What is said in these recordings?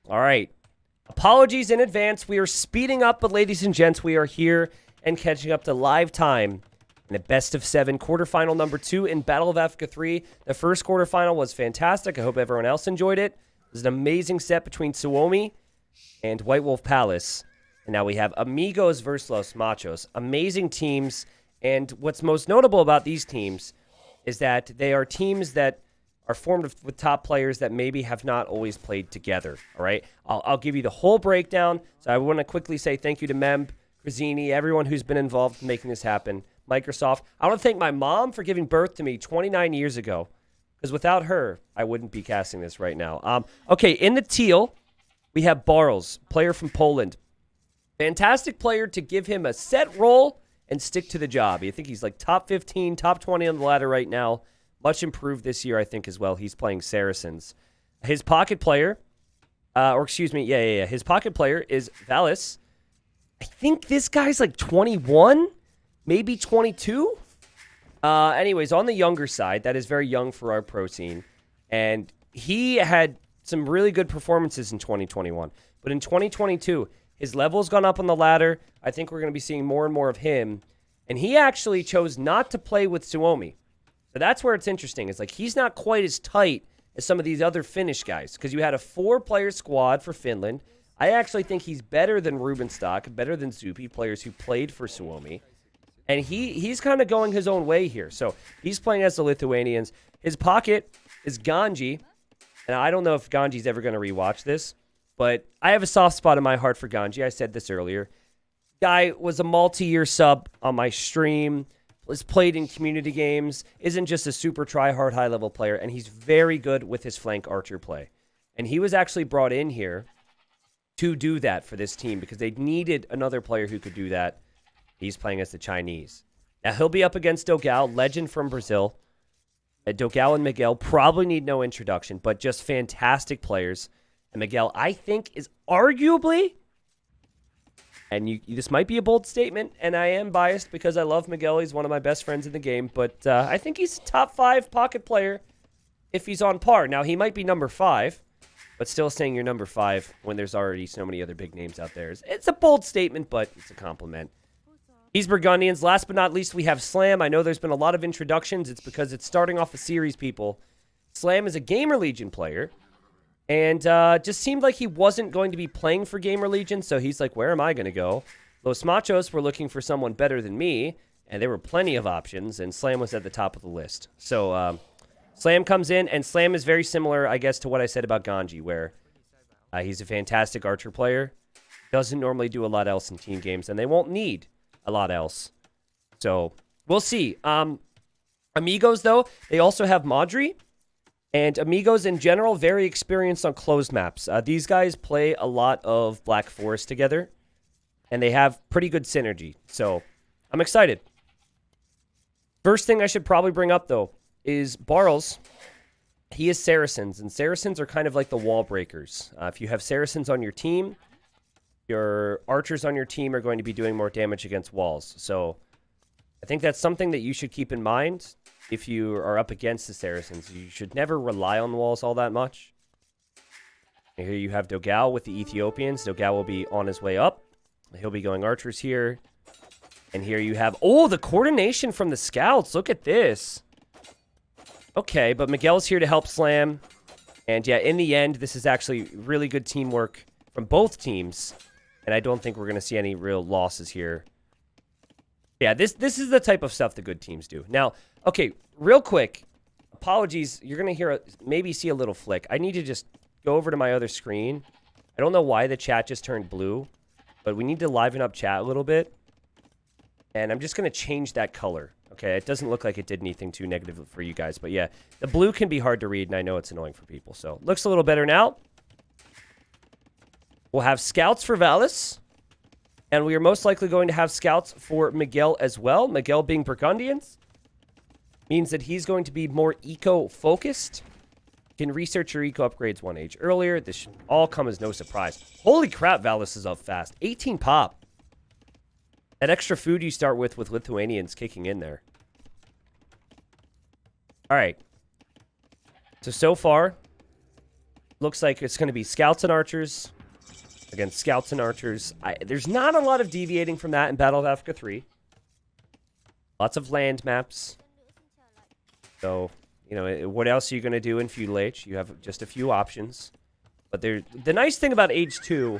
All right. Apologies in advance. We are speeding up, but ladies and gents, we are here and catching up to live time in the best of 7 quarterfinal number 2 in Battle of Africa 3. The first quarterfinal was fantastic. I hope everyone else enjoyed it. It was an amazing set between Suomi and White Wolf Palace. And now we have Amigos versus Los Machos. Amazing teams. And what's most notable about these teams is that they are teams that are formed with top players that maybe have not always played together, all right? I'll give you the whole breakdown. So I want to quickly say thank you to Memb, Krazzini, everyone who's been involved in making this happen, Microsoft. I want to thank my mom for giving birth to me 29 years ago, because without her, I wouldn't be casting this right now. Okay, in the teal, we have Barles, player from Poland. Fantastic player to give him a set role and stick to the job. I think he's like top 15, top 20 on the ladder right now. Much improved this year, I think, as well. He's playing Saracens. His pocket player, his pocket player is Valis. I think this guy's like 21, maybe 22. Anyways, on the younger side, that is very young for our pro scene. And he had some really good performances in 2021. But in 2022, his level's gone up on the ladder. I think we're going to be seeing more and more of him. And he actually chose not to play with Suomi. So that's where it's interesting. It's like he's not quite as tight as some of these other Finnish guys because you had a 4-player squad for Finland. I actually think he's better than Rubenstock, better than Zupi, players who played for Suomi. And he's kind of going his own way here. So he's playing as the Lithuanians. His pocket is Ganji. And I don't know if Ganji's ever going to rewatch this, but I have a soft spot in my heart for Ganji. I said this earlier. Guy was a multi-year sub on my stream. Was played in community games, isn't just a super try-hard high-level player, and he's very good with his flank archer play. And he was actually brought in here to do that for this team because they needed another player who could do that. He's playing as the Chinese. Now, he'll be up against Dogao, legend from Brazil. Dogao and Miguel probably need no introduction, but just fantastic players. And Miguel, I think, is arguably... And this might be a bold statement, and I am biased because I love Miguel. He's one of my best friends in the game, but I think he's a top 5 pocket player if he's on par. Now, he might be number 5, but still saying you're number 5 when there's already so many other big names out there. It's a bold statement, but it's a compliment. He's Burgundians. Last but not least, we have Slam. I know there's been a lot of introductions. It's because it's starting off a series, people. Slam is a Gamer Legion player. And just seemed like he wasn't going to be playing for Gamer Legion, so he's like, where am I going to go? Los Machos were looking for someone better than me, and there were plenty of options, and Slam was at the top of the list. So Slam comes in, and Slam is very similar, I guess, to what I said about Ganji, where he's a fantastic archer player, doesn't normally do a lot else in team games, and they won't need a lot else. So we'll see. Amigos, though, they also have Madri. And Amigos, in general, very experienced on closed maps. These guys play a lot of blackforest together, and they have pretty good synergy. So I'm excited. First thing I should probably bring up, though, is Barles. He is Saracens, and Saracens are kind of like the wall breakers. If you have Saracens on your team, your archers on your team are going to be doing more damage against walls. So I think that's something that you should keep in mind. If you are up against the Saracens, you should never rely on the walls all that much. And here you have Dogao with the Ethiopians. Dogao will be on his way up. He'll be going archers here. And here you have... Oh, the coordination from the scouts. Look at this. Okay, but Miguel's here to help Slam. And yeah, in the end, this is actually really good teamwork from both teams. And I don't think we're going to see any real losses here. Yeah, this is the type of stuff the good teams do. Now, okay, real quick, apologies. You're going to hear, maybe see a little flick. I need to just go over to my other screen. I don't know why the chat just turned blue, but we need to liven up chat a little bit. And I'm just going to change that color. Okay, it doesn't look like it did anything too negative for you guys. But yeah, the blue can be hard to read, and I know it's annoying for people. So, looks a little better now. We'll have scouts for Valis. And we are most likely going to have scouts for Miguel as well. Miguel being Burgundians means that he's going to be more eco-focused. Can research your eco upgrades 1 age earlier. This should all come as no surprise. Holy crap, Valis is up fast. 18 pop. That extra food you start with Lithuanians kicking in there. All right. So far, looks like it's going to be scouts and archers against scouts and archers. There's not a lot of deviating from that in Battle of Africa 3. Lots of land maps. So, you know, what else are you going to do in Feudal Age? You have just a few options. But the nice thing about Age 2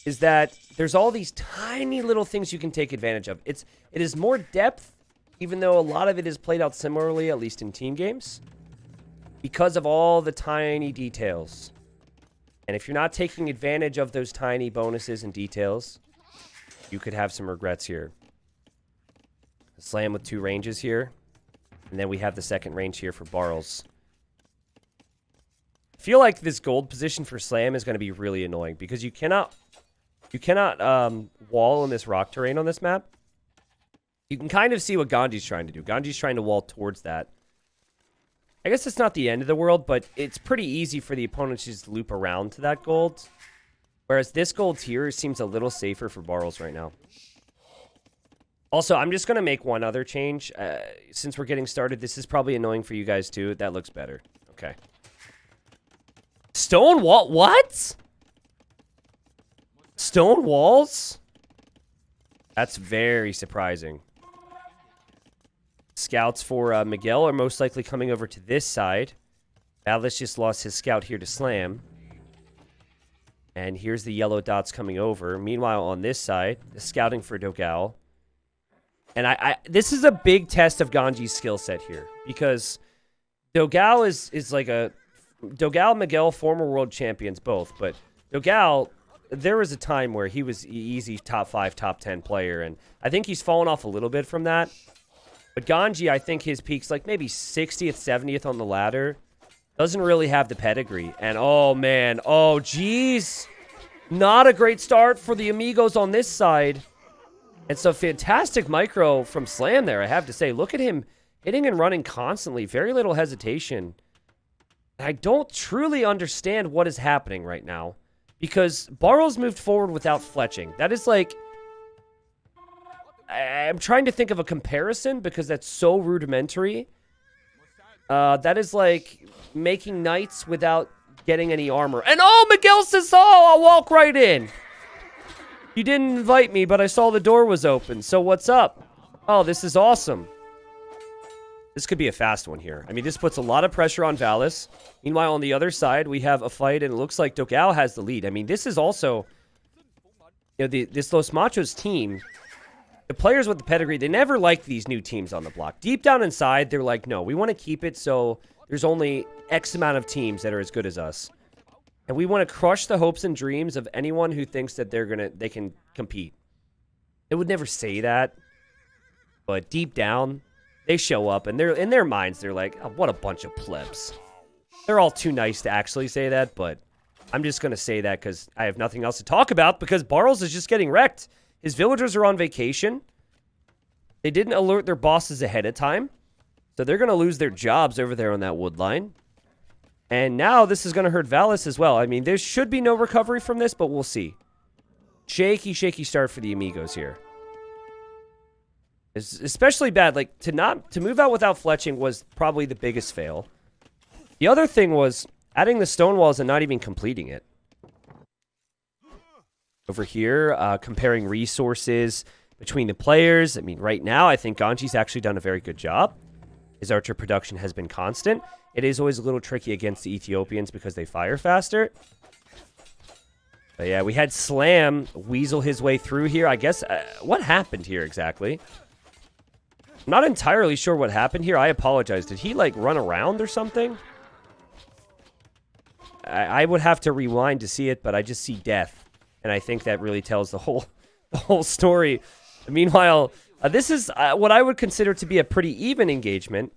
is that there's all these tiny little things you can take advantage of. It is more depth, even though a lot of it is played out similarly, at least in team games, because of all the tiny details. And if you're not taking advantage of those tiny bonuses and details, you could have some regrets here. A slam with 2 ranges here. And then we have the second range here for barrels. I feel like this gold position for slam is going to be really annoying because you cannot wall in this rock terrain on this map. You can kind of see what Ganji's trying to do. Ganji's trying to wall towards that. I guess it's not the end of the world, but it's pretty easy for the opponent to just loop around to that gold. Whereas this gold here seems a little safer for barrels right now. Also, I'm just going to make one other change. Since we're getting started, this is probably annoying for you guys too. That looks better. Okay. Stone wall? What? Stone walls? That's very surprising. Scouts for Miguel are most likely coming over to this side. Alice just lost his scout here to slam. And here's the yellow dots coming over. Meanwhile, on this side, the scouting for Dogao. And this is a big test of Ganji's skill set here. Because Dogao is like a... Dogao and Miguel, former world champions both. But Dogao, there was a time where he was easy top 5, top 10 player. And I think he's fallen off a little bit from that. But Ganji, I think his peak's like maybe 60th, 70th on the ladder. Doesn't really have the pedigree. And oh man, oh geez. Not a great start for the Amigos on this side. And so fantastic micro from Slam there, I have to say. Look at him hitting and running constantly. Very little hesitation. I don't truly understand what is happening right now. Because Barrels moved forward without fletching. That is like... I'm trying to think of a comparison because that's so rudimentary. That is like making knights without getting any armor. And oh, Miguel says, oh, I'll walk right in. You didn't invite me, but I saw the door was open. So what's up? Oh, this is awesome. This could be a fast one here. I mean, this puts a lot of pressure on Valis. Meanwhile, on the other side, we have a fight, and it looks like Dogao has the lead. I mean, this is also... You know, this Los Machos team... The players with the pedigree, they never like these new teams on the block. Deep down inside, they're like, no, we want to keep it so there's only X amount of teams that are as good as us. And we want to crush the hopes and dreams of anyone who thinks that they can compete. They would never say that. But deep down, they show up and they're in their minds, they're like, oh, what a bunch of plebs. They're all too nice to actually say that, but I'm just going to say that because I have nothing else to talk about because Barles is just getting wrecked. His villagers are on vacation. They didn't alert their bosses ahead of time. So they're going to lose their jobs over there on that wood line. And now this is going to hurt Valis as well. I mean, there should be no recovery from this, but we'll see. Shaky, shaky start for the Amigos here. It's especially bad. Like, to move out without fletching was probably the biggest fail. The other thing was adding the stone walls and not even completing it. Over here, comparing resources between the players. I mean, right now, I think Ganji's actually done a very good job. His archer production has been constant. It is always a little tricky against the Ethiopians because they fire faster. But yeah, we had Slam weasel his way through here. I guess, what happened here exactly? I'm not entirely sure what happened here. I apologize. Did he, like, run around or something? I would have to rewind to see it, but I just see death. And I think that really tells the whole story. Meanwhile, this is what I would consider to be a pretty even engagement.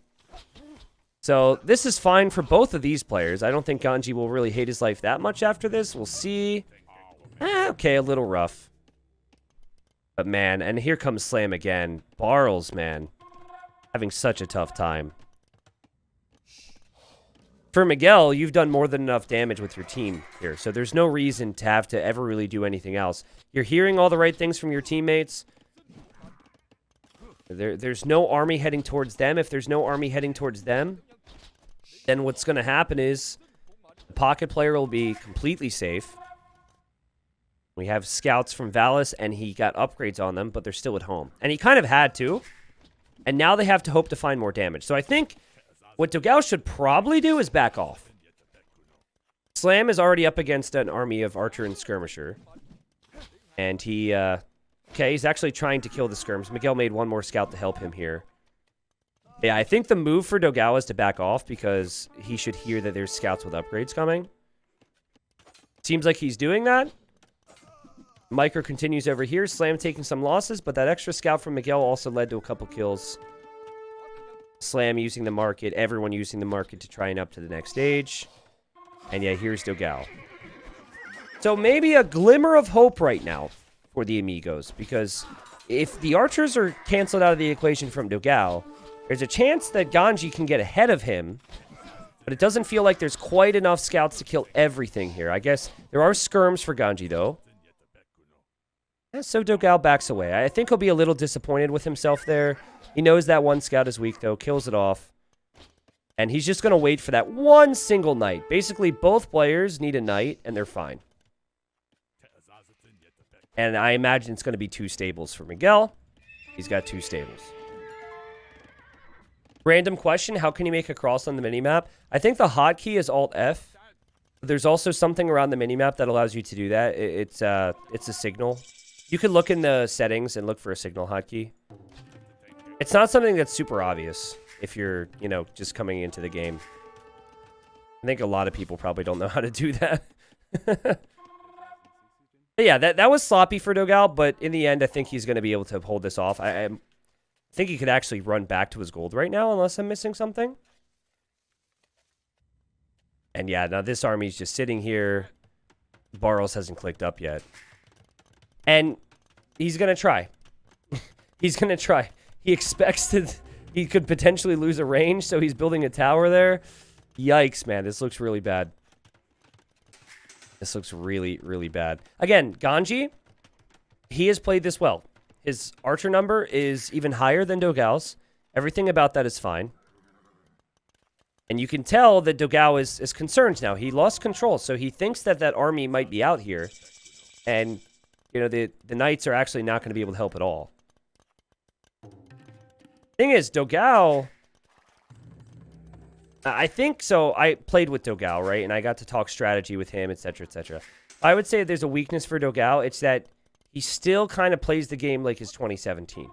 So this is fine for both of these players. I don't think Ganji will really hate his life that much after this. We'll see. Okay, a little rough. But man, and here comes Slam again. Barles, man. Having such a tough time. For Miguel, you've done more than enough damage with your team here, so there's no reason to have to ever really do anything else. You're hearing all the right things from your teammates. There's no army heading towards them. If there's no army heading towards them, then what's going to happen is the pocket player will be completely safe. We have scouts from Valis, and he got upgrades on them, but they're still at home. And he kind of had to. And now they have to hope to find more damage. So I think what Dogao should probably do is back off. Slam is already up against an army of Archer and Skirmisher. And he, okay, he's actually trying to kill the Skirms. Miguel made one more scout to help him here. Yeah, I think the move for Dogao is to back off because he should hear that there's scouts with upgrades coming. Seems like he's doing that. Micro continues over here. Slam taking some losses, but that extra scout from Miguel also led to a couple kills. Slam using the market, everyone using the market to try and up to the next stage. And yeah, here's Dogao. So maybe a glimmer of hope right now for the Amigos, because if the archers are canceled out of the equation from Dogao, there's a chance that Ganji can get ahead of him, but it doesn't feel like there's quite enough scouts to kill everything here. I guess there are skirms for Ganji, though. So Dogao backs away. I think he'll be a little disappointed with himself there. He knows that one scout is weak, though. Kills it off. And he's just going to wait for that one single knight. Basically, both players need a knight, and they're fine. And I imagine it's going to be 2 stables for Miguel. He's got 2 stables. Random question, how can you make a cross on the minimap? I think the hotkey is Alt-F. There's also something around the minimap that allows you to do that. It's a signal. You can look in the settings and look for a signal hotkey. It's not something that's super obvious if you're, you know, just coming into the game. I think a lot of people probably don't know how to do that. But yeah, that was sloppy for Dogao, but in the end, I think he's going to be able to hold this off. I think he could actually run back to his gold right now, unless I'm missing something. And yeah, now this army's just sitting here. Barros hasn't clicked up yet. And he's going to try. He's going to try. He expects that he could potentially lose a range, so he's building a tower there. Yikes, man. This looks really bad. This looks really, really bad. Again, Ganji, he has played this well. His archer number is even higher than Dogao's. Everything about that is fine. And you can tell that Dogao is concerned now. He lost control, so he thinks that that army might be out here. And, you know, the knights are actually not going to be able to help at all. Thing is, Dogao... I think so. I played with Dogao, right? And I got to talk strategy with him, etc., etc. I would say there's a weakness for Dogao. It's that he still kind of plays the game like his 2017.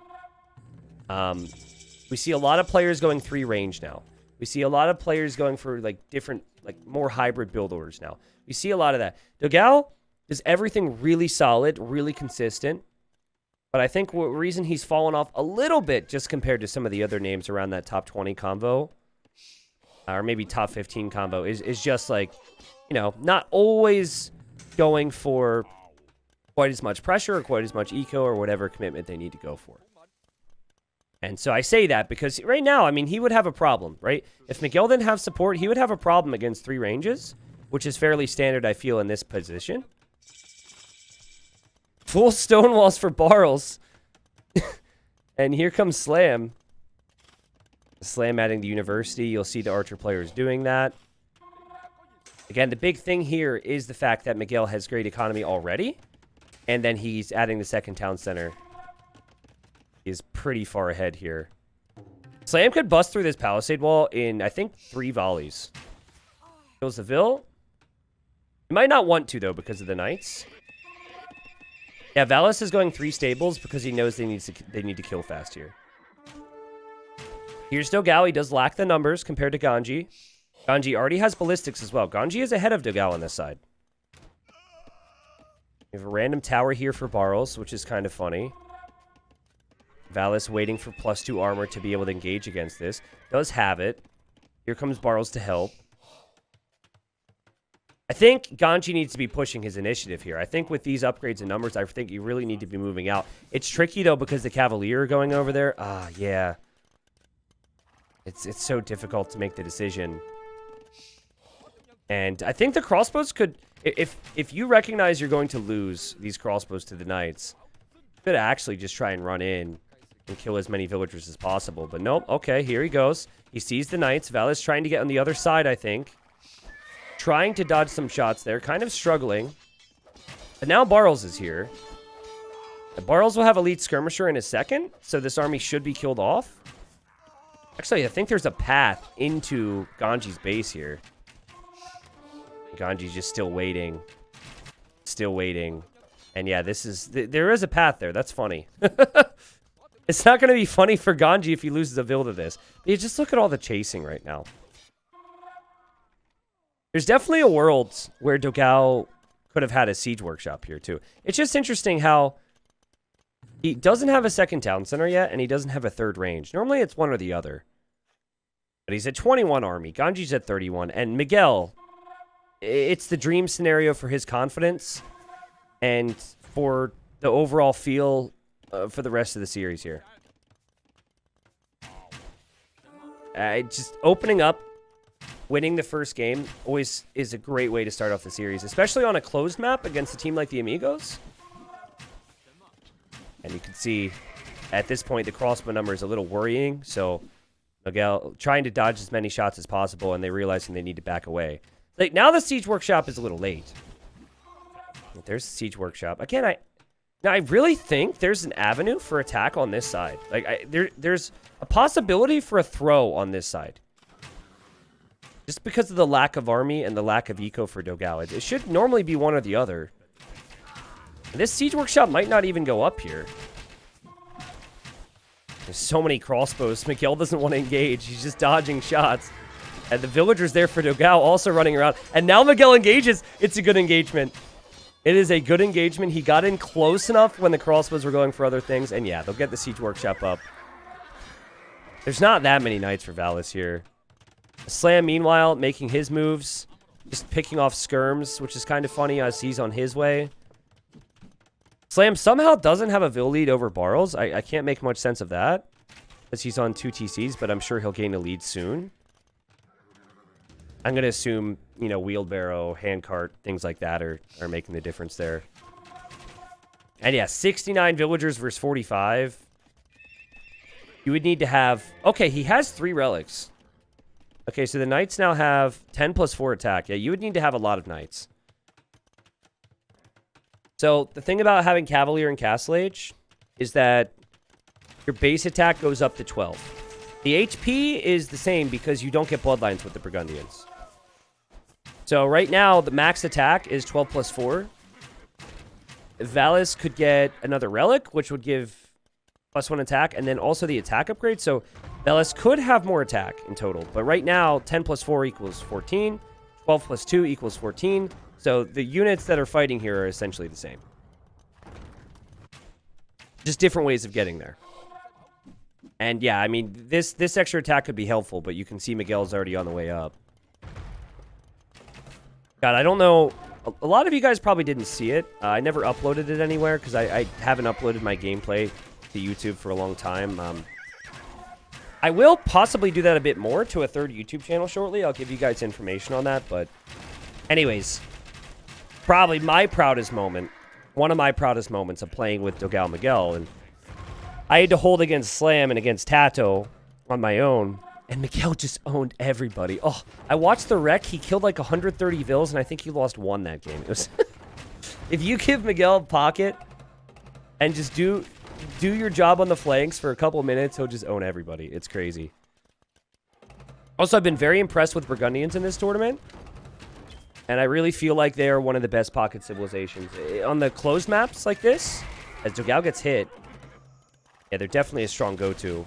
We see a lot of players going 3 range now. We see a lot of players going for like different, like more hybrid build orders now. We see a lot of that. Dogao does everything really solid, really consistent. But I think the reason he's fallen off a little bit just compared to some of the other names around that top 20 convo, or maybe top 15 combo, is just like, you know, not always going for quite as much pressure or quite as much eco or whatever commitment they need to go for. And so I say that because right now, I mean, he would have a problem, right? If Miguel didn't have support, he would have a problem against 3 ranges, which is fairly standard, I feel, in this position. Full stone walls for Barrels. And here comes Slam. Slam adding the university. You'll see the archer players doing that. Again, the big thing here is the fact that Miguel has great economy already. And then he's adding the second town center. He is pretty far ahead here. Slam could bust through this palisade wall in, I think, 3 volleys. Kills the Vil. He might not want to, though, because of the knights. Yeah, Valis is going 3 stables because he knows they need to kill fast here. Here's Dogao. He does lack the numbers compared to Ganji. Ganji already has ballistics as well. Ganji is ahead of Dogao on this side. We have a random tower here for Barros, which is kind of funny. Valis waiting for +2 armor to be able to engage against this. Does have it. Here comes Barros to help. I think Ganji needs to be pushing his initiative here. I think with these upgrades and numbers, I think you really need to be moving out. It's tricky, though, because the Cavalier are going over there. Yeah. It's so difficult to make the decision. And I think the crossbows could... If you recognize you're going to lose these crossbows to the knights, you could actually just try and run in and kill as many villagers as possible. But nope. Okay, here he goes. He sees the knights. Valis trying to get on the other side, I think. trying to dodge some shots there, kind of struggling. But now Barles is here. And Barles will have Elite Skirmisher in a second, so this army should be killed off. Actually, I think there's a path into Ganji's base here. Ganji's just still waiting. Still waiting. And yeah, there is a path there. That's funny. It's not going to be funny for Ganji if he loses a Vil to this. But you just look at all the chasing right now. There's definitely a world where Dogao could have had a siege workshop here too. It's just interesting how he doesn't have a second town center yet, and he doesn't have a third range. Normally it's one or the other. But he's at 21 army. Ganji's at 31. And Miguel, it's the dream scenario for his confidence and for the overall feel for the rest of the series here. Just opening up, winning the first game always is a great way to start off the series, especially on a closed map against a team like the Amigos. And you can see at this point the crossbow number is a little worrying, so Miguel trying to dodge as many shots as possible, and they realizing they need to back away. Like, now the siege workshop is a little late. There's the siege workshop again. I really think there's an avenue for attack on this side. Like, there's a possibility for a throw on this side, just because of the lack of army and the lack of eco for Dogao. It should normally be one or the other. This siege workshop might not even go up here. There's so many crossbows. Miguel doesn't want to engage. He's just dodging shots. And the villagers there for Dogao also running around. And now Miguel engages. It's a good engagement. It is a good engagement. He got in close enough when the crossbows were going for other things. And yeah, they'll get the siege workshop up. There's not that many knights for Valis here. Slam, meanwhile, making his moves. Just picking off skirms, which is kind of funny as he's on his way. Slam somehow doesn't have a Vil lead over Barles. I can't make much sense of that, as he's on 2 TCs, but I'm sure he'll gain a lead soon. I'm going to assume, you know, wheelbarrow, handcart, things like that are making the difference there. And yeah, 69 villagers versus 45. You would need to have... Okay, he has 3 relics. Okay, so the knights now have 10 plus 4 attack. Yeah, you would need to have a lot of knights. So the thing about having Cavalier and Castle Age is that your base attack goes up to 12. The HP is the same because you don't get bloodlines with the Burgundians. So right now, the max attack is 12 plus 4. Valis could get another relic, which would give +1 attack, and then also the attack upgrade. So Valis could have more attack in total. But right now, 10 plus 4 equals 14. 12 plus 2 equals 14. So the units that are fighting here are essentially the same. Just different ways of getting there. And yeah, I mean, this extra attack could be helpful, but you can see Miguel's already on the way up. God, I don't know. A lot of you guys probably didn't see it. I never uploaded it anywhere because I haven't uploaded my gameplay to YouTube for a long time. I will possibly do that a bit more to a 3rd YouTube channel shortly. I'll give you guys information on that. But anyways, probably my proudest moment, one of my proudest moments of playing with Dogao Miguel. And I had to hold against Slam and against Tato on my own. And Miguel just owned everybody. Oh, I watched the wreck. He killed like 130 Vils, and I think he lost 1 that game. It was if you give Miguel a pocket and just do your job on the flanks for a couple of minutes, he'll just own everybody. It's crazy. Also, I've been very impressed with Burgundians in this tournament. And I really feel like they are one of the best pocket civilizations. On the closed maps like this, as Dogao gets hit, yeah, they're definitely a strong go-to.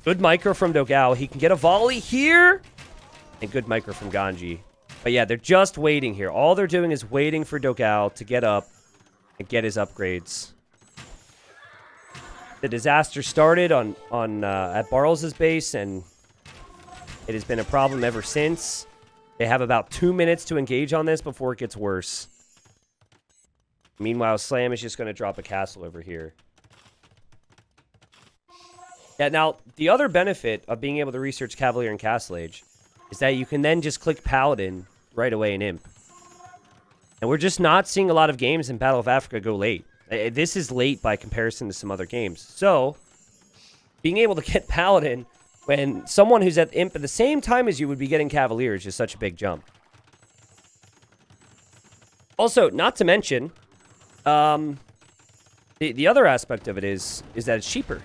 Good micro from Dogao. He can get a volley here. And good micro from Ganji. But yeah, they're just waiting here. All they're doing is waiting for Dogao to get up and get his upgrades. The disaster started at Barles' base, and it has been a problem ever since. They have about 2 minutes to engage on this before it gets worse. Meanwhile, Slam is just going to drop a castle over here. Yeah, now, the other benefit of being able to research Cavalier and Castle Age is that you can then just click Paladin right away in Imp. And we're just not seeing a lot of games in Battle of Africa go late. This is late by comparison to some other games. So, being able to get Paladin when someone who's at Imp at the same time as you would be getting Cavalier is just such a big jump. Also, not to mention, the other aspect of it is that it's cheaper.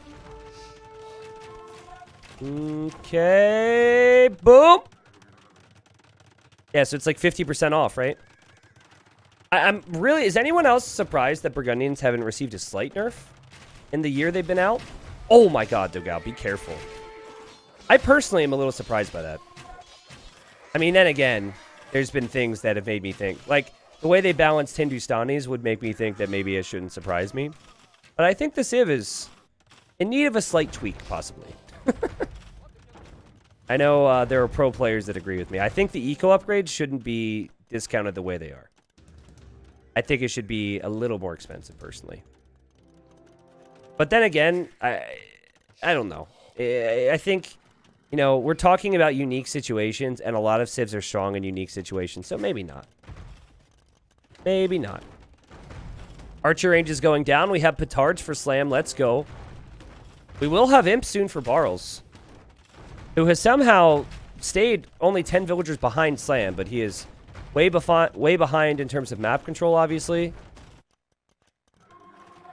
Okay, boom. Yeah, so it's like 50% off, right? I'm really... Is anyone else surprised that Burgundians haven't received a slight nerf in the year they've been out? Oh my god, Dogao, be careful. I personally am a little surprised by that. I mean, then again, there's been things that have made me think. Like, the way they balanced Hindustanis would make me think that maybe it shouldn't surprise me. But I think the Civ is in need of a slight tweak, possibly. I know there are pro players that agree with me. I think the eco upgrades shouldn't be discounted the way they are. I think it should be a little more expensive, personally. But then again, I don't know. I think, you know, we're talking about unique situations, and a lot of civs are strong in unique situations, so maybe not. Maybe not. Archer range is going down. We have petards for slam. Let's go. We will have imp soon for Barrels, who has somehow stayed only 10 villagers behind slam, but he is way behind in terms of map control, obviously.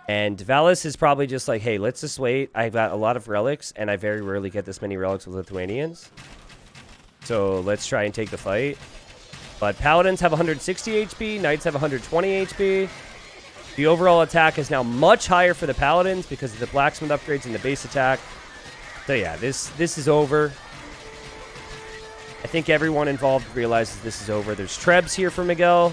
And Valis is probably just like, hey, let's just wait. I've got a lot of relics, and I very rarely get this many relics with Lithuanians. So let's try and take the fight. But Paladins have 160 HP. Knights have 120 HP. The overall attack is now much higher for the Paladins because of the Blacksmith upgrades and the base attack. So yeah, this is over. I think everyone involved realizes this is over. There's Trebs here for Miguel.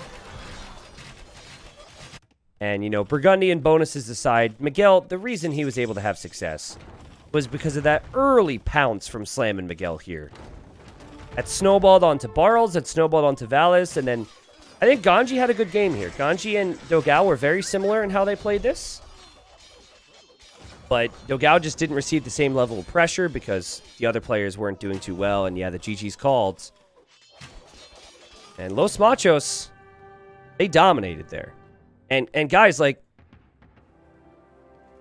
And, you know, Burgundian bonuses aside, Miguel, the reason he was able to have success was because of that early pounce from Slam and Miguel here. That snowballed onto Barrels, that snowballed onto Valis, and then I think Ganji had a good game here. Ganji and Dogao were very similar in how they played this. But Dogao just didn't receive the same level of pressure because the other players weren't doing too well, and yeah, the GG's called. And Los Machos, they dominated there. And guys, like,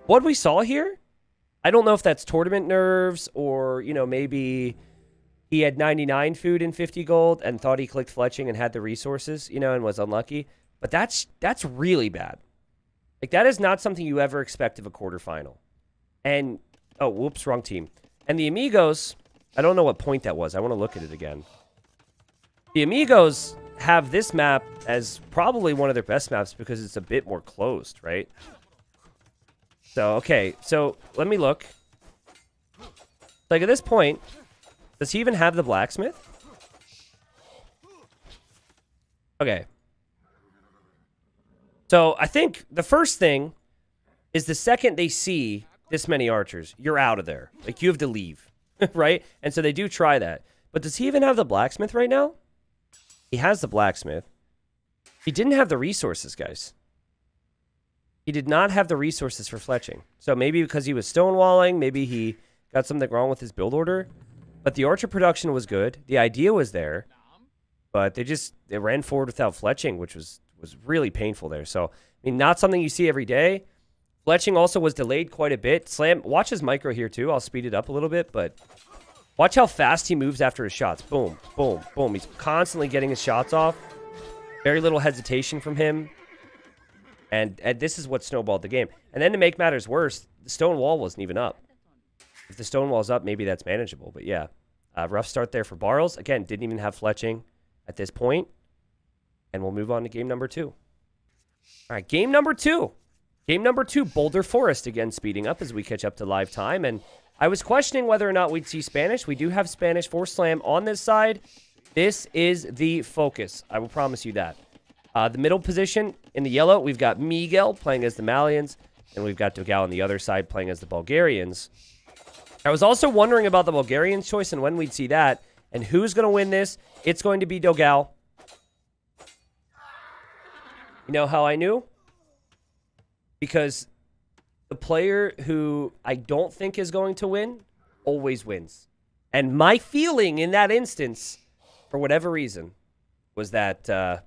what we saw here, I don't know if that's tournament nerves or, you know, maybe he had 99 food and 50 gold and thought he clicked fletching and had the resources, you know, and was unlucky. But that's really bad. Like, that is not something you ever expect of a quarterfinal. And, oh, whoops, wrong team. And the Amigos, I don't know what point that was. I want to look at it again. The Amigos have this map as probably one of their best maps because it's a bit more closed, right? So, okay, so let me look. Like, at this point, does he even have the blacksmith? Okay. So, I think the first thing is the second they see this many archers, you're out of there. Like, you have to leave, right? And so they do try that. But does he even have the blacksmith right now? He has the blacksmith. He didn't have the resources, guys. He did not have the resources for fletching. So maybe because he was stonewalling, maybe he got something wrong with his build order. But the archer production was good. The idea was there. But they ran forward without fletching, which was really painful there. So, I mean, not something you see every day. Fletching also was delayed quite a bit. Slam, watch his micro here too. I'll speed it up a little bit, but watch how fast he moves after his shots. Boom, boom, boom. He's constantly getting his shots off. Very little hesitation from him. And this is what snowballed the game. And then to make matters worse, the stone wall wasn't even up. If the stone wall's up, maybe that's manageable. But yeah, rough start there for Barrels. Again, didn't even have fletching at this point. And we'll move on to game number 2. All right, game number 2. Game number 2, Boulder Forest. Again, speeding up as we catch up to live time. And I was questioning whether or not we'd see Spanish. We do have Spanish for Slam on this side. This is the focus. I will promise you that. The middle position in the yellow, we've got Miguel playing as the Malians. And we've got Dogao on the other side playing as the Bulgarians. I was also wondering about the Bulgarians' choice and when we'd see that. And who's going to win this? It's going to be Dogao. You know how I knew? Because the player who I don't think is going to win always wins. And my feeling in that instance, for whatever reason, was that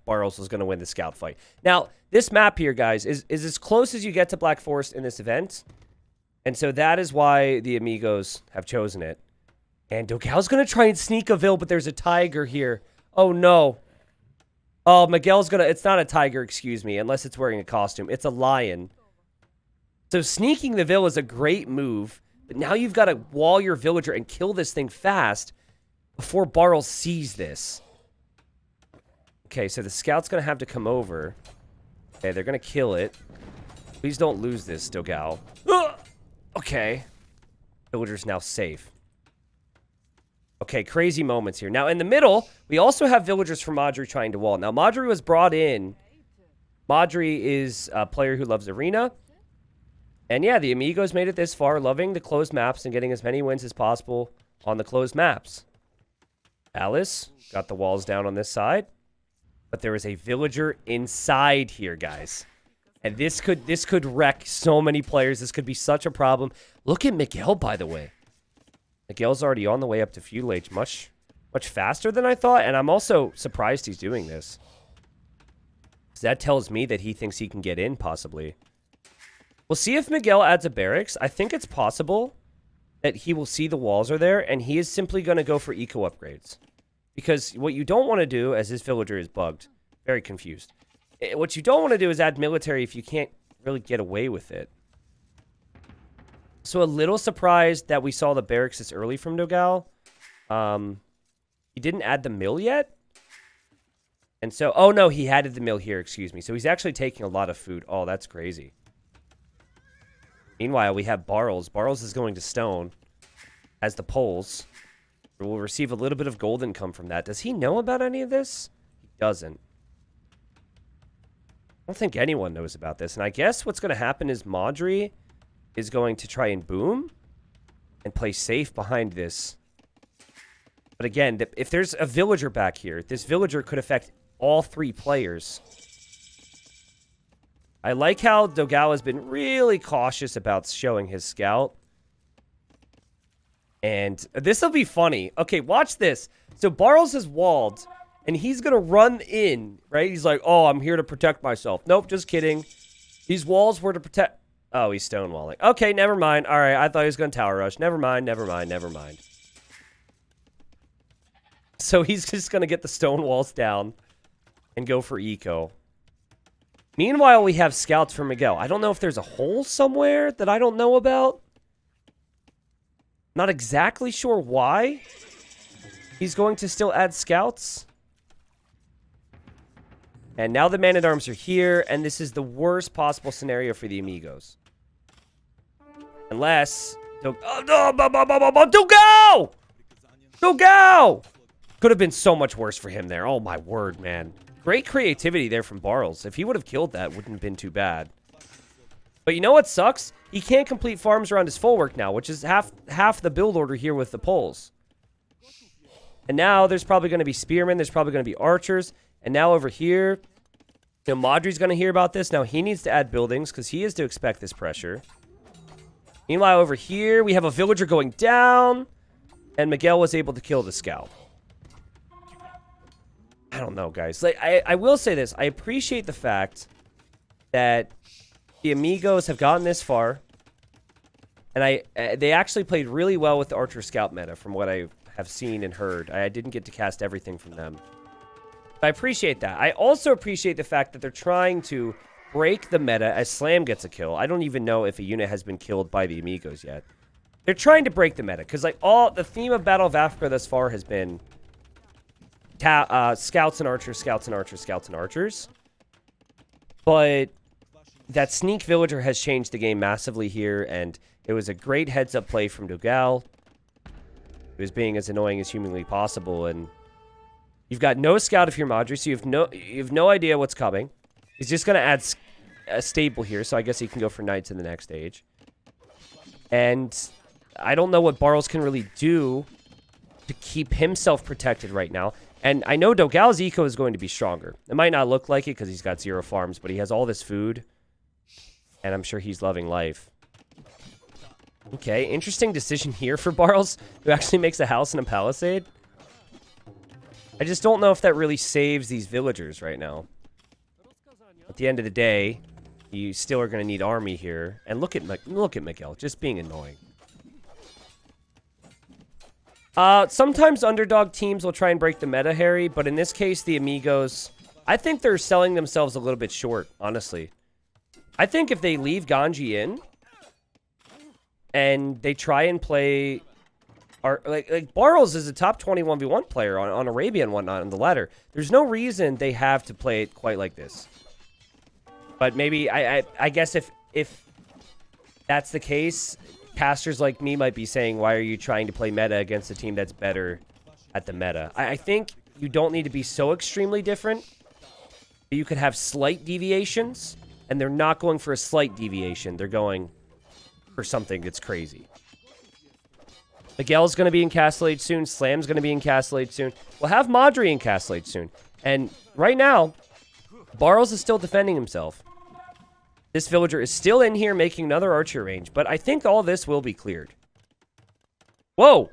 Barrels was going to win the scout fight. Now, this map here, guys, is as close as you get to Black Forest in this event. And so that is why the Amigos have chosen it. And Dogao's going to try and sneak a Vil, but there's a tiger here. Oh, no. Oh, Miguel's gonna... It's not a tiger, excuse me, unless it's wearing a costume. It's a lion. So sneaking the Vil is a great move, but now you've got to wall your villager and kill this thing fast before Barles sees this. Okay, so the scout's going to have to come over. Okay, they're going to kill it. Please don't lose this, Dogao. Okay. Villager's now safe. Okay, crazy moments here. Now, in the middle, we also have villagers from Madri trying to wall. Now, Madri was brought in. Madri is a player who loves Arena. And yeah, the Amigos made it this far, loving the closed maps and getting as many wins as possible on the closed maps. Alice got the walls down on this side. But there is a villager inside here, guys. And this could wreck so many players. This could be such a problem. Look at Miguel, by the way. Miguel's already on the way up to Feudal Age much faster than I thought. And I'm also surprised he's doing this. That tells me that he thinks he can get in, possibly. We'll see if Miguel adds a barracks. I think it's possible that he will see the walls are there, and he is simply going to go for eco upgrades. Because what you don't want to do, as his villager is bugged, very confused. What you don't want to do is add military if you can't really get away with it. So a little surprised that we saw the barracks this early from Dogao. He didn't add the mill yet. And so, oh no, he added the mill here, excuse me. So he's actually taking a lot of food. Oh, that's crazy. Meanwhile, we have Barles. Barles is going to stone as the poles. We'll receive a little bit of gold income from that. Does he know about any of this? He doesn't. I don't think anyone knows about this. And I guess what's going to happen is Madri is going to try and boom and play safe behind this. But again, if there's a villager back here, this villager could affect all three players. I like how Dogao has been really cautious about showing his scout. And this will be funny. Okay, watch this. So Barles is walled, and he's going to run in, right? He's like, oh, I'm here to protect myself. Nope, just kidding. These walls were to protect... Oh, he's stonewalling. Okay, never mind. All right, I thought he was going to tower rush. Never mind, never mind, never mind. So he's just going to get the stone walls down and go for eco. Meanwhile, we have scouts for Miguel. I don't know if there's a hole somewhere that I don't know about. Not exactly sure why he's going to still add scouts. And now the man-at-arms are here, and this is the worst possible scenario for the Amigos. Unless... Dogao! Dogao! Could have been so much worse for him there. Oh, my word, man. Great creativity there from Barles. If he would have killed that, wouldn't have been too bad. But you know what sucks? He can't complete farms around his full work now, which is half the build order here with the poles. And now there's probably going to be spearmen. There's probably going to be archers. And now over here, you know, Madri's going to hear about this. Now he needs to add buildings because he is to expect this pressure. Meanwhile, over here, we have a villager going down. And Miguel was able to kill the scout. I don't know, guys. Like, I will say this. I appreciate the fact that the Amigos have gotten this far. And they actually played really well with the Archer Scout meta from what I have seen and heard. I didn't get to cast everything from them. I appreciate that. I also appreciate the fact that they're trying to break the meta as Slam gets a kill. I don't even know if a unit has been killed by the Amigos yet. They're trying to break the meta. Because, like, the theme of Battle of Africa thus far has been... scouts and archers, scouts and archers, scouts and archers. But that sneak villager has changed the game massively here, and it was a great heads-up play from Dogao. He was being as annoying as humanly possible, and you've got no scout if you're Madri, so you have no idea what's coming. He's just going to add a stable here, so I guess he can go for knights in the next stage. And I don't know what Barles can really do to keep himself protected right now. And I know Dogao's eco is going to be stronger. It might not look like it because he's got 0 farms, but he has all this food. And I'm sure he's loving life. Okay, interesting decision here for Barles, who actually makes a house and a palisade. I just don't know if that really saves these villagers right now. At the end of the day, you still are going to need army here. And look at Miguel, just being annoying. Sometimes underdog teams will try and break the meta, Harry, but in this case, the Amigos I think they're selling themselves a little bit short, honestly. I think if they leave Ganji in and they try and play... Like Barles is a top 20 1v1 player on Arabia and whatnot on the ladder. There's no reason they have to play it quite like this. But maybe, I guess if that's the case, casters like me might be saying, why are you trying to play meta against a team that's better at the meta? I think you don't need to be so extremely different. You could have slight deviations, and they're not going for a slight deviation. They're going for something that's crazy. Miguel's going to be in Castle Age soon. Slam's going to be in Castle Age soon. We'll have Madri in Castle Age soon. And right now, Barles is still defending himself. This villager is still in here making another archer range, but I think all this will be cleared. Whoa!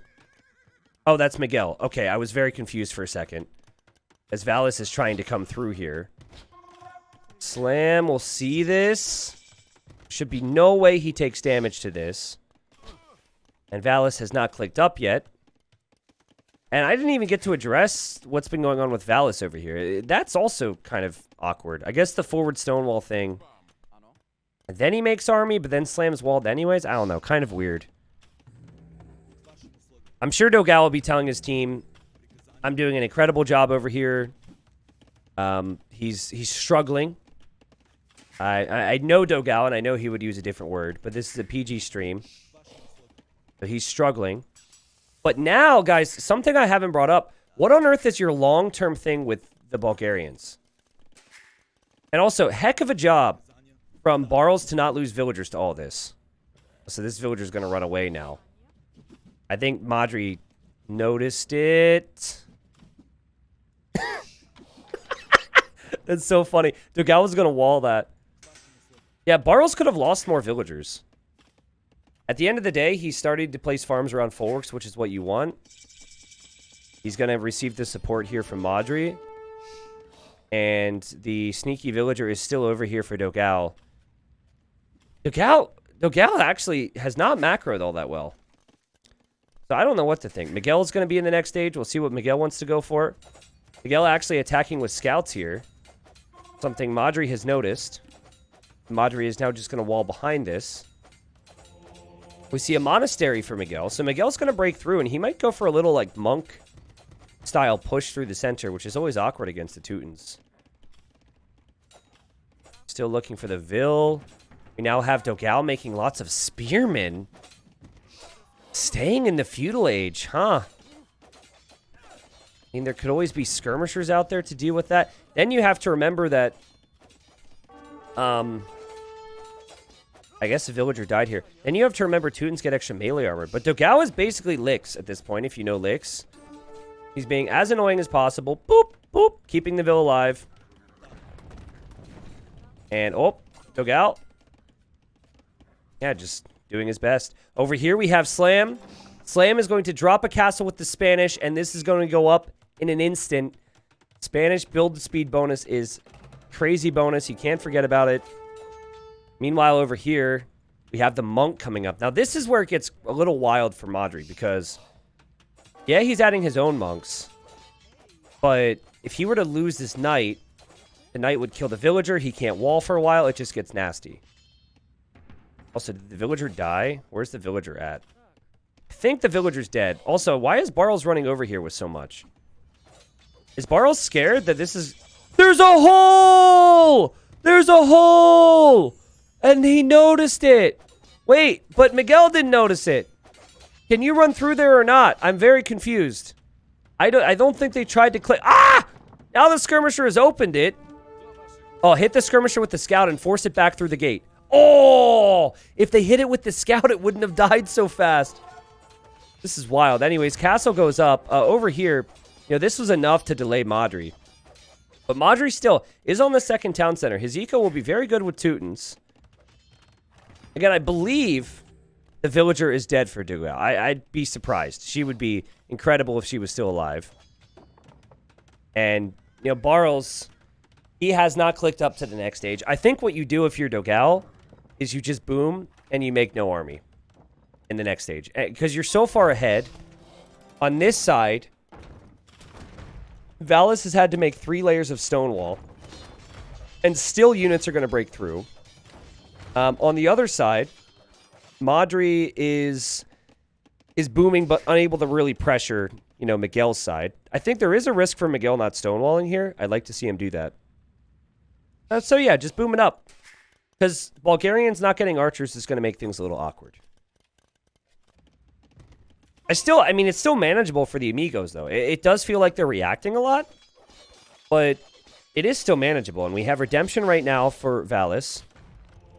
Oh, that's Miguel. Okay, I was very confused for a second. As Valis is trying to come through here. Slam will see this. Should be no way he takes damage to this. And Valis has not clicked up yet. And I didn't even get to address what's been going on with Valis over here. That's also kind of awkward. I guess the forward stonewall thing. And then he makes army, but then slams walled anyways. I don't know. Kind of weird. I'm sure Dogao will be telling his team, I'm doing an incredible job over here. He's struggling. I know Dogao, and I know he would use a different word, but this is a PG stream. So he's struggling. But now, guys, something I haven't brought up. What on earth is your long-term thing with the Bulgarians? And also, heck of a job from Barles to not lose villagers to all this. So this villager's going to run away now. I think Madri noticed it. That's so funny. Dogao was going to wall that. Yeah, Barles could have lost more villagers. At the end of the day, he started to place farms around Folworks, which is what you want. He's going to receive the support here from Madri. And the sneaky villager is still over here for Dogao. Dogao actually has not macroed all that well. So I don't know what to think. Miguel's going to be in the next stage. We'll see what Miguel wants to go for. Miguel actually attacking with scouts here. Something Madri has noticed. Madri is now just going to wall behind this. We see a monastery for Miguel. So Miguel's going to break through, and he might go for a little, like, monk-style push through the center, which is always awkward against the Teutons. Still looking for the Vil. We now have Dogao making lots of spearmen. Staying in the feudal age, huh? I mean, there could always be skirmishers out there to deal with that. Then you have to remember that... I guess the villager died here. Then you have to remember Teutons get extra melee armor. But Dogao is basically Licks at this point, if you know Licks. He's being as annoying as possible. Boop, boop. Keeping the Vil alive. And, oh, Dogao. Yeah, just doing his best. Over here we have Slam. Slam is going to drop a castle with the Spanish, and this is going to go up in an instant. Spanish build speed bonus is crazy bonus. You can't forget about it. Meanwhile, over here, we have the monk coming up. Now, this is where it gets a little wild for Madri, because, yeah, he's adding his own monks. But if he were to lose this knight, the knight would kill the villager. He can't wall for a while. It just gets nasty. Also, did the villager die? Where's the villager at? I think the villager's dead. Also, why is Barles running over here with so much? Is Barles scared that this is... There's a hole! There's a hole! And he noticed it. Wait, but Miguel didn't notice it. Can you run through there or not? I'm very confused. I don't think they tried to click. Ah! Now the skirmisher has opened it. Oh, hit the skirmisher with the scout and force it back through the gate. Oh! If they hit it with the scout, it wouldn't have died so fast. This is wild. Anyways, castle goes up. Over here, you know, this was enough to delay Madri. But Madri still is on the second town center. His eco will be very good with Teutons. Again, I believe the villager is dead for Dogao. I'd be surprised. She would be incredible if she was still alive. And, you know, Barles, he has not clicked up to the next stage. I think what you do if you're Dogao is you just boom and you make no army in the next stage. Because you're so far ahead. On this side, Valis has had to make 3 layers of stone wall. And still units are going to break through. On the other side, Madri is booming but unable to really pressure, you know, Miguel's side. I think there is a risk for Miguel not stonewalling here. I'd like to see him do that. So yeah, just boom it up. Because Bulgarians not getting archers is going to make things a little awkward. I mean, it's still manageable for the Amigos, though. It does feel like they're reacting a lot. But it is still manageable. And we have Redemption right now for Valis,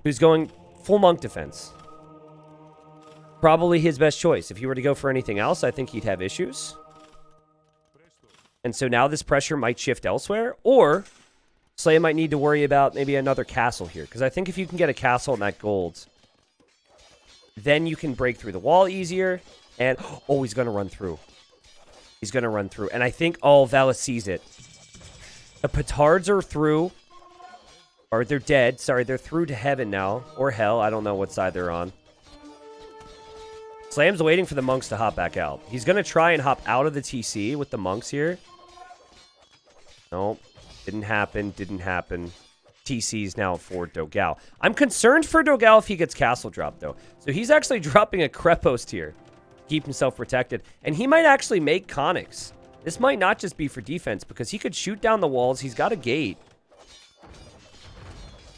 who's going full monk defense. Probably his best choice. If he were to go for anything else, I think he'd have issues. And so now this pressure might shift elsewhere. Or Slay might need to worry about maybe another castle here. Because I think if you can get a castle in that gold, then you can break through the wall easier. And, oh, he's going to run through. He's going to run through. And I think, oh, Valis sees it. The petards are through. Or they're dead. Sorry, they're through to heaven now. Or hell. I don't know what side they're on. Slam's waiting for the monks to hop back out. He's going to try and hop out of the TC with the monks here. Nope. Didn't happen. Didn't happen. TC's now for Dogao. I'm concerned for Dogao if he gets castle dropped, though. So he's actually dropping a Crepost here. Keep himself protected. And he might actually make Conics. This might not just be for defense, because he could shoot down the walls. He's got a gate.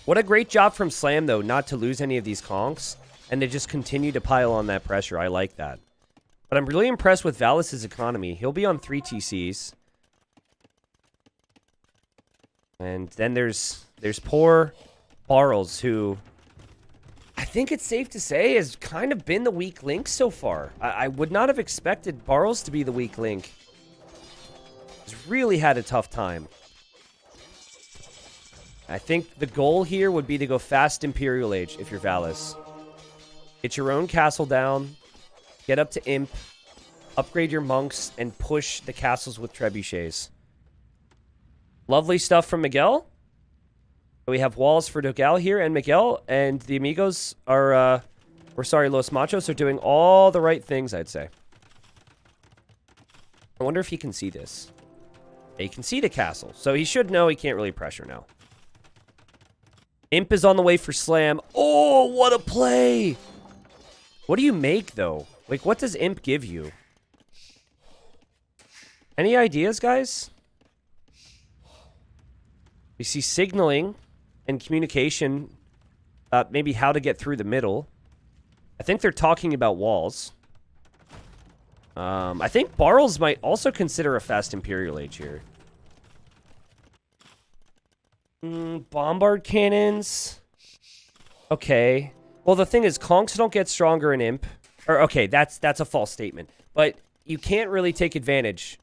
What a great job from Slam, though, not to lose any of these conks. And they just continue to pile on that pressure. I like that. But I'm really impressed with Valis' economy. He'll be on 3 TCs. And then there's poor Barles, who I think it's safe to say has kind of been the weak link so far. I would not have expected Barles to be the weak link. He's really had a tough time. I think the goal here would be to go fast Imperial Age if you're Valis. Get your own castle down, get up to Imp, upgrade your monks, and push the castles with trebuchets. Lovely stuff from Miguel. We have walls for Dogao here and Miguel, and the Amigos are, Los Machos are doing all the right things, I'd say. I wonder if he can see this. He can see the castle, so he should know he can't really pressure now. Imp is on the way for Slam. Oh, what a play! What do you make, though? Like, what does Imp give you? Any ideas, guys? We see signaling and communication, maybe how to get through the middle. I think they're talking about walls. I think Barles might also consider a fast Imperial Age here. Bombard cannons. Okay. Well, the thing is, conks don't get stronger in Imp. Or, okay, that's a false statement. But you can't really take advantage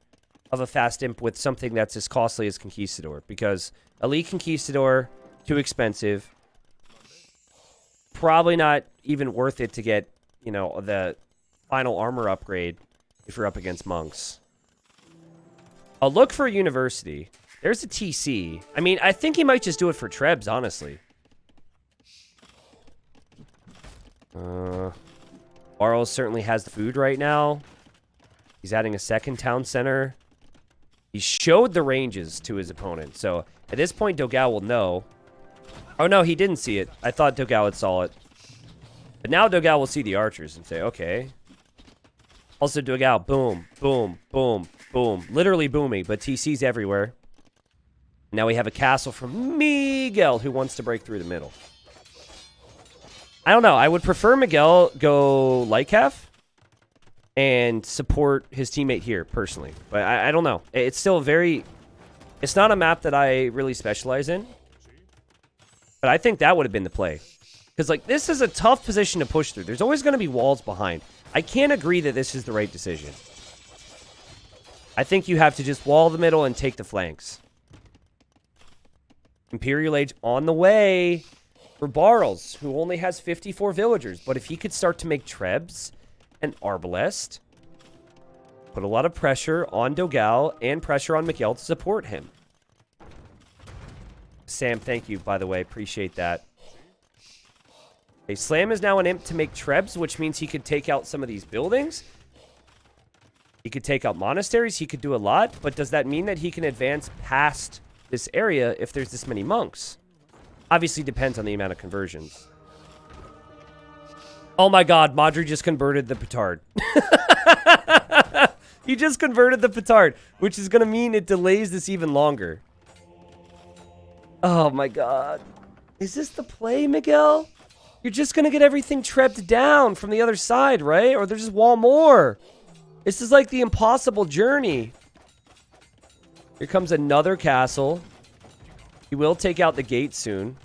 of a fast Imp with something that's as costly as Conquistador. Because Elite Conquistador, too expensive. Probably not even worth it to get, you know, the final armor upgrade if you're up against monks. I'll look for a university. There's a TC. I mean, I think he might just do it for Trebs, honestly. Barles certainly has the food right now. He's adding a second town center. He showed the ranges to his opponent. So, at this point, Dogao will know. Oh, no, he didn't see it. I thought Dogao had saw it. But now Dogao will see the archers and say, okay. Also, Dogao, boom, boom, boom, boom. Literally booming, but TC's everywhere. Now we have a castle from Miguel, who wants to break through the middle. I don't know. I would prefer Miguel go Lycaf and support his teammate here, personally. But I don't know. It's still very... It's not a map that I really specialize in. But I think that would have been the play. Because, like, this is a tough position to push through. There's always going to be walls behind. I can't agree that this is the right decision. I think you have to just wall the middle and take the flanks. Imperial Age on the way for Barles, who only has 54 villagers. But if he could start to make Trebs and Arbalest, put a lot of pressure on Dogao and pressure on Miguel to support him. Sam, thank you, by the way. Appreciate that. Okay, Slam is now an Imp to make Trebs, which means he could take out some of these buildings. He could take out monasteries. He could do a lot. But does that mean that he can advance past this area if there's this many monks? Obviously depends on the amount of conversions. Oh my god, Madri just converted the petard. He just converted the petard, which is going to mean it delays this even longer. Oh my god. Is this the play, Miguel? You're just going to get everything trebbed down from the other side, right? Or there's just wall more. This is like the impossible journey. Here comes another castle. He will take out the gate soon.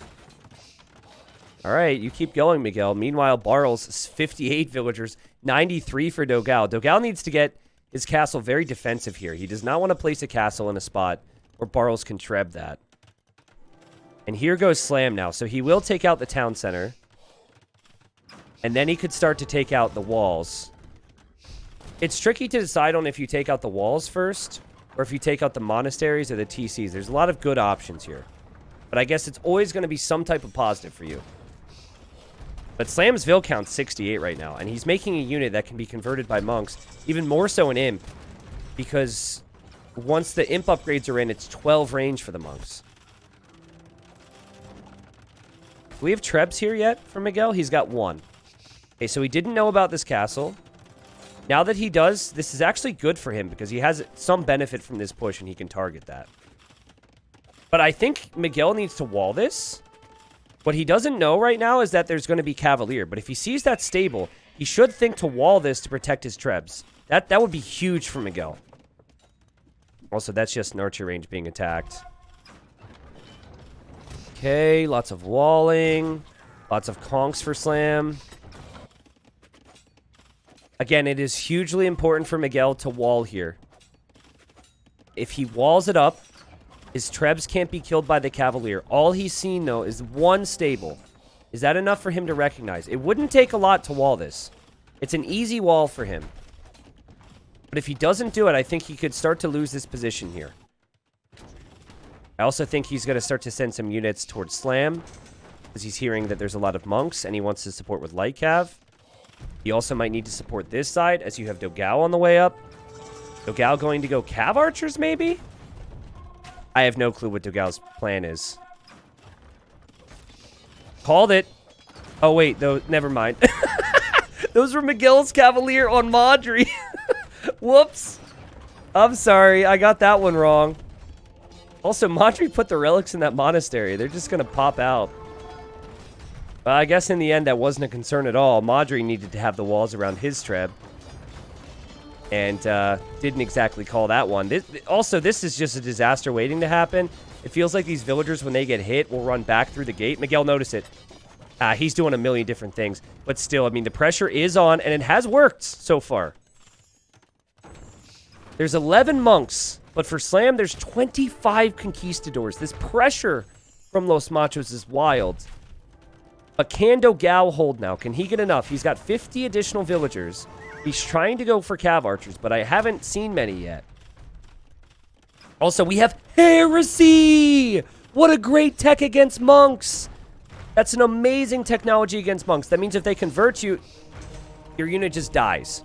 All right, you keep going, Miguel. Meanwhile, Barl's 58 villagers, 93 for Dogao. Dogao needs to get his castle very defensive here. He does not want to place a castle in a spot where Barls can treb that. And here goes Slam now. So he will take out the town center. And then he could start to take out the walls. It's tricky to decide on if you take out the walls first or if you take out the monasteries or the TCs. There's a lot of good options here. But I guess it's always going to be some type of positive for you. But Slam's Vil count's 68 right now. And he's making a unit that can be converted by monks. Even more so in Imp. Because once the Imp upgrades are in, it's 12 range for the monks. Do we have Trebs here yet for Miguel? He's got one. Okay, so he didn't know about this castle. Now that he does, this is actually good for him because he has some benefit from this push and he can target that. But I think Miguel needs to wall this. What he doesn't know right now is that there's going to be Cavalier. But if he sees that stable, he should think to wall this to protect his Trebs. That would be huge for Miguel. Also, that's just an archer range being attacked. Okay, lots of walling. Lots of conks for Slam. Again, it is hugely important for Miguel to wall here. If he walls it up, his Trebs can't be killed by the Cavalier. All he's seen, though, is one stable. Is that enough for him to recognize? It wouldn't take a lot to wall this. It's an easy wall for him. But if he doesn't do it, I think he could start to lose this position here. I also think he's going to start to send some units towards Slam. Because he's hearing that there's a lot of monks, and he wants to support with Light Cav. He also might need to support this side, as you have Dogao on the way up. Dogao going to go Cav Archers, maybe? I have no clue what Dogao's plan is. Called it. Oh, wait. Though, never mind. Those were Miguel's Cavalier on Madri. Whoops. I'm sorry. I got that one wrong. Also, Madri put the relics in that monastery. They're just going to pop out. I guess in the end, that wasn't a concern at all. Madri needed to have the walls around his Treb. And didn't exactly call that one. This is just a disaster waiting to happen. It feels like these villagers, when they get hit, will run back through the gate. Miguel, notice it. He's doing a million different things. But still, I mean, the pressure is on, and it has worked so far. There's 11 monks, but for Slam, there's 25 conquistadors. This pressure from Los Machos is wild. But can Dogao hold now? Can he get enough? He's got 50 additional villagers. He's trying to go for Cav Archers, but I haven't seen many yet. Also, we have Heresy! What a great tech against monks! That's an amazing technology against monks. That means if they convert you, your unit just dies.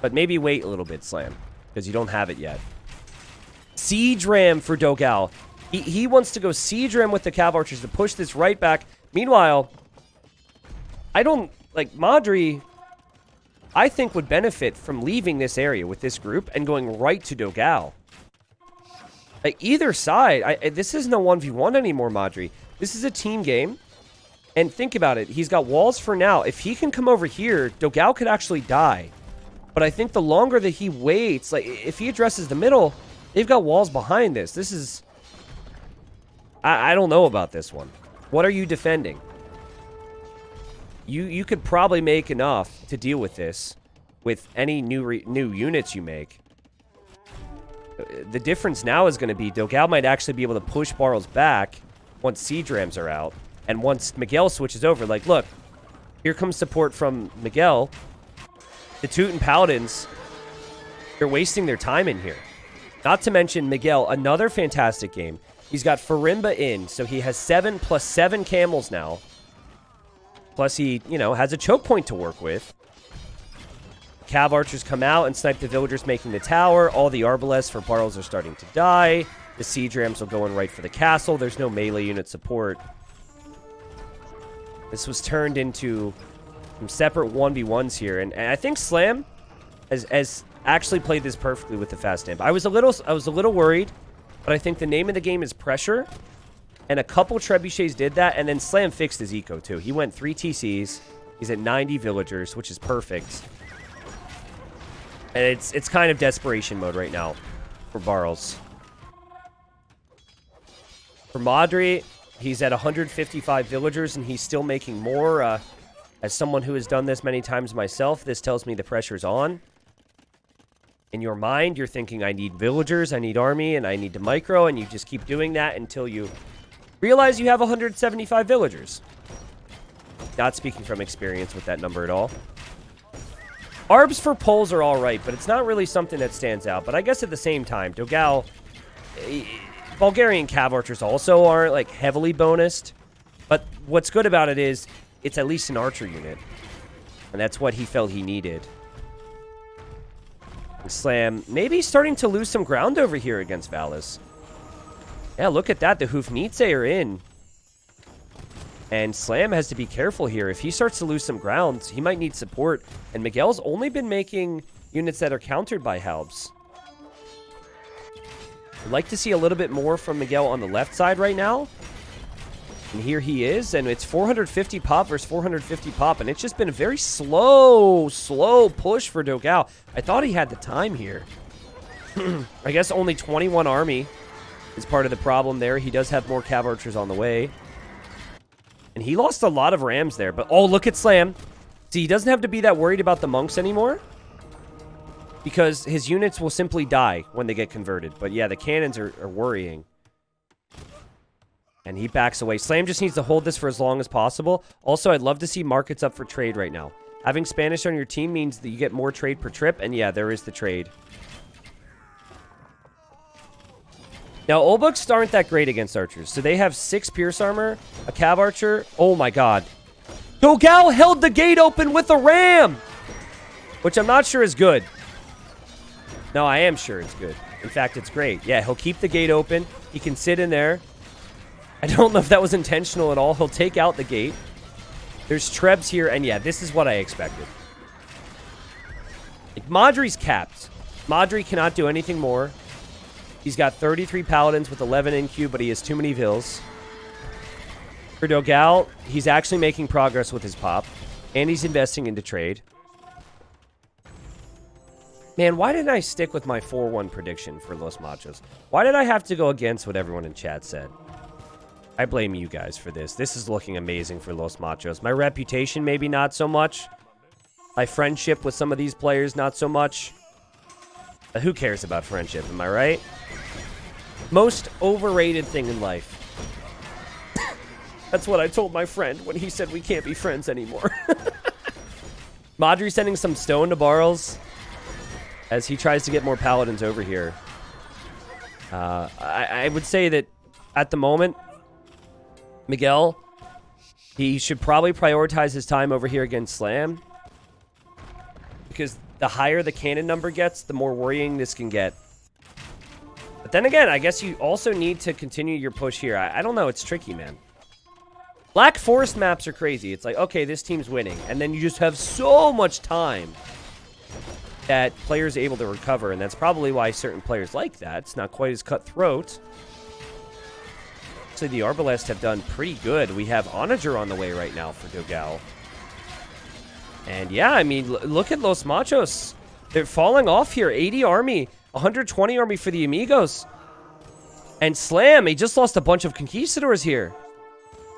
But maybe wait a little bit, Slam, because you don't have it yet. Siege Ram for Dogao. He wants to go Siege Ram with the Cav Archers to push this right back. Meanwhile, Madri, I think, would benefit from leaving this area with this group and going right to Dogao. Like, either side, this isn't a 1v1 anymore, Madri. This is a team game. And think about it. He's got walls for now. If he can come over here, Dogao could actually die. But I think the longer that he waits, like, if he addresses the middle, they've got walls behind this. This is... I don't know about this one. What are you defending? You could probably make enough to deal with this with any new units you make. The difference now is going to be Dogao might actually be able to push Barls back once Siege Rams are out. And once Miguel switches over, like, look, here comes support from Miguel. The Teuton Paladins, they're wasting their time in here. Not to mention Miguel, another fantastic game. He's got Farimba in, so he has 7 + 7 camels now. Plus he, has a choke point to work with. Cav archers come out and snipe the villagers making the tower. All the arbalests for Bartles are starting to die. The siege rams will go in right for the castle. There's no melee unit support. This was turned into some separate 1v1s here. And I think Slam has actually played this perfectly with the fast stamp. I was a little worried, but I think the name of the game is pressure. And a couple trebuchets did that, and then Slam fixed his eco too. He went 3 TCs. He's at 90 villagers, which is perfect. And it's kind of desperation mode right now for Bartles. For Madri, he's at 155 villagers, and he's still making more. As someone who has done this many times myself, this tells me the pressure's on. In your mind, you're thinking, I need villagers, I need army, and I need to micro, and you just keep doing that until you realize you have 175 villagers. Not speaking from experience with that number at all. Arbs for polls are all right, but it's not really something that stands out. But I guess at the same time, Dogao, Bulgarian cav archers also aren't like heavily bonused. But what's good about it is it's at least an archer unit. And that's what he felt he needed. And Slam maybe starting to lose some ground over here against Valis. Yeah, look at that. The Hoofnitze are in. And Slam has to be careful here. If he starts to lose some ground, he might need support. And Miguel's only been making units that are countered by Halbs. I'd like to see a little bit more from Miguel on the left side right now. And here he is. And it's 450 pop versus 450 pop. And it's just been a very slow push for Dogao. I thought he had the time here. I guess only 21 army is part of the problem there. He does have more cav archers on the way. And he lost a lot of rams there. But, oh, look at Slam. See, he doesn't have to be that worried about the monks anymore. Because his units will simply die when they get converted. But, yeah, the cannons are worrying. And he backs away. Slam just needs to hold this for as long as possible. Also, I'd love to see markets up for trade right now. Having Spanish on your team means that you get more trade per trip. And, yeah, there is the trade. Now, Olbucks aren't that great against archers. So they have 6 pierce armor, a cav archer. Oh, my God. Dogao held the gate open with a ram! Which I'm not sure is good. No, I am sure it's good. In fact, it's great. Yeah, he'll keep the gate open. He can sit in there. I don't know if that was intentional at all. He'll take out the gate. There's trebs here, and yeah, this is what I expected. Like, Madri's capped. Madri cannot do anything more. He's got 33 paladins with 11 NQ, but he has too many vills. For Dogao, he's actually making progress with his pop, and he's investing into trade. Man, why didn't I stick with my 4-1 prediction for Los Machos? Why did I have to go against what everyone in chat said? I blame you guys for this. This is looking amazing for Los Machos. My reputation, maybe not so much. My friendship with some of these players, not so much. But who cares about friendship, am I right? Most overrated thing in life. That's what I told my friend when he said we can't be friends anymore. Madri sending some stone to Bartles as he tries to get more paladins over here. I would say that at the moment, Miguel, he should probably prioritize his time over here against Slam. Because the higher the cannon number gets, the more worrying this can get. But then again, I guess you also need to continue your push here. I don't know. It's tricky, man. Black Forest maps are crazy. It's like, okay, this team's winning. And then you just have so much time that players are able to recover. And that's probably why certain players like that. It's not quite as cutthroat. Actually, the Arbalests have done pretty good. We have Onager on the way right now for Dogao. And yeah, I mean, look at Los Machos. They're falling off here. 80 army. 120 army for the Amigos. And Slam, he just lost a bunch of conquistadors here.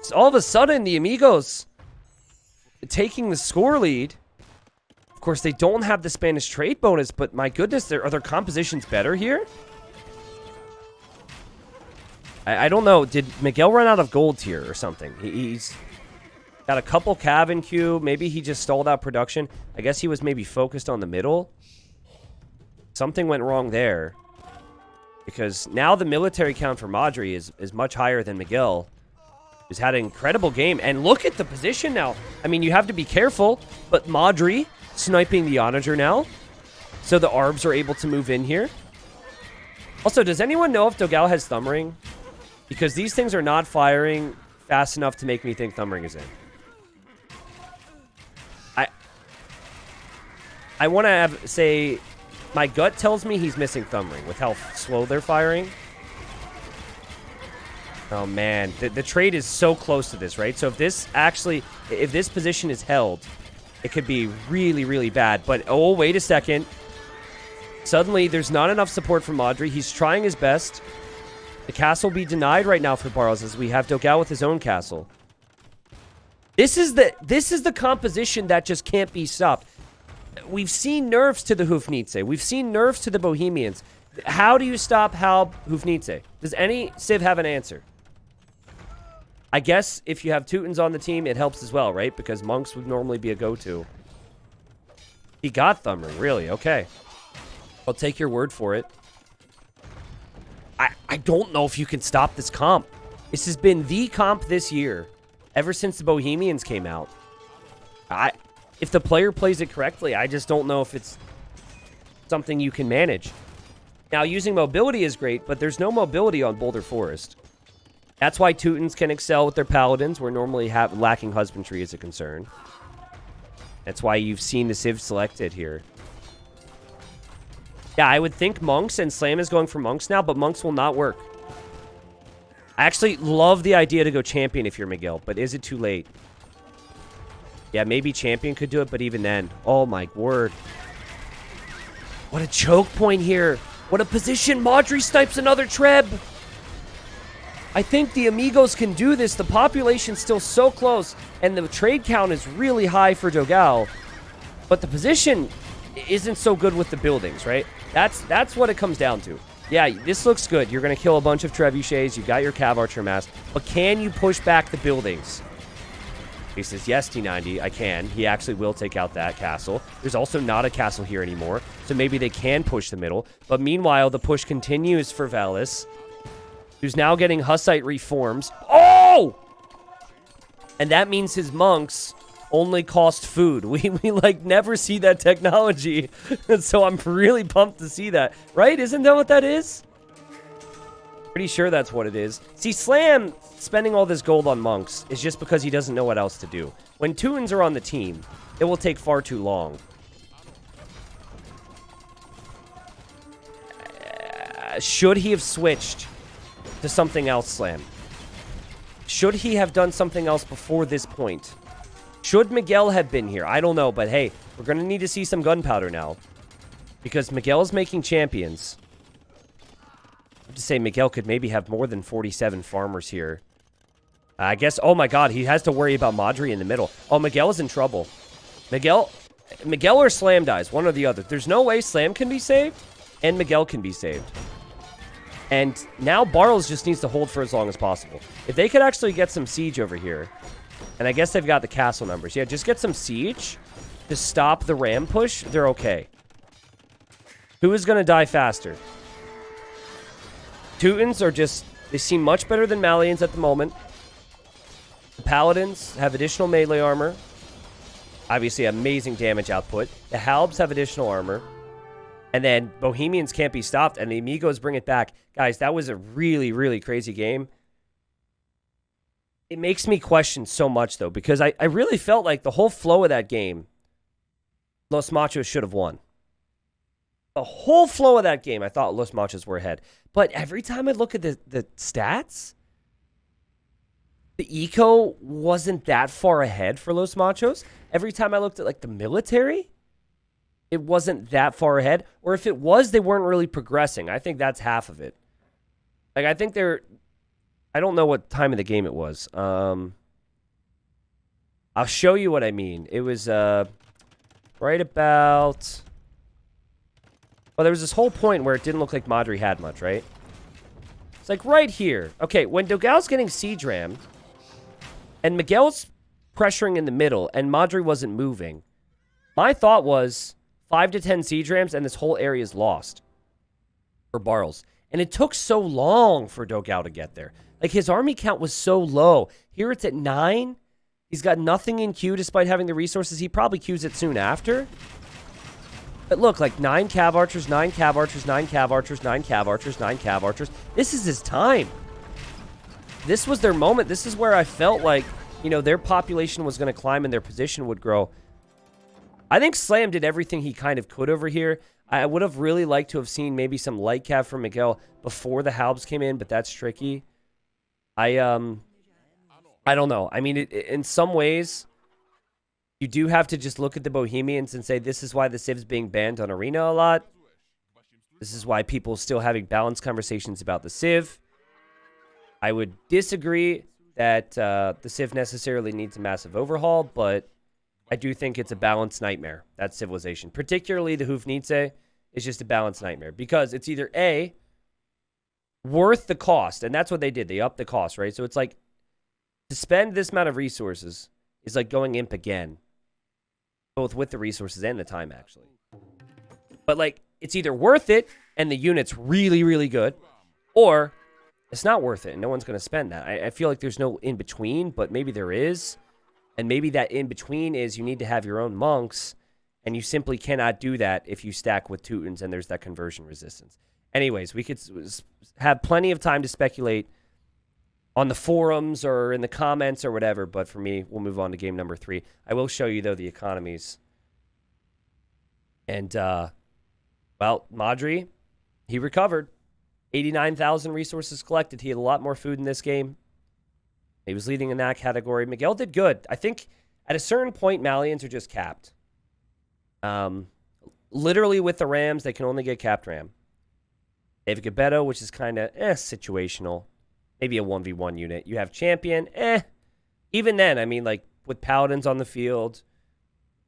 So all of a sudden, the Amigos taking the score lead. Of course, they don't have the Spanish trade bonus, but my goodness, are their compositions better here? I don't know. Did Miguel run out of gold here or something? He's got a couple cav in queue. Maybe he just stalled out production. I guess he was maybe focused on the middle. Something went wrong there. Because now the military count for Madri is much higher than Miguel. Who's had an incredible game. And look at the position now. I mean, you have to be careful. But Madri sniping the onager now. So the arbs are able to move in here. Also, does anyone know if Dogao has thumb ring? Because these things are not firing fast enough to make me think thumb ring is in. I want to say, my gut tells me he's missing thumb ring with how slow they're firing. Oh man, the trade is so close to this, right? So if this position is held, it could be really, really bad. But oh, wait a second. Suddenly, there's not enough support from Madri. He's trying his best. The castle will be denied right now for Barles as we have Dogao with his own castle. This is the composition that just can't be stopped. We've seen nerfs to the Hufnitze. We've seen nerfs to the Bohemians. How do you stop Halb Hufnitze? Does any Civ have an answer? I guess if you have Teutons on the team, it helps as well, right? Because monks would normally be a go-to. He got thumb ring, really? Okay. I'll take your word for it. I don't know if you can stop this comp. This has been the comp this year, ever since the Bohemians came out. If the player plays it correctly, I just don't know if it's something you can manage. Now, using mobility is great, but there's no mobility on Boulder Forest. That's why Teutons can excel with their paladins, where normally lacking husbandry is a concern. That's why you've seen the Civ selected here. Yeah, I would think monks, and Slam is going for monks now, but monks will not work. I actually love the idea to go champion if you're Miguel, but is it too late? Yeah, maybe champion could do it, but even then. Oh my word. What a choke point here. What a position. Madri snipes another Treb. I think the Amigos can do this. The population's still so close, and the trade count is really high for Dogao. But the position isn't so good with the buildings, right? That's what it comes down to. Yeah, this looks good. You're going to kill a bunch of trebuchets. You got your Cav Archer mass. But can you push back the buildings? He says, yes, T90, I can. He actually will take out that castle. There's also not a castle here anymore, so maybe they can push the middle. But meanwhile, the push continues for Valis, who's now getting Hussite reforms. Oh! And that means his monks only cost food. We like never see that technology. And so I'm really pumped to see that. Right? Isn't that what that is? Pretty sure that's what it is. See, Slam spending all this gold on monks is just because he doesn't know what else to do. When Teutons are on the team, it will take far too long. Should he have switched to something else, Slam? Should he have done something else before this point? Should Miguel have been here? I don't know, but hey, we're going to need to see some gunpowder now. Because Miguel's making champions. I have to say, Miguel could maybe have more than 47 farmers here. I guess, oh my god, he has to worry about Madri in the middle. Oh, Miguel is in trouble. Miguel or Slam dies, one or the other. There's no way Slam can be saved, and Miguel can be saved. And now Barles just needs to hold for as long as possible. If they could actually get some siege over here, and I guess they've got the castle numbers. Yeah, just get some siege to stop the ram push. They're okay. Who is going to die faster? Teutons are just... They seem much better than Malians at the moment. The Paladins have additional melee armor. Obviously, amazing damage output. The Halbs have additional armor. And then Bohemians can't be stopped, and the Amigos bring it back. Guys, that was a really, really crazy game. It makes me question so much, though, because I really felt like the whole flow of that game, Los Machos should have won. The whole flow of that game, I thought Los Machos were ahead. But every time I look at the stats, the eco wasn't that far ahead for Los Machos. Every time I looked at, like, the military, it wasn't that far ahead. Or if it was, they weren't really progressing. I think that's half of it. Like, I think they're... I don't know what time of the game it was. I'll show you what I mean. It was right about... Well, there was this whole point where it didn't look like Madri had much, right? It's like right here. Okay, when Dogao's getting siege rammed, and Miguel's pressuring in the middle, and Madri wasn't moving, my thought was 5 to 10 siege rams, and this whole area is lost for Barles. And it took so long for Dogao to get there. Like, his army count was so low. Here it's at 9. He's got nothing in queue despite having the resources. He probably queues it soon after. But look, like 9 cav archers, 9 cav archers, 9 cav archers, 9 cav archers, 9 cav archers. This is his time. This was their moment. This is where I felt like, you know, their population was going to climb and their position would grow. I think Slam did everything he kind of could over here. I would have really liked to have seen maybe some light cav from Miguel before the Halbs came in, but that's tricky. I don't know. I mean, in some ways, you do have to just look at the Bohemians and say, this is why the Civ's being banned on Arena a lot. This is why people are still having balanced conversations about the Civ. I would disagree that the Civ necessarily needs a massive overhaul, but I do think it's a balanced nightmare, that civilization. Particularly the Hufnitze is just a balanced nightmare. Because it's either A, worth the cost, and that's what they did. They upped the cost, right? So it's like, to spend this amount of resources is like going imp again. Both with the resources and the time, actually. But, like, it's either worth it, and the unit's really, really good, or it's not worth it, and no one's going to spend that. I feel like there's no in-between, but maybe there is. And maybe that in-between is you need to have your own monks, and you simply cannot do that if you stack with Teutons and there's that conversion resistance. Anyways, we could have plenty of time to speculate on the forums or in the comments or whatever, but for me, we'll move on to game number 3. I will show you, though, the economies. And, well, Madri, he recovered. 89,000 resources collected. He had a lot more food in this game. He was leading in that category. Miguel did good. I think at a certain point, Malians are just capped. Literally with the Rams, they can only get capped Ram. They have Gabetto, which is kind of situational. Maybe a 1v1 unit. You have Champion, Even then, I mean, like, with Paladins on the field,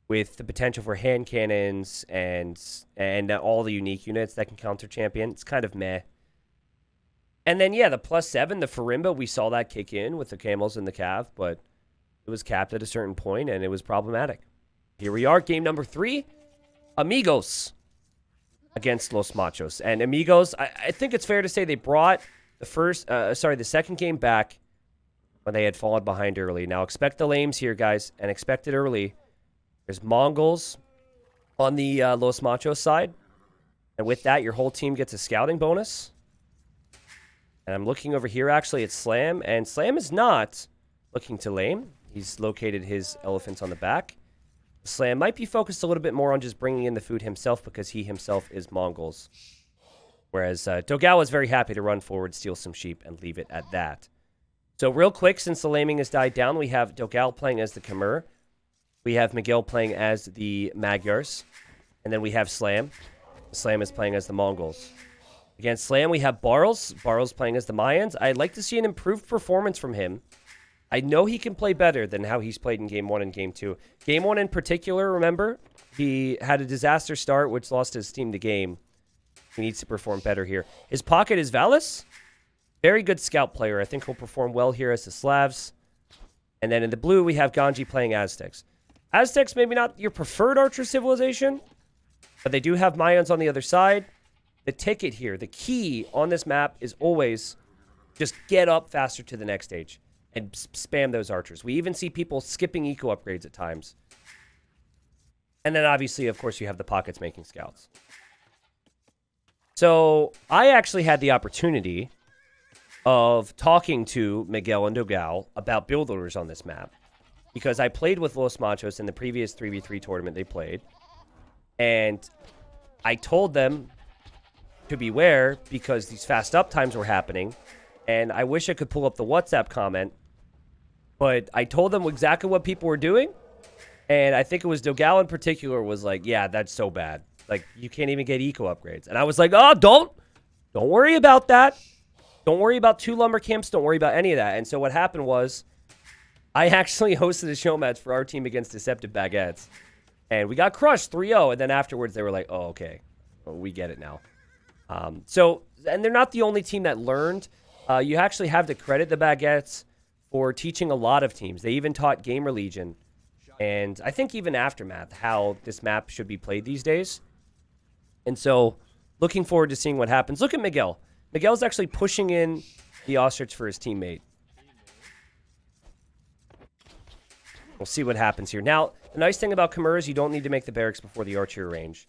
with the potential for hand cannons and all the unique units that can counter Champion, it's kind of meh. And then, yeah, the +7, the Farimba, we saw that kick in with the Camels and the Cav, but it was capped at a certain point, and it was problematic. Here we are, game number 3, Amigos against Los Machos. And Amigos, I think it's fair to say they brought the second game back when they had fallen behind early. Now, expect the lames here, guys, and expect it early. There's Mongols on the Los Machos side, and with that, your whole team gets a scouting bonus. And I'm looking over here, actually, at Slam. And Slam is not looking to lame. He's located his elephants on the back. Slam might be focused a little bit more on just bringing in the food himself because he himself is Mongols. Whereas Dogao is very happy to run forward, steal some sheep, and leave it at that. So real quick, since the laming has died down, we have Dogao playing as the Khmer. We have Miguel playing as the Magyars. And then we have Slam. Slam is playing as the Mongols. Against Slam, we have Barles. Barles playing as the Mayans. I'd like to see an improved performance from him. I know he can play better than how he's played in Game 1 and Game 2. Game 1 in particular, remember? He had a disaster start, which lost his team the game. He needs to perform better here. His pocket is Valis. Very good scout player. I think he'll perform well here as the Slavs. And then in the blue, we have Ganji playing Aztecs. Aztecs, maybe not your preferred archer civilization, but they do have Mayans on the other side. The ticket here, the key on this map is always just get up faster to the next stage and spam those archers. We even see people skipping eco upgrades at times. And then obviously, of course, you have the pockets making scouts. So I actually had the opportunity of talking to Miguel and Dogao about build orders on this map because I played with Los Machos in the previous 3v3 tournament they played. And I told them to beware because these fast up times were happening. And I wish I could pull up the WhatsApp comment, but I told them exactly what people were doing. And I think it was Dogao in particular was like, yeah, that's so bad. Like, you can't even get eco upgrades. And I was like, oh, don't worry about that. Don't worry about 2 lumber camps. Don't worry about any of that. And so what happened was I actually hosted a show match for our team against Deceptive Baguettes. And we got crushed 3-0. And then afterwards they were like, oh, okay. Well, we get it now. And they're not the only team that learned. You actually have to credit the Baguettes for teaching a lot of teams. They even taught Gamer Legion. And I think even Aftermath, how this map should be played these days. And so, looking forward to seeing what happens. Look at Miguel. Miguel's actually pushing in the ostrich for his teammate. We'll see what happens here. Now, the nice thing about Khmer is you don't need to make the barracks before the archer range.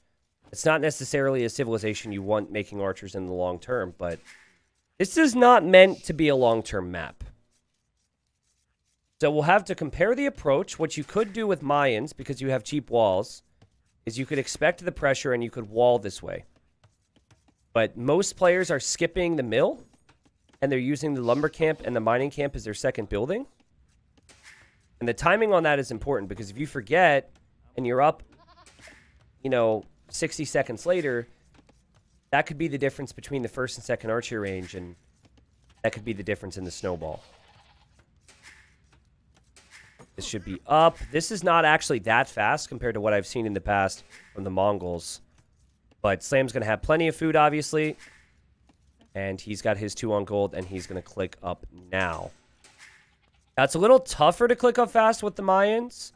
It's not necessarily a civilization you want making archers in the long term, but this is not meant to be a long-term map. So we'll have to compare the approach. What you could do with Mayans, because you have cheap walls, is you could expect the pressure and you could wall this way. But most players are skipping the mill, and they're using the lumber camp and the mining camp as their second building. And the timing on that is important, because if you forget and you're up, 60 seconds later, that could be the difference between the first and second archer range, and that could be the difference in the snowball. This should be up. This is not actually that fast compared to what I've seen in the past from the Mongols. But Slam's going to have plenty of food, obviously. And he's got his 2 on gold, and he's going to click up now. Now, it's a little tougher to click up fast with the Mayans.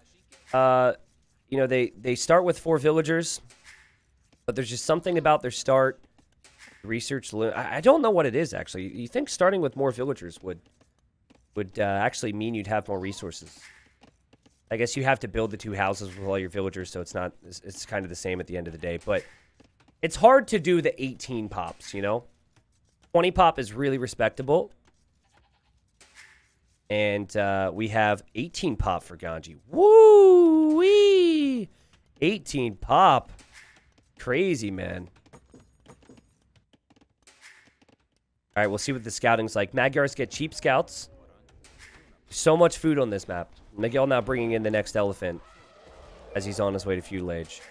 They start with 4 villagers. But there's just something about their start. Research. I don't know what it is, actually. You think starting with more villagers would actually mean you'd have more resources. I guess you have to build the 2 houses with all your villagers, so it's kind of the same at the end of the day. But it's hard to do the 18 pops, 20 pop is really respectable. And we have 18 pop for Ganji. Woo-wee! 18 pop. Crazy, man. All right, we'll see what the scouting's like. Magyars get cheap scouts. So much food on this map. Miguel now bringing in the next elephant as he's on his way to Feudal Age.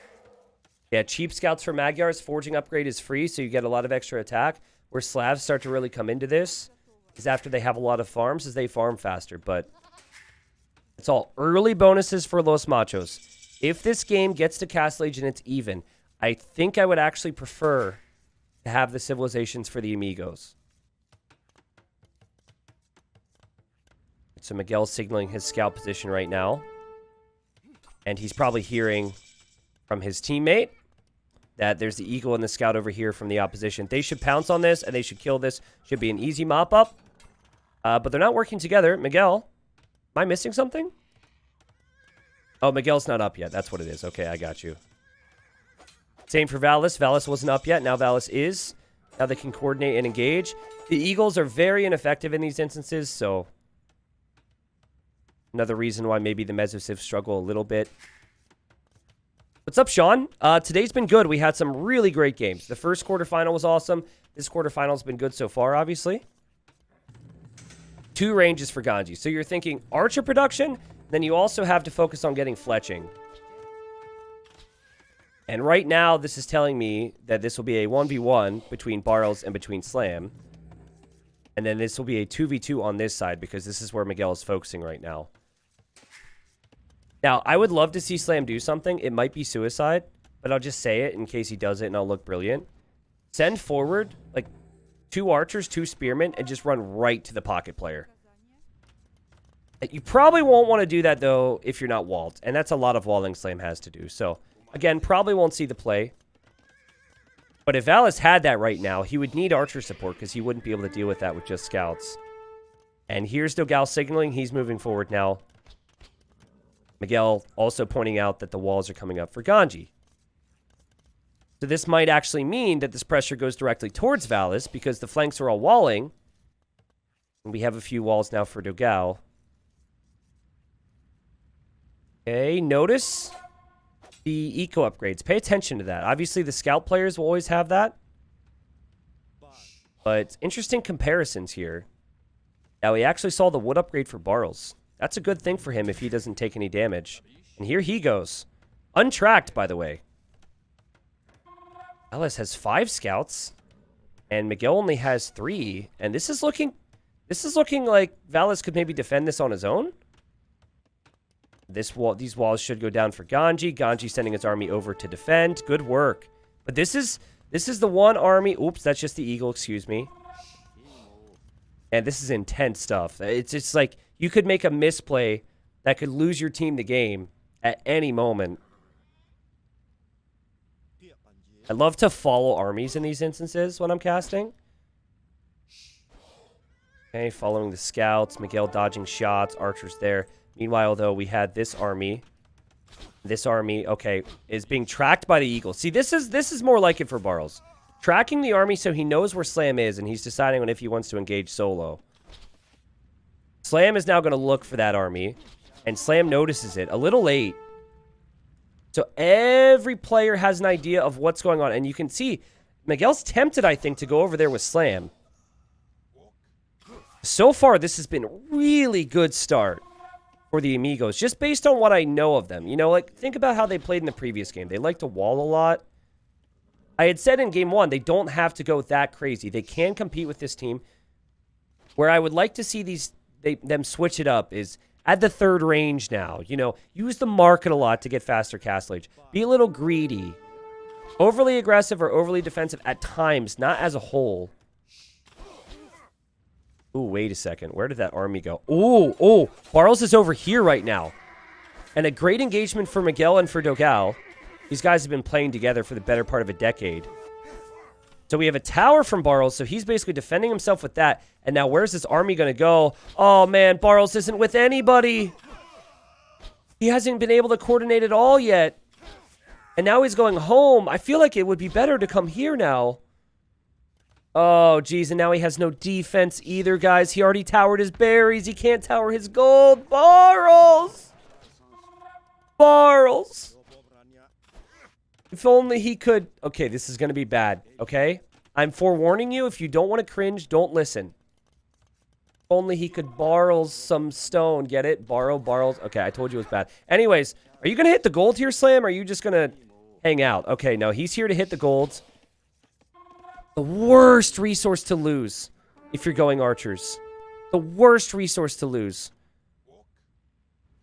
Yeah, cheap scouts for Magyars. Forging upgrade is free, so you get a lot of extra attack. Where Slavs start to really come into this is after they have a lot of farms, as they farm faster. But it's all early bonuses for Los Machos. If this game gets to Castle Age and it's even, I think I would actually prefer to have the civilizations for the Amigos. So Miguel's signaling his scout position right now. And he's probably hearing from his teammate that there's the eagle and the scout over here from the opposition. They should pounce on this, and they should kill this. Should be an easy mop-up. But they're not working together. Miguel, am I missing something? Oh, Miguel's not up yet. That's what it is. Okay, I got you. Same for Valis. Valis wasn't up yet. Now Valis is. Now they can coordinate and engage. The eagles are very ineffective in these instances, so another reason why maybe the Mesosiv struggle a little bit. What's up, Sean? Today's been good. We had some really great games. The first quarterfinal was awesome. This quarterfinal's been good so far, obviously. 2 ranges for Ganji. So you're thinking archer production, then you also have to focus on getting fletching. And right now, this is telling me that this will be a 1v1 between Barrels and between Slam. And then this will be a 2v2 on this side, because this is where Miguel is focusing right now. Now, I would love to see Slam do something. It might be suicide, but I'll just say it in case he does it, and I'll look brilliant. Send forward, like, 2 archers, 2 spearmen, and just run right to the pocket player. You probably won't want to do that, though, if you're not walled. And that's a lot of walling Slam has to do. So, again, probably won't see the play. But if Valis had that right now, he would need archer support, because he wouldn't be able to deal with that with just scouts. And here's Dogao signaling. He's moving forward now. Miguel also pointing out that the walls are coming up for Ganji. So this might actually mean that this pressure goes directly towards Valis, because the flanks are all walling. And we have a few walls now for Dogao. Okay, notice the eco upgrades. Pay attention to that. Obviously, the scout players will always have that. But interesting comparisons here. Now, we actually saw the wood upgrade for Barrels. That's a good thing for him if he doesn't take any damage. And here he goes. Untracked, by the way. Ellis has 5 scouts. And Miguel only has 3. And this is looking like Valis could maybe defend this on his own. These walls should go down for Ganji. Ganji sending his army over to defend. Good work. But this is the one army. Oops, that's just the eagle, excuse me. And this is intense stuff. It's like you could make a misplay that could lose your team the game at any moment. I love to follow armies in these instances when I'm casting. Okay, following the scouts. Miguel dodging shots. Archers there. Meanwhile, though, we had this army. This army, okay, is being tracked by the Eagles. See, this is more like it for Barles. Tracking the army so he knows where Slam is, and he's deciding on if he wants to engage solo. Slam is now going to look for that army, and Slam notices it a little late. So every player has an idea of what's going on, and you can see Miguel's tempted, I think, to go over there with Slam. So far, this has been a really good start for the Amigos, just based on what I know of them. You know, like, think about how they played in the previous game. They like to wall a lot. I had said in game 1, they don't have to go that crazy. They can compete with this team. Where I would like to see them switch it up is at the third range now. You know, use the market a lot to get faster castle age. Be a little greedy. Overly aggressive or overly defensive at times, not as a whole. Ooh, wait a second. Where did that army go? Oh, Barles is over here right now. And a great engagement for Miguel and for Dogao. These guys have been playing together for the better part of a decade. So we have a tower from Barles, so he's basically defending himself with that. And now where's this army going to go? Oh, man, Barles isn't with anybody. He hasn't been able to coordinate it all yet. And now he's going home. I feel like it would be better to come here now. Oh, geez, and now he has no defense either, guys. He already towered his berries. He can't tower his gold. Barles! Barles! If only he could... Okay, this is going to be bad, okay? I'm forewarning you. If you don't want to cringe, don't listen. If only he could borrow some stone. Get it? Borrow, borrows. Okay, I told you it was bad. Anyways, are you going to hit the gold here, Slam? Or are you just going to hang out? Okay, no, he's here to hit the golds. The worst resource to lose if you're going archers. The worst resource to lose.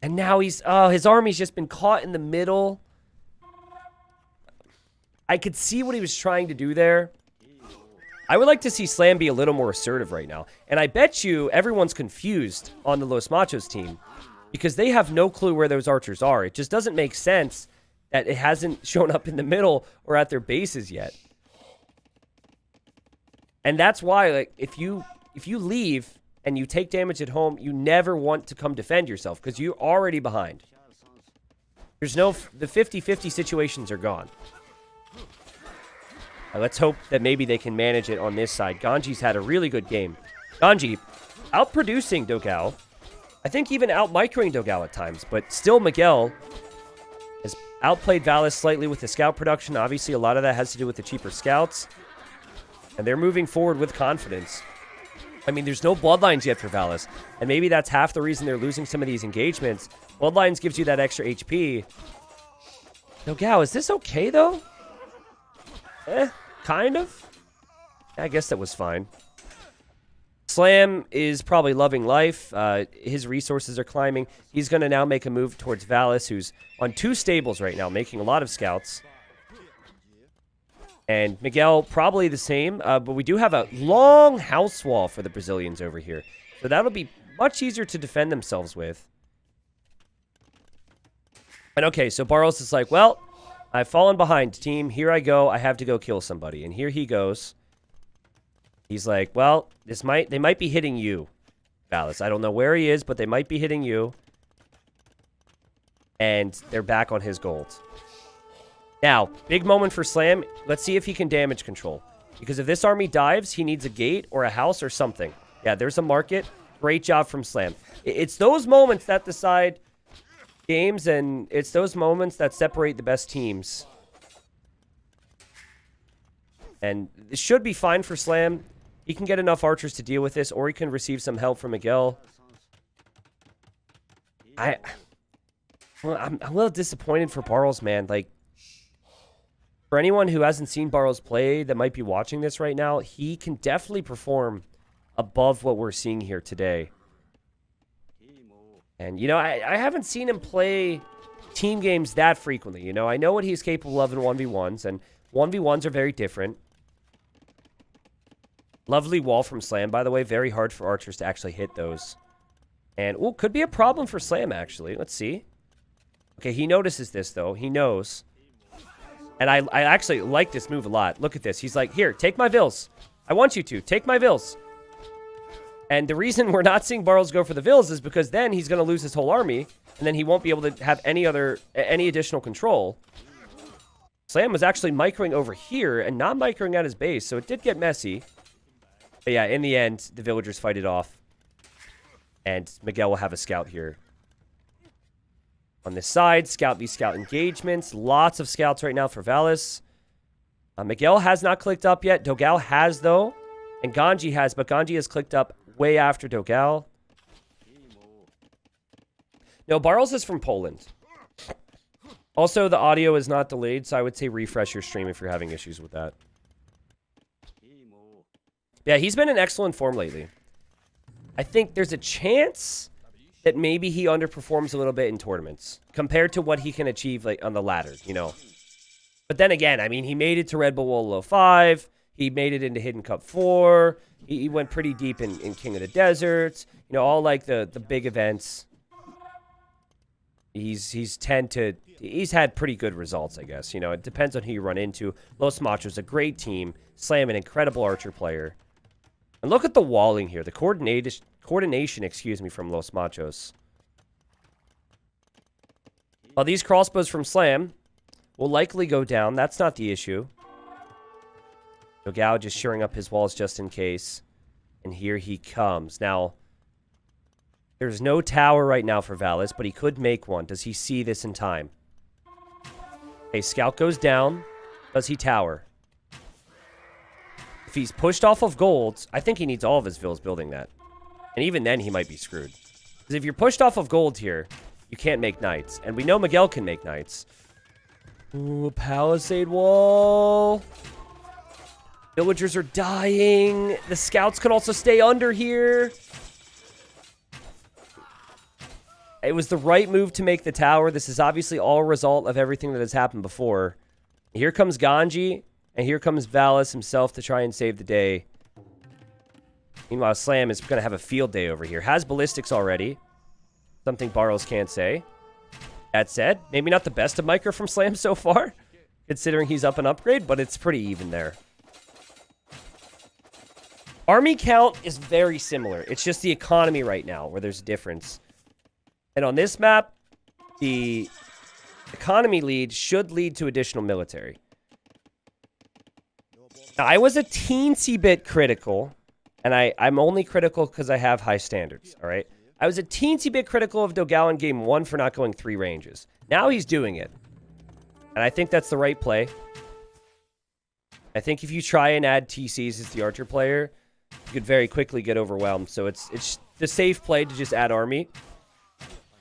And now he's... Oh, his army's just been caught in the middle. I could see what he was trying to do there. I would like to see Slam be a little more assertive right now. And I bet you everyone's confused on the Los Machos team. Because they have no clue where those archers are. It just doesn't make sense that it hasn't shown up in the middle or at their bases yet. And that's why, like, if you leave and you take damage at home, you never want to come defend yourself because you're already behind. There's no... The 50-50 situations are gone. Let's hope that maybe they can manage it on this side. Ganji's had a really good game. Ganji outproducing Dogao. I think even out-microing Dogao at times. But still, Miguel has outplayed Valis slightly with the scout production. Obviously, a lot of that has to do with the cheaper scouts. And they're moving forward with confidence. I mean, there's no Bloodlines yet for Valis. And maybe that's half the reason they're losing some of these engagements. Bloodlines gives you that extra HP. Dogao, is this okay, though? Kind of. I guess that was fine. Slam is probably loving life. His resources are climbing. He's going to now make a move towards Valis, who's on 2 stables right now, making a lot of scouts. And Miguel, probably the same, but we do have a long house wall for the Brazilians over here. So that'll be much easier to defend themselves with. And okay, so Barles is like, well, I've fallen behind, team. Here I go. I have to go kill somebody. And here he goes. He's like, well, they might be hitting you, Valis. I don't know where he is, but they might be hitting you. And they're back on his gold. Now, big moment for Slam. Let's see if he can damage control. Because if this army dives, he needs a gate or a house or something. Yeah, there's a market. Great job from Slam. It's those moments that decide games, and it's those moments that separate the best teams. And it should be fine for Slam. He can get enough archers to deal with this, or he can receive some help from Miguel. I'm a little disappointed for Barles, man. Like, for anyone who hasn't seen Barles play that might be watching this right now, he can definitely perform above what we're seeing here today. And, you know, I haven't seen him play team games that frequently. You know, I know what he's capable of in 1v1s, and 1v1s are very different. Lovely wall from Slam, by the way. Very hard for archers to actually hit those. And, oh, could be a problem for Slam, actually. Let's see. Okay, he notices this, though. He knows. And I actually like this move a lot. Look at this. He's like, here, take my vills. I want you to. Take my vills. And the reason we're not seeing Barles go for the Vills is because then he's going to lose his whole army, and then he won't be able to have any additional control. Slam was actually microing over here and not microing at his base, so it did get messy. But yeah, in the end, the villagers fight it off. And Miguel will have a scout here. On this side, scout v scout engagements. Lots of scouts right now for Valis. Miguel has not clicked up yet. Dogao has, though. And Ganji has, but Ganji has clicked up way after Dogao. No, Barles is from Poland. Also, the audio is not delayed, so I would say refresh your stream if you're having issues with that. Yeah, he's been in excellent form lately. I think there's a chance that maybe he underperforms a little bit in tournaments compared to what he can achieve like on the ladder, you know. But then again, I mean, he made it to Red Bull Wolo 5. He made it into Hidden Cup 4. He went pretty deep in King of the Deserts. You know, all like the big events. He's had pretty good results, I guess. You know, it depends on who you run into. Los Machos, a great team. Slam, an incredible archer player. And look at the walling here. The coordination, excuse me, from Los Machos. Well, these crossbows from Slam will likely go down. That's not the issue. Dogao just shoring up his walls just in case. And here he comes. Now, there's no tower right now for Valis, but he could make one. Does he see this in time? Okay, scout goes down. Does he tower? If he's pushed off of golds, I think he needs all of his vills building that. And even then, he might be screwed. Because if you're pushed off of gold here, you can't make knights. And we know Miguel can make knights. Ooh, palisade wall. Villagers are dying. The scouts can also stay under here. It was the right move to make the tower. This is obviously all a result of everything that has happened before. Here comes Ganji, and here comes Valis himself to try and save the day. Meanwhile, Slam is going to have a field day over here. Has ballistics already. Something Barles can't say. That said, maybe not the best of micro from Slam so far, considering he's up an upgrade, but it's pretty even there. Army count is very similar. It's just the economy right now where there's a difference. And on this map, the economy lead should lead to additional military. Now, I was a teensy bit critical, and I'm only critical because I have high standards, all right? I was a teensy bit critical of Dogao in game 1 for not going 3 ranges. Now he's doing it. And I think that's the right play. I think if you try and add TCs as the archer player, you could very quickly get overwhelmed. So it's the safe play to just add army.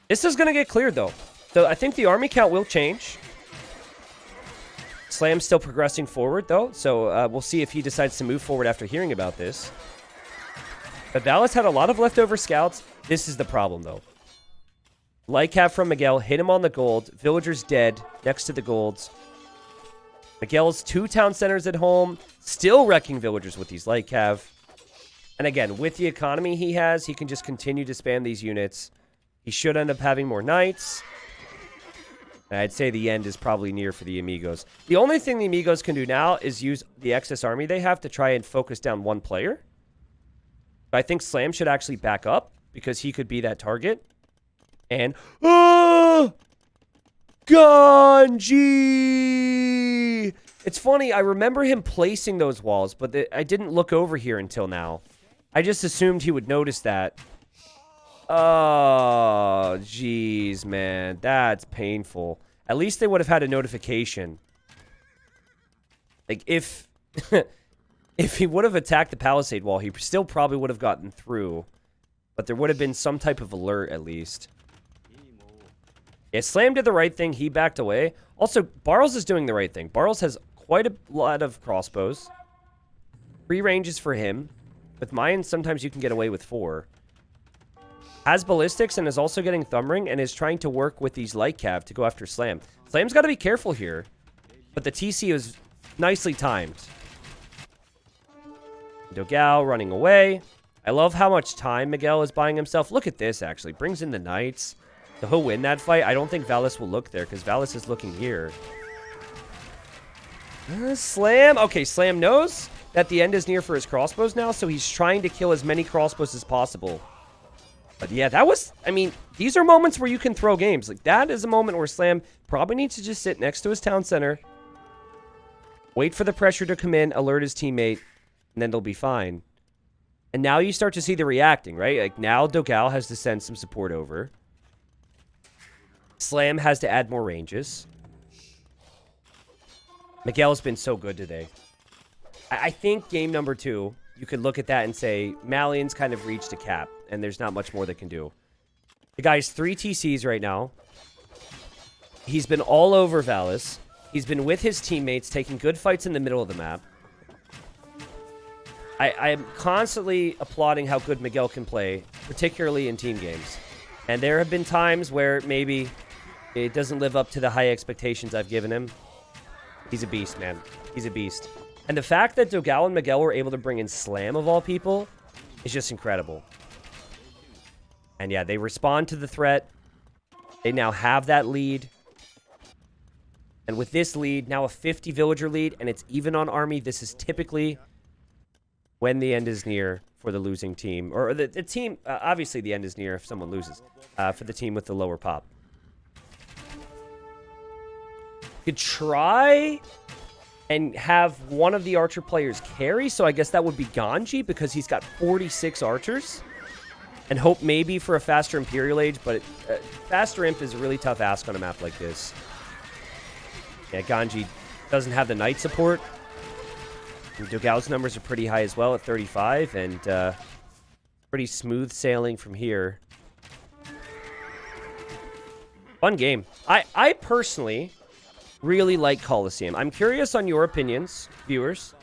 This is going to get cleared, though. So I think the army count will change. Slam's still progressing forward, though. So we'll see if he decides to move forward after hearing about this. But Valis had a lot of leftover scouts. This is the problem, though. Light cav from Miguel. Hit him on the gold. Villagers dead next to the golds. Miguel's 2 town centers at home. Still wrecking villagers with these light cav. And again, with the economy he has, he can just continue to spam these units. He should end up having more knights. And I'd say the end is probably near for the Amigos. The only thing the Amigos can do now is use the excess army they have to try and focus down one player. But I think Slam should actually back up because he could be that target. And... Ganji! It's funny, I remember him placing those walls, but I didn't look over here until now. I just assumed he would notice that. Oh, jeez, man. That's painful. At least they would have had a notification. Like, if he would have attacked the palisade wall, he still probably would have gotten through. But there would have been some type of alert, at least. Yeah, Slam did the right thing. He backed away. Also, Barles is doing the right thing. Barles has quite a lot of crossbows. 3 ranges for him. With mine, sometimes you can get away with 4. Has ballistics and is also getting thumb ring and is trying to work with these light cav to go after Slam. Slam's got to be careful here. But the TC is nicely timed. Dogao running away. I love how much time Miguel is buying himself. Look at this, actually. Brings in the knights. So he'll win that fight. I don't think Valis will look there because Valis is looking here. Slam. Okay, Slam knows. that the end is near for his crossbows now, so he's trying to kill as many crossbows as possible. But yeah, that was, I mean, these are moments where you can throw games. Like, that is a moment where Slam probably needs to just sit next to his town center, wait for the pressure to come in, alert his teammate, and then they'll be fine. And now you start to see the reacting, right? Like, now Dogao has to send some support over. Slam has to add more ranges. Miguel's been so good today. I think game number 2, you could look at that and say, Malian's kind of reached a cap, and there's not much more they can do. The guy's 3 TCs right now. He's been all over Valis. He's been with his teammates, taking good fights in the middle of the map. I'm constantly applauding how good Miguel can play, particularly in team games. And there have been times where maybe it doesn't live up to the high expectations I've given him. He's a beast, man. He's a beast. And the fact that Dogao and Miguel were able to bring in Slam, of all people, is just incredible. And yeah, they respond to the threat. They now have that lead. And with this lead, now a 50 villager lead, and it's even on army, this is typically when the end is near for the losing team. Or the team, obviously the end is near if someone loses, for the team with the lower pop. Could try and have one of the archer players carry, so I guess that would be Ganji, because he's got 46 archers. And hope maybe for a faster Imperial Age, but faster Imp is a really tough ask on a map like this. Yeah, Ganji doesn't have the knight support. And Dogao's numbers are pretty high as well at 35, and pretty smooth sailing from here. Fun game. I personally really like Coliseum. I'm curious on your opinions, viewers.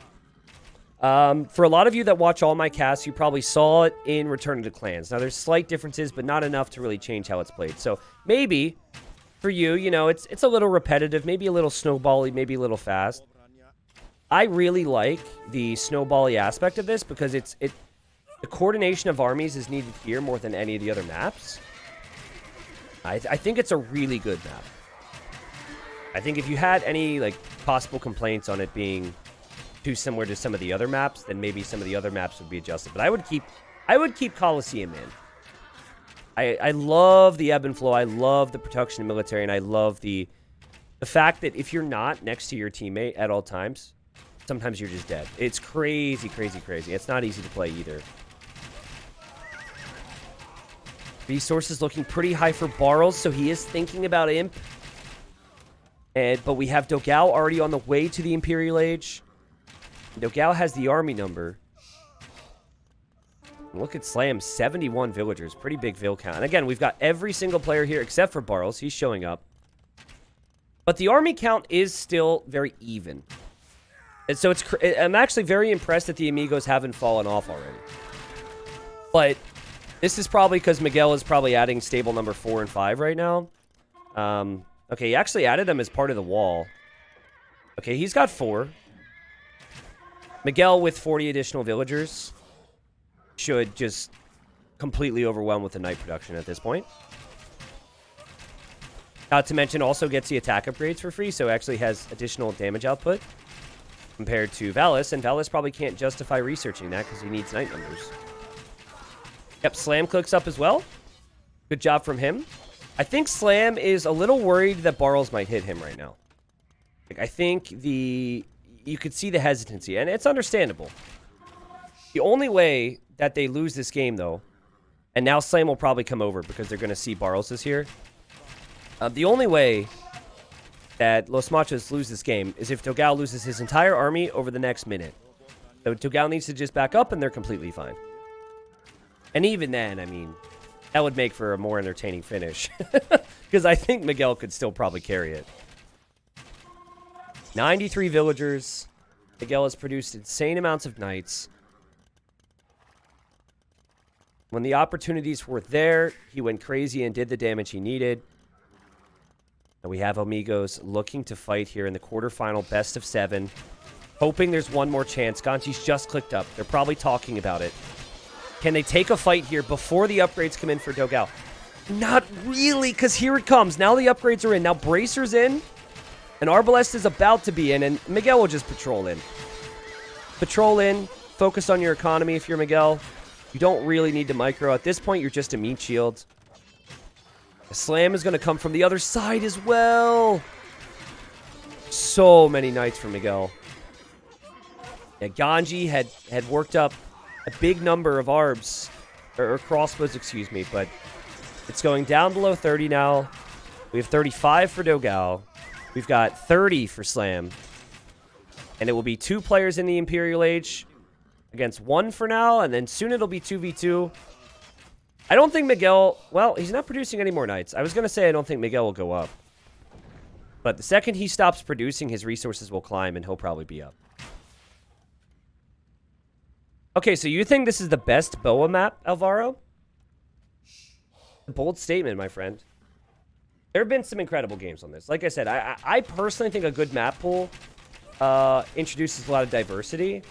For a lot of you that watch all my casts, you probably saw it in Return to Clans. Now, there's slight differences, but not enough to really change how it's played. So maybe for you, you know, it's a little repetitive, maybe a little snowbally, maybe a little fast. I really like the snowbally aspect of this because the coordination of armies is needed here more than any of the other maps. I think it's a really good map. I think if you had any like possible complaints on it being too similar to some of the other maps, then maybe some of the other maps would be adjusted. But I would keep Coliseum in. I love the ebb and flow. I love the production of military, and I love the fact that if you're not next to your teammate at all times, sometimes you're just dead. It's crazy, crazy, crazy. It's not easy to play either. Resources looking pretty high for Barrels, so he is thinking about Imp. But we have Dogao already on the way to the Imperial Age. Dogao has the army number. And look at Slam, 71 villagers. Pretty big vill count. And again, we've got every single player here except for Barrels. He's showing up. But the army count is still very even. And so I'm actually very impressed that the Amigos haven't fallen off already. But this is probably because Miguel is probably adding stable number 4 and 5 right now. Okay, he actually added them as part of the wall. Okay, he's got 4. Miguel with 40 additional villagers should just completely overwhelm with the knight production at this point. Not to mention also gets the attack upgrades for free, so actually has additional damage output compared to Valis, and Valis probably can't justify researching that because he needs knight numbers. Yep, Slam clicks up as well. Good job from him. I think Slam is a little worried that Barrels might hit him right now. Like, I think you could see the hesitancy, and it's understandable. The only way that they lose this game, though, and now Slam will probably come over because they're going to see Barrels is here. The only way that Los Machos lose this game is if Dogao loses his entire army over the next minute. So Dogao needs to just back up, and they're completely fine. And even then, I mean, that would make for a more entertaining finish. Because I think Miguel could still probably carry it. 93 villagers. Miguel has produced insane amounts of knights. When the opportunities were there, he went crazy and did the damage he needed. And we have Amigos looking to fight here in the quarterfinal best of 7. Hoping there's one more chance. Ganji's just clicked up. They're probably talking about it. Can they take a fight here before the upgrades come in for Dogao? Not really, because here it comes. Now the upgrades are in. Now Bracer's in. And Arbalest is about to be in. And Miguel will just patrol in. patrol in, focus on your economy if you're Miguel. You don't really need to micro. At this point, you're just a meat shield. The slam is going to come from the other side as well. So many knights for Miguel. Yeah, Ganji had worked up a big number of arbs, or crossbows, excuse me, but it's going down below 30 now. We have 35 for Dogao. We've got 30 for Slam. And it will be 2 players in the Imperial Age against 1 for now, and then soon it'll be 2v2. I don't think Miguel... Well, he's not producing any more knights. I was going to say I don't think Miguel will go up. But the second he stops producing, his resources will climb, and he'll probably be up. Okay, so you think this is the best Boa map, Alvaro? A bold statement, my friend. There have been some incredible games on this. Like I said, I personally think a good map pool introduces a lot of diversity.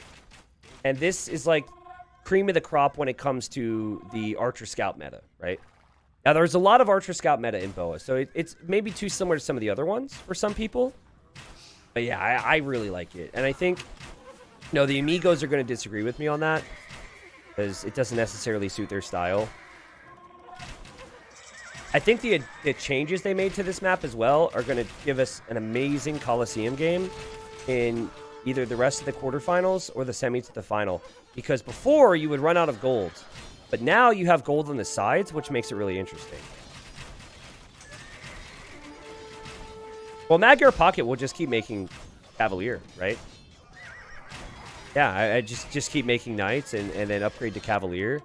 And this is like cream of the crop when it comes to the Archer Scout meta, right? Now, there's a lot of Archer Scout meta in Boa, so it's maybe too similar to some of the other ones for some people. But yeah, I really like it. And I think, no, the Amigos are going to disagree with me on that, because it doesn't necessarily suit their style. I think the changes they made to this map as well are going to give us an amazing Coliseum game in either the rest of the quarterfinals or the semis to the final. Because before, you would run out of gold. But now you have gold on the sides, which makes it really interesting. Well, Magyar Pocket will just keep making Cavalier, right? Yeah, I just keep making Knights and then upgrade to Cavalier.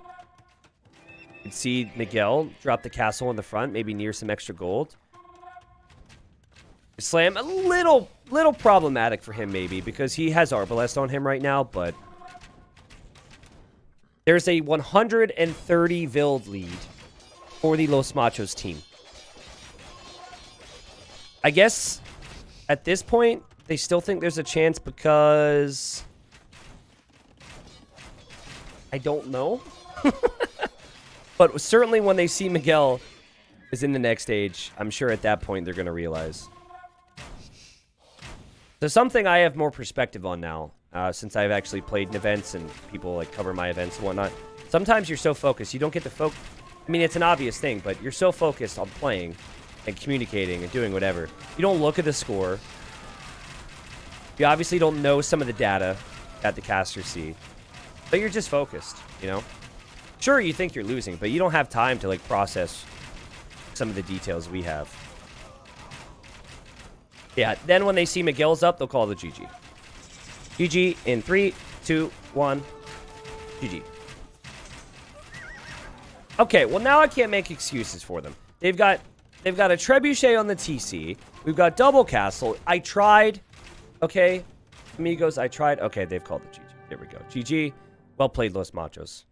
You can see Miguel drop the castle in the front, maybe near some extra gold. Slam, a little problematic for him maybe, because he has Arbalest on him right now, but there's a 130 Vild lead for the Los Machos team. I guess at this point, they still think there's a chance because I don't know. But certainly when they see Miguel is in the next stage, I'm sure at that point they're going to realize. So something I have more perspective on now, since I've actually played in events and people like cover my events and whatnot. Sometimes you're so focused, you don't get to focus. I mean, it's an obvious thing, but you're so focused on playing and communicating and doing whatever. You don't look at the score. You obviously don't know some of the data that the casters see, but you're just focused, you know? Sure, you think you're losing, but you don't have time to like process some of the details we have. Yeah, then when they see Miguel's up, they'll call the GG. GG in 3, 2, 1. GG. Okay, well now I can't make excuses for them. They've got a Trebuchet on the TC. We've got double castle. I tried. Okay, Amigos, I tried. Okay, they've called the GG. There we go. GG. Well played, Los Machos.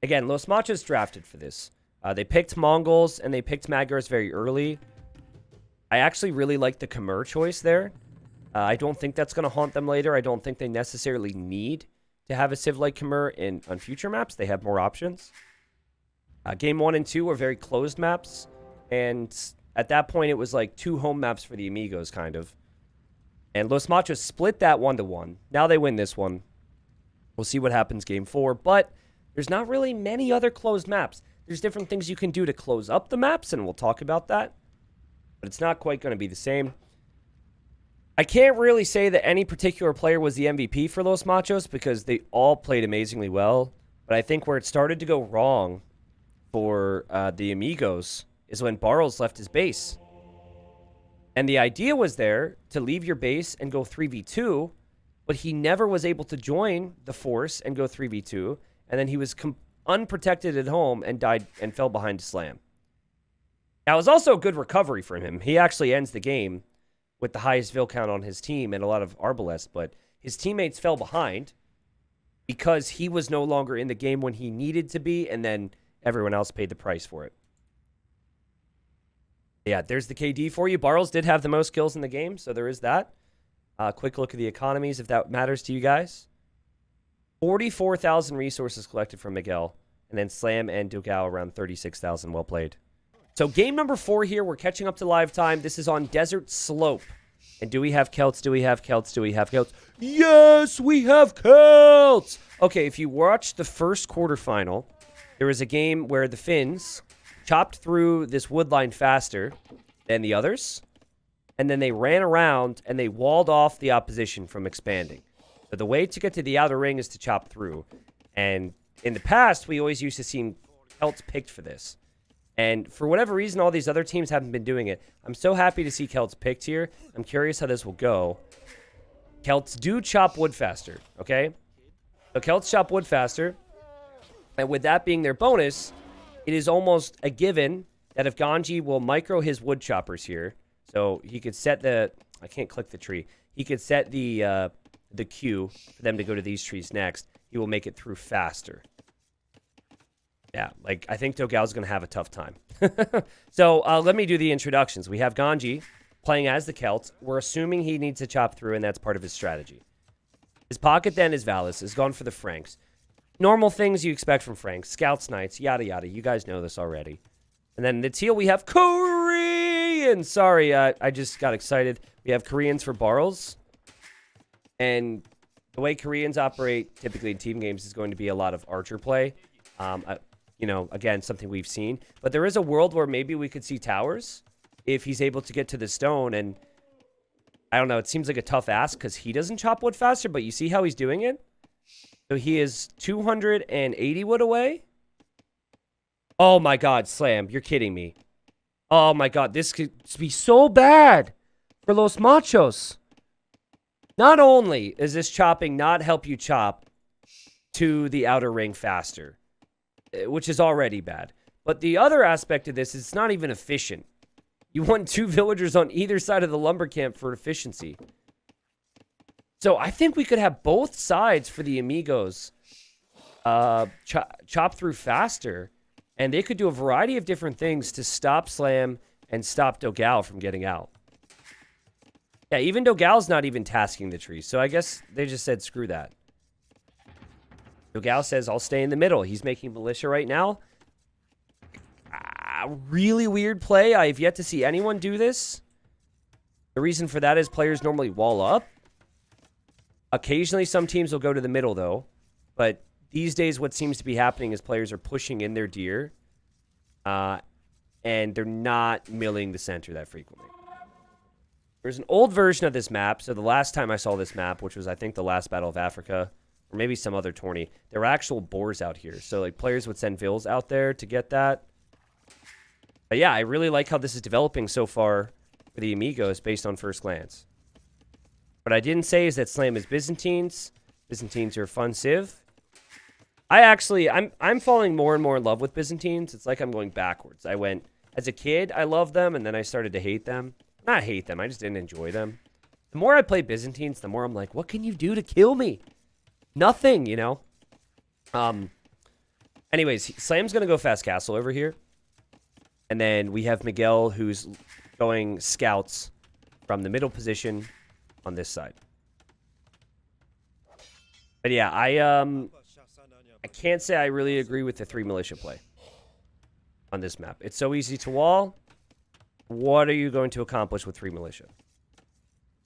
Again, Los Machos drafted for this. They picked Mongols and they picked Magyars very early. I actually really like the Khmer choice there. I don't think that's going to haunt them later. I don't think they necessarily need to have a Civ like Khmer on future maps. They have more options. Game 1 and 2 were very closed maps. And at that point, it was like 2 home maps for the Amigos, kind of. And Los Machos split that 1-1. Now they win this one. We'll see what happens game 4. But there's not really many other closed maps. There's different things you can do to close up the maps, and we'll talk about that. But it's not quite going to be the same. I can't really say that any particular player was the MVP for Los Machos because they all played amazingly well. But I think where it started to go wrong for the Amigos is when Barles left his base. And the idea was there to leave your base and go 3v2, but he never was able to join the force and go 3v2. And then he was unprotected at home and died and fell behind Slam. Now, it was also a good recovery from him. He actually ends the game with the highest Vil count on his team and a lot of Arbalest, but his teammates fell behind because he was no longer in the game when he needed to be, and then everyone else paid the price for it. Yeah, there's the KD for you. Barles did have the most kills in the game, so there is that. Quick look at the economies, if that matters to you guys. 44,000 resources collected from Miguel, and then Slam and Dogao around 36,000. Well played. So game number 4 here. We're catching up to live time. This is on Desert Slope. And do we have Celts? Do we have Celts? Do we have Celts? Yes, we have Celts! Okay, if you watch the first quarterfinal, there was a game where the Finns chopped through this wood line faster than the others, and then they ran around and they walled off the opposition from expanding. So the way to get to the outer ring is to chop through. And in the past, we always used to see Celts picked for this. And for whatever reason, all these other teams haven't been doing it. I'm so happy to see Celts picked here. I'm curious how this will go. Celts do chop wood faster, okay? So Celts chop wood faster. And with that being their bonus, it is almost a given that if Ganji will micro his wood choppers here, so he could set the... I can't click the tree. He could set the queue for them to go to these trees next. He will make it through faster. Yeah, like, I think Dogao's going to have a tough time. So, let me do the introductions. We have Ganji playing as the Celt. We're assuming he needs to chop through, and that's part of his strategy. His pocket then is Valis. Is gone for the Franks. Normal things you expect from Franks. Scouts, Knights, yada, yada. You guys know this already. And then in the teal, we have Korean. Sorry, I just got excited. We have Koreans for Barrels. And the way Koreans operate typically in team games is going to be a lot of archer play. You know, again, something we've seen. But there is a world where maybe we could see towers if he's able to get to the stone. And I don't know, it seems like a tough ask because he doesn't chop wood faster, but you see how he's doing it? So he is 280 wood away. Oh my god, Slam, you're kidding me. Oh my god, this could be so bad for Los Machos. Not only is this chopping not help you chop to the outer ring faster, which is already bad. But the other aspect of this is it's not even efficient. You want 2 villagers on either side of the lumber camp for efficiency. So I think we could have both sides for the Amigos chop through faster. And they could do a variety of different things to stop Slam and stop Dogao from getting out. Yeah, even Dogao's not even tasking the tree. So I guess they just said, screw that. Dogao says, I'll stay in the middle. He's making militia right now. Really weird play. I have yet to see anyone do this. The reason for that is players normally wall up. Occasionally, some teams will go to the middle, though. But these days, what seems to be happening is players are pushing in their deer. And they're not milling the center that frequently. There's an old version of this map. So the last time I saw this map, which was, I think, the last Battle of Africa, or maybe some other tourney, there were actual boars out here. So, like, players would send vills out there to get that. But yeah, I really like how this is developing so far for the Amigos based on first glance. What I didn't say is that Slam is Byzantines. Byzantines are a fun civ. I'm falling more and more in love with Byzantines. It's like I'm going backwards. I went, as a kid, I loved them, and then I started to hate them. Not hate them, I just didn't enjoy them. The more I play Byzantines, the more I'm like, what can you do to kill me? Nothing, you know? Anyways, Slam's going to go fast castle over here. And then we have Miguel, who's going scouts from the middle position on this side. But yeah, I can't say I really agree with the 3 militia play on this map. It's so easy to wall. What are you going to accomplish with 3 militia?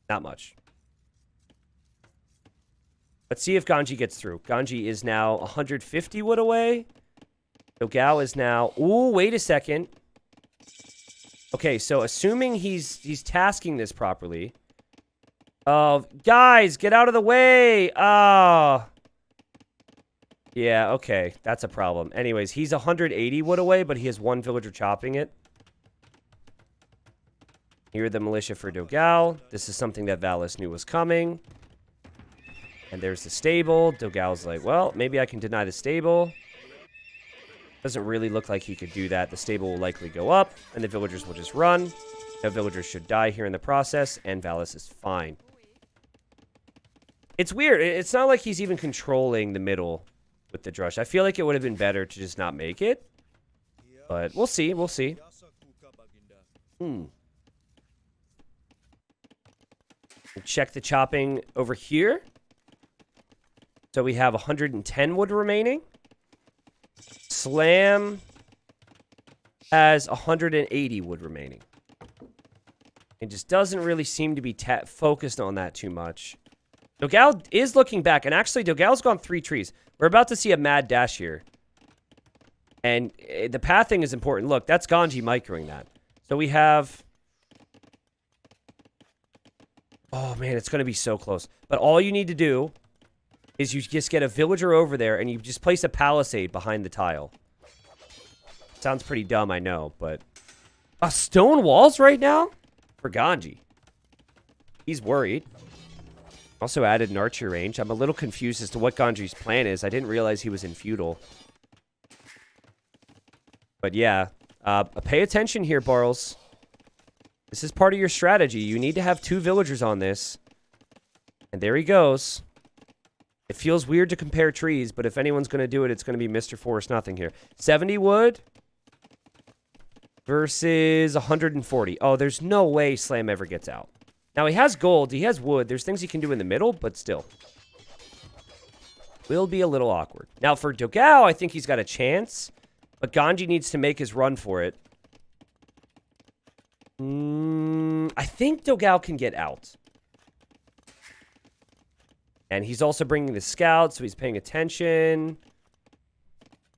Not much. Let's see if Ganji gets through. Ganji is now 150 wood away. Dogao is now... Ooh, wait a second. Okay, so assuming he's tasking this properly. Guys, get out of the way! Ah. Yeah, okay. That's a problem. Anyways, he's 180 wood away, but he has 1 villager chopping it. Here are the militia for Dogao. This is something that Valis knew was coming. And there's the stable. Dogao's like, well, maybe I can deny the stable. Doesn't really look like he could do that. The stable will likely go up, and the villagers will just run. No villagers should die here in the process, and Valis is fine. It's weird. It's not like he's even controlling the middle with the drush. I feel like it would have been better to just not make it. But we'll see. We'll see. Check the chopping over here. So we have 110 wood remaining. Slam has 180 wood remaining. It just doesn't really seem to be focused on that too much. Dogao is looking back, and actually, Dogao's gone 3 trees. We're about to see a mad dash here. And the pathing is important. Look, that's Ganji microing that. So we have... Oh, man, it's going to be so close. But all you need to do is you just get a villager over there, and you just place a palisade behind the tile. Sounds pretty dumb, I know, but... stone walls right now? For Ganji. He's worried. Also added an archer range. I'm a little confused as to what Ganji's plan is. I didn't realize he was in Feudal. But yeah, pay attention here, Barles. This is part of your strategy. You need to have 2 villagers on this. And there he goes. It feels weird to compare trees, but if anyone's going to do it, it's going to be Mr. Forest Nothing here. 70 wood versus 140. Oh, there's no way Slam ever gets out. Now, he has gold. He has wood. There's things he can do in the middle, but still. Will be a little awkward. Now, for Dogao, I think he's got a chance. But Ganji needs to make his run for it. I think Dogao can get out. And he's also bringing the scout, so he's paying attention.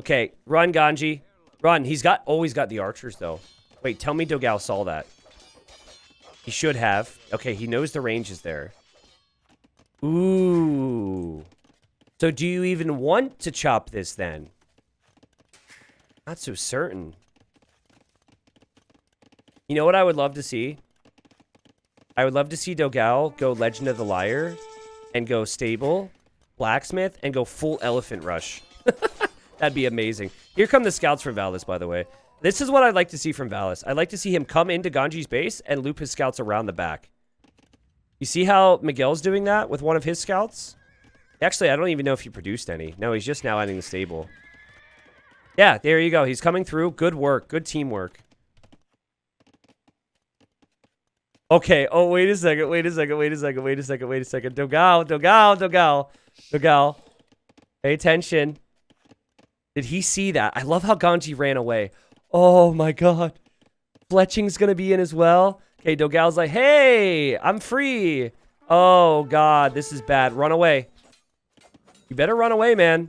Okay, run, Ganji. Run. He's always got the archers, though. Wait, tell me Dogao saw that. He should have. Okay, he knows the range is there. Ooh. So do you even want to chop this, then? Not so certain. You know what I would love to see? I would love to see Dogao go Legend of the Lyre and go Stable, Blacksmith, and go full Elephant Rush. That'd be amazing. Here come the scouts from Valis, by the way. This is what I'd like to see from Valis. I'd like to see him come into Ganji's base and loop his scouts around the back. You see how Miguel's doing that with one of his scouts? Actually, I don't even know if he produced any. No, he's just now adding the stable. Yeah, there you go. He's coming through. Good work. Good teamwork. Okay. Oh, wait a second. Wait a second. Wait a second. Wait a second. Wait a second. Dogao. Pay attention. Did he see that? I love how Ganji ran away. Oh, my God. Fletching's going to be in as well. Okay, Dogao's like, hey, I'm free. Oh, God. This is bad. Run away. You better run away, man.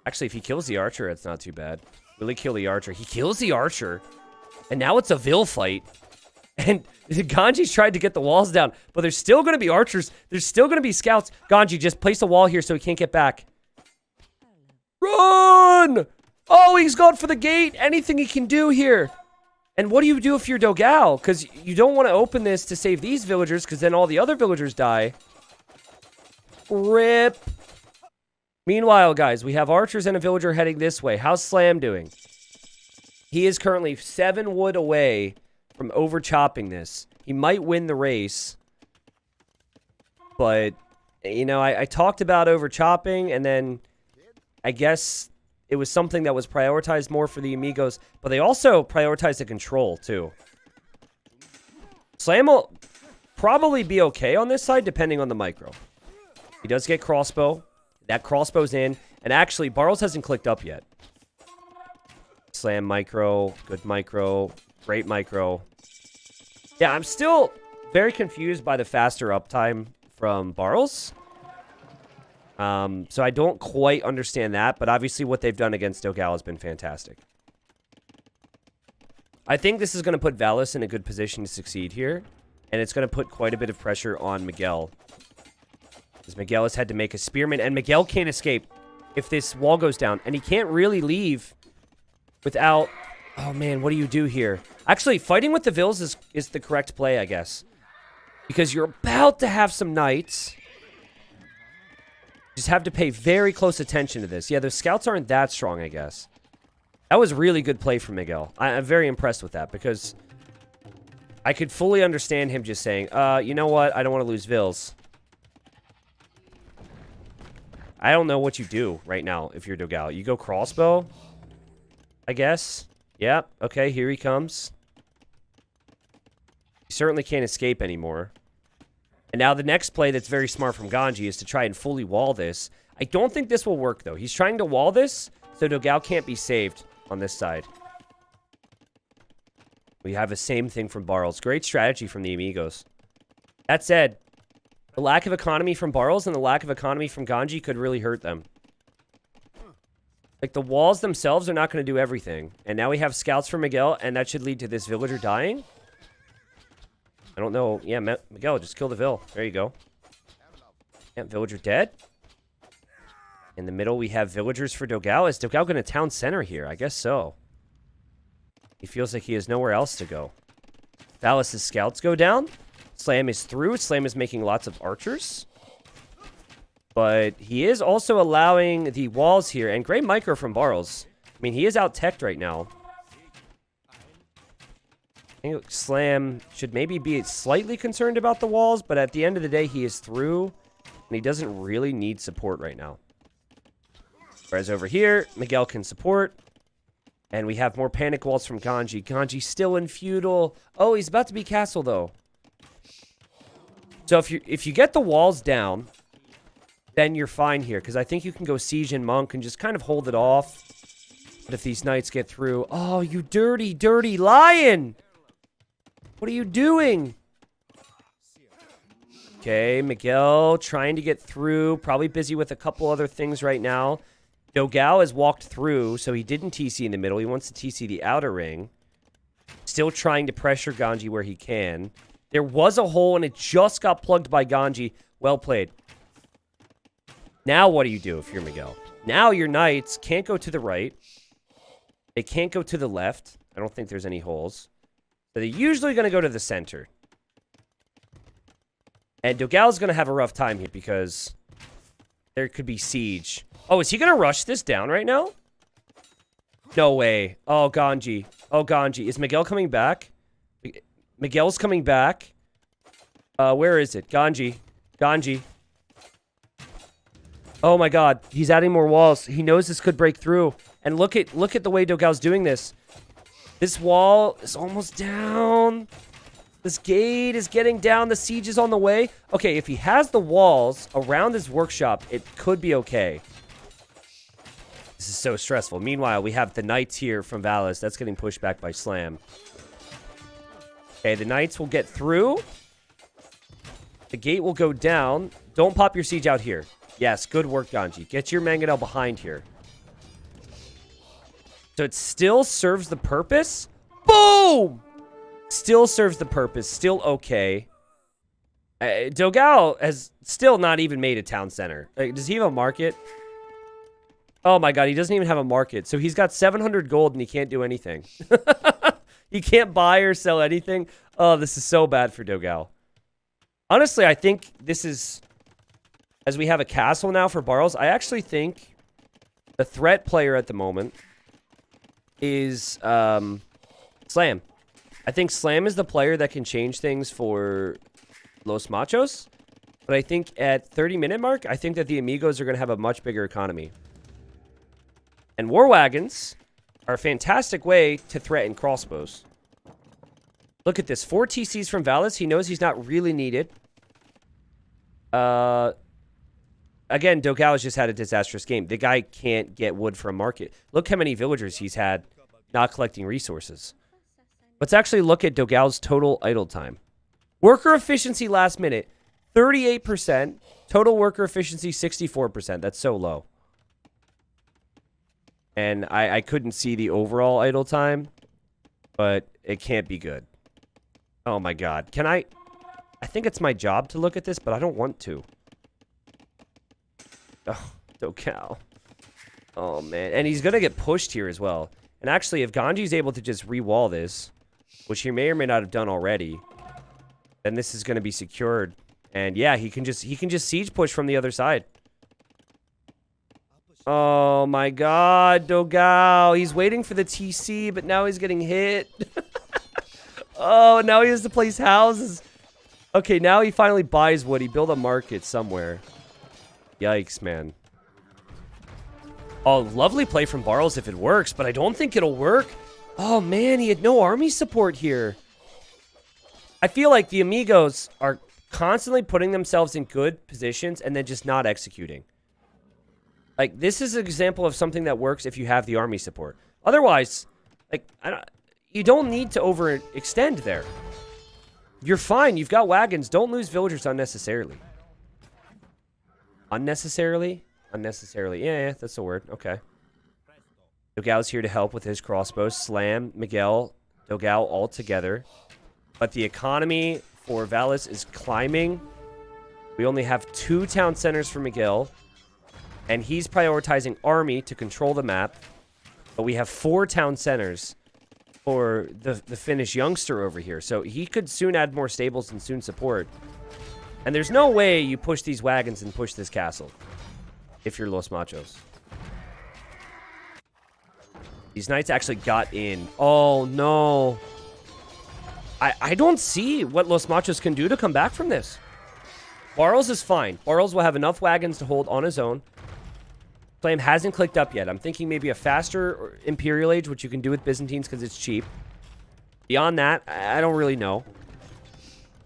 Actually, if he kills the archer, it's not too bad. Really kill the archer. He kills the archer. And now it's a Vil fight. And Ganji's tried to get the walls down. But there's still going to be archers. There's still going to be scouts. Ganji, just place a wall here so he can't get back. Run! Oh, he's gone for the gate. Anything he can do here. And what do you do if you're Dogao? Because you don't want to open this to save these villagers, because then all the other villagers die. Rip. Meanwhile, guys, we have archers and a villager heading this way. How's Slam doing? He is currently 7 wood away from over-chopping this. He might win the race. But, you know, I talked about over-chopping, and then I guess it was something that was prioritized more for the Amigos. But they also prioritized the control, too. Slam will probably be okay on this side, depending on the micro. He does get crossbow. That crossbow's in. And actually, Barles hasn't clicked up yet. Slam micro. Good micro. Great micro. Yeah, I'm still very confused by the faster uptime from Barles. So I don't quite understand that. But obviously what they've done against Dogao has been fantastic. I think this is going to put Valis in a good position to succeed here. And it's going to put quite a bit of pressure on Miguel. Because Miguel has had to make a spearman, and Miguel can't escape if this wall goes down. And he can't really leave without... Oh, man, what do you do here? Actually, fighting with the Vils is the correct play, I guess. Because you're about to have some knights. Just have to pay very close attention to this. Yeah, the scouts aren't that strong, I guess. That was really good play from Miguel. I'm very impressed with that, because I could fully understand him just saying, you know what? I don't want to lose Vils. I don't know what you do right now if you're Dogao. You go crossbow, I guess. Yep. Okay, here he comes. He certainly can't escape anymore. And now the next play that's very smart from Ganji is to try and fully wall this. I don't think this will work, though. He's trying to wall this, so Dogao can't be saved on this side. We have the same thing from Barles. Great strategy from the Amigos. That said, the lack of economy from Barles and the lack of economy from Ganji could really hurt them. Like, the walls themselves are not going to do everything. And now we have scouts for Miguel, and that should lead to this villager dying. I don't know. Yeah, Miguel, just kill the Vill. There you go. Yeah, villager dead. In the middle, we have villagers for Dogao. Is Dogao going to town center here? I guess so. He feels like he has nowhere else to go. Dallas's scouts go down. Slam is through. Slam is making lots of archers. But he is also allowing the walls here. And great micro from Barles. I mean, he is out-teched right now. I think Slam should maybe be slightly concerned about the walls. But at the end of the day, he is through. And he doesn't really need support right now. Whereas over here, Miguel can support. And we have more panic walls from Ganji. Ganji still in feudal. Oh, he's about to be castle, though. So if you get the walls down, then you're fine here. Because I think you can go siege and monk and just kind of hold it off. But if these knights get through... Oh, you dirty, dirty lion! What are you doing? Okay, Miguel trying to get through. Probably busy with a couple other things right now. Dogao has walked through, so he didn't TC in the middle. He wants to TC the outer ring. Still trying to pressure Ganji where he can. There was a hole, and it just got plugged by Ganji. Well played. Now what do you do if you're Miguel? Now your knights can't go to the right. They can't go to the left. I don't think there's any holes. So they're usually going to go to the center. And Dogao's going to have a rough time here because there could be siege. Oh, is he going to rush this down right now? No way. Oh, Ganji. Oh, Ganji. Is Miguel coming back? Miguel's coming back. Where is it? Ganji. Ganji. Oh, my God. He's adding more walls. He knows this could break through. And look at the way Dogao's doing this. This wall is almost down. This gate is getting down. The siege is on the way. Okay, if he has the walls around his workshop, it could be okay. This is so stressful. Meanwhile, we have the knights here from Valis. That's getting pushed back by Slam. Okay, the knights will get through. The gate will go down. Don't pop your siege out here. Yes, good work, Ganji. Get your Mangonel behind here. So it still serves the purpose. Boom! Still serves the purpose. Still okay. Dogao has still not even made a town center. Does he have a market? Oh my God, he doesn't even have a market. So he's got 700 gold and he can't do anything. He can't buy or sell anything. Oh, this is so bad for Dogao. Honestly, I think this is... As we have a castle now for Barles, I actually think the threat player at the moment is Slam. I think Slam is the player that can change things for Los Machos. But I think at 30-minute mark, I think that the Amigos are going to have a much bigger economy. And War Wagons are a fantastic way to threaten crossbows. Look at this. 4 TCs from Valis. He knows he's not really needed. Again, Dogao has just had a disastrous game. The guy can't get wood from market. Look how many villagers he's had not collecting resources. Let's actually look at Dogao's total idle time. Worker efficiency last minute, 38%. Total worker efficiency, 64%. That's so low. And I couldn't see the overall idle time, but it can't be good. Oh my God. Can I think it's my job to look at this, but I don't want to. Oh, Dogao. Oh, man. And he's going to get pushed here as well. And actually, if Ganji's able to just re-wall this, which he may or may not have done already, then this is going to be secured. And yeah, he can just siege push from the other side. Oh my God, Dogao. He's waiting for the TC, but now he's getting hit. Oh, now he has to place houses. Okay, now he finally buys wood. He built a market somewhere. Yikes, man. Oh, lovely play from Barles if it works, but I don't think it'll work. Oh, man, he had no army support here. I feel like the Amigos are constantly putting themselves in good positions and then just not executing. Like, this is an example of something that works if you have the army support. Otherwise, like, you don't need to overextend there. You're fine. You've got wagons. Don't lose villagers unnecessarily. Unnecessarily? Unnecessarily. Yeah, that's the word. Okay. Dogao's here to help with his crossbows. Slam, Miguel, Dogao all together. But the economy for Valis is climbing. We only have 2 town centers for Miguel. And he's prioritizing army to control the map. But we have 4 town centers for the Finnish youngster over here. So he could soon add more stables and soon support. And there's no way you push these wagons and push this castle if you're Los Machos. These knights actually got in. Oh, no. I don't see what Los Machos can do to come back from this. Barles is fine. Barles will have enough wagons to hold on his own. Flame hasn't clicked up yet. I'm thinking maybe a faster Imperial Age, which you can do with Byzantines because it's cheap. Beyond that, I don't really know.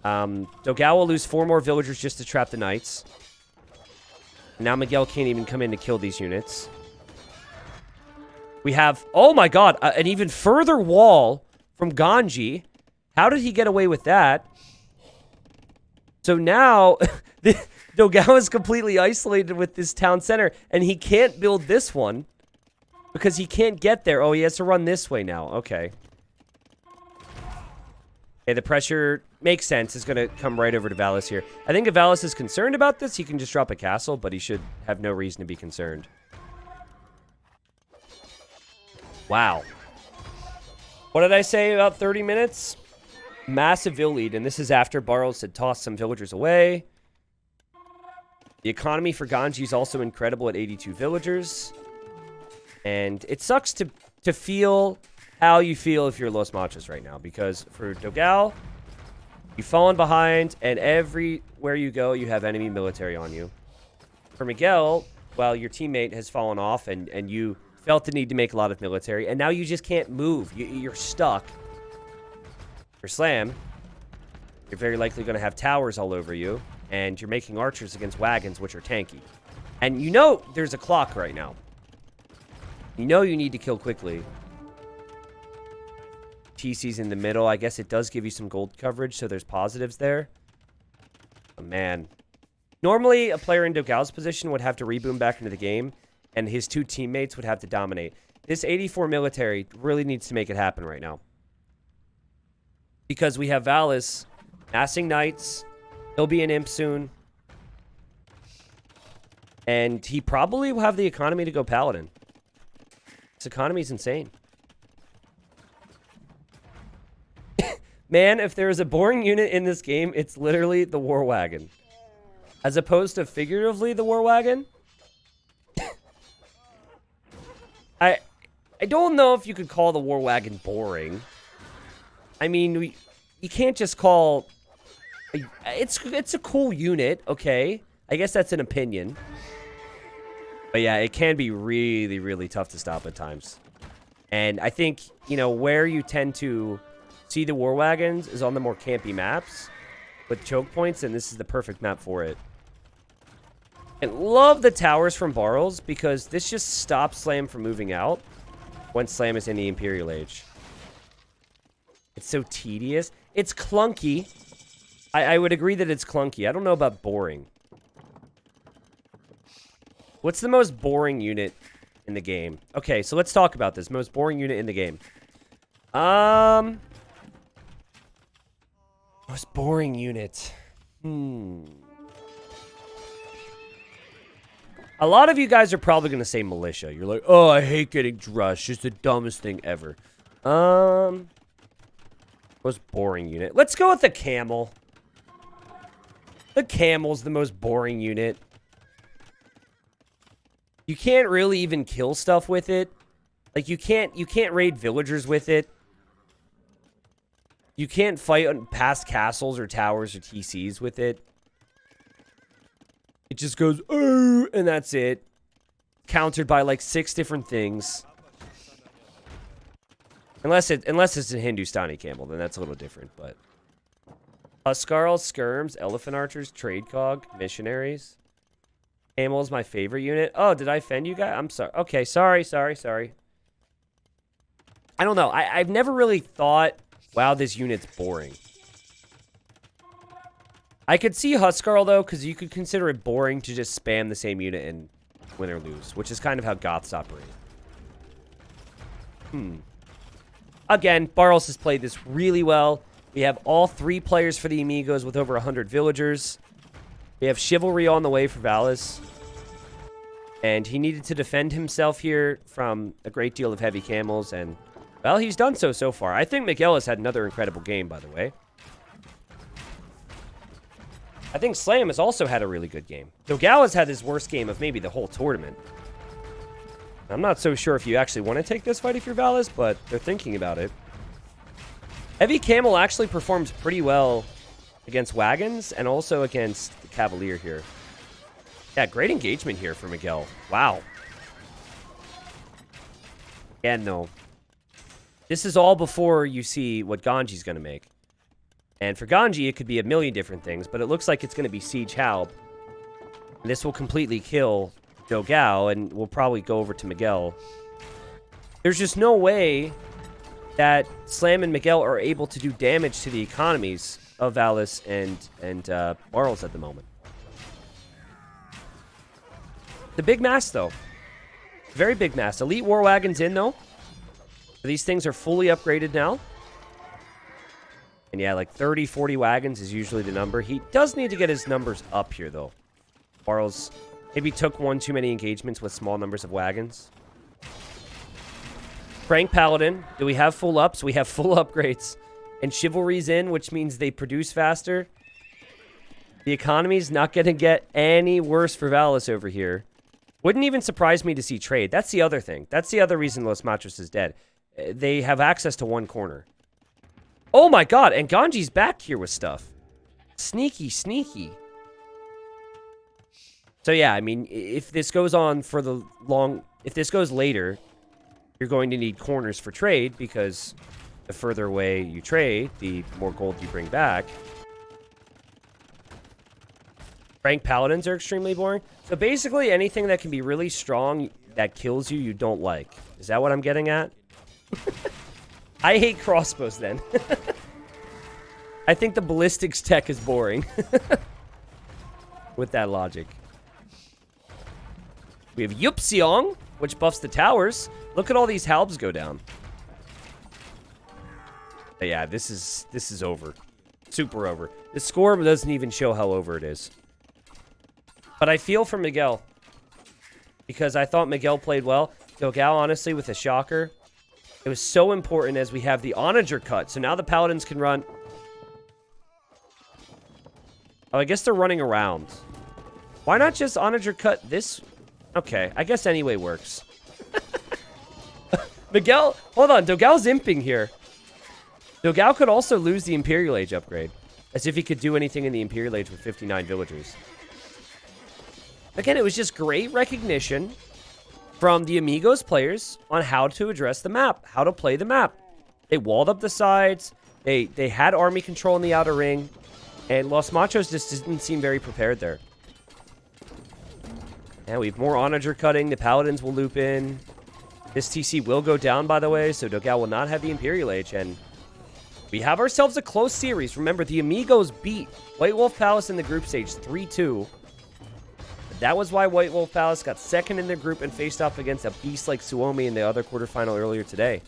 Dogao will lose 4 more villagers just to trap the knights. Now Miguel can't even come in to kill these units. We have, oh my god, an even further wall from Ganji. How did he get away with that? So now, Dogao is completely isolated with this town center, and he can't build this one because he can't get there. Oh, he has to run this way now. Okay. Okay, the pressure makes sense. It's going to come right over to Valis here. I think if Valis is concerned about this, he can just drop a castle, but he should have no reason to be concerned. Wow. What did I say about 30 minutes? Massive Vill lead, and this is after Barles had tossed some villagers away. The economy for Ganji is also incredible at 82 villagers. And it sucks to feel how you feel if you're Los Machos right now, because for Dogao, you've fallen behind, and everywhere you go, you have enemy military on you. For Miguel, well, your teammate has fallen off, and you felt the need to make a lot of military, and now you just can't move. You're stuck. For Slam, you're very likely going to have towers all over you, and you're making archers against wagons, which are tanky. And you know there's a clock right now. You know you need to kill quickly. TC's in the middle. I guess it does give you some gold coverage, so there's positives there. Oh, man. Normally, a player in Dogao's position would have to reboom back into the game, and his 2 teammates would have to dominate. This 84 military really needs to make it happen right now. Because we have Valis massing knights. He'll be an imp soon. And he probably will have the economy to go paladin. This economy is insane. Man, if there is a boring unit in this game, it's literally the war wagon. As opposed to figuratively the war wagon. I don't know if you could call the war wagon boring. I mean, you can't just call... It's a cool unit, okay? I guess that's an opinion. But yeah, it can be really, really tough to stop at times. And I think, you know, where you tend to see the war wagons is on the more campy maps with choke points, and this is the perfect map for it. And love the towers from Barles, because this just stops Slam from moving out when Slam is in the Imperial Age. It's so tedious. It's clunky. I would agree that it's clunky. I don't know about boring. What's the most boring unit in the game? Okay, so let's talk about this. Most boring unit in the game. Most boring unit. A lot of you guys are probably going to say militia. You're like, oh, I hate getting drush. Just the dumbest thing ever. Most boring unit. Let's go with the camel. The camel's the most boring unit. You can't really even kill stuff with it. Like, you can't raid villagers with it. You can't fight on past castles or towers or TCs with it. It just goes, oh, and that's it. Countered by like 6 different things. Unless it's a Hindustani camel, then that's a little different, but. Huskarls, skirms, elephant archers, trade cog, missionaries. Camel is my favorite unit. Oh, did I offend you guys? I'm sorry. Okay, sorry. I don't know. I've never really thought, wow, this unit's boring. I could see Huskarl, though, because you could consider it boring to just spam the same unit and win or lose, which is kind of how Goths operate. Again, Barles has played this really well. We have all 3 players for the Amigos with over 100 villagers. We have Chivalry on the way for Valis. And he needed to defend himself here from a great deal of heavy camels, and, well, he's done so far. I think Miguel has had another incredible game, by the way. I think Slam has also had a really good game. Dogao has had his worst game of maybe the whole tournament. I'm not so sure if you actually want to take this fight if you're Valis, but they're thinking about it. Heavy Camel actually performs pretty well against Wagons and also against the Cavalier here. Yeah, great engagement here for Miguel. Wow. And no. This is all before you see what Ganji's going to make. And for Ganji, it could be a million different things, but it looks like it's going to be Siege Halb. And this will completely kill Dogao, and we'll probably go over to Miguel. There's just no way that Slam and Miguel are able to do damage to the economies of Valis and Barles at the moment. The big mass, though. Very big mass. Elite War Wagons in, though. These things are fully upgraded now. And yeah, like 30, 40 wagons is usually the number. He does need to get his numbers up here, though. Barles maybe took one too many engagements with small numbers of wagons. Frank Paladin. Do we have full ups? We have full upgrades. And Chivalry's in, which means they produce faster. The economy's not going to get any worse for Valis over here. Wouldn't even surprise me to see trade. That's the other thing. That's the other reason Los Machos is dead. They have access to one corner. Oh my god, and Ganji's back here with stuff. Sneaky, sneaky. So yeah, I mean, if this goes on for the long... If this goes later, you're going to need corners for trade, because the further away you trade, the more gold you bring back. Rank Paladins are extremely boring. So basically, anything that can be really strong that kills you, you don't like. Is that what I'm getting at? I hate crossbows, then. I think the ballistics tech is boring. With that logic. We have Yupseong, which buffs the towers. Look at all these halbs go down. But yeah, this is over. Super over. The score doesn't even show how over it is. But I feel for Miguel. Because I thought Miguel played well. Dogao, honestly, with a shocker. It was so important as we have the onager cut. So now the paladins can run. Oh, I guess they're running around. Why not just onager cut this? Okay, I guess anyway works. Miguel, hold on. Dogao's imping here. Dogao could also lose the Imperial Age upgrade. As if he could do anything in the Imperial Age with 59 villagers. Again, it was just great recognition from the Amigos players on how to address the map, how to play the map. They walled up the sides. They had army control in the outer ring. And Los Machos just didn't seem very prepared there. And we have more onager cutting. The paladins will loop in. This TC will go down, by the way, so Dogao will not have the Imperial Age. And we have ourselves a close series. Remember, the Amigos beat White Wolf Palace in the group stage 3-2. That was why White Wolf Palace got second in their group and faced off against a beast like Suomi in the other quarterfinal earlier today.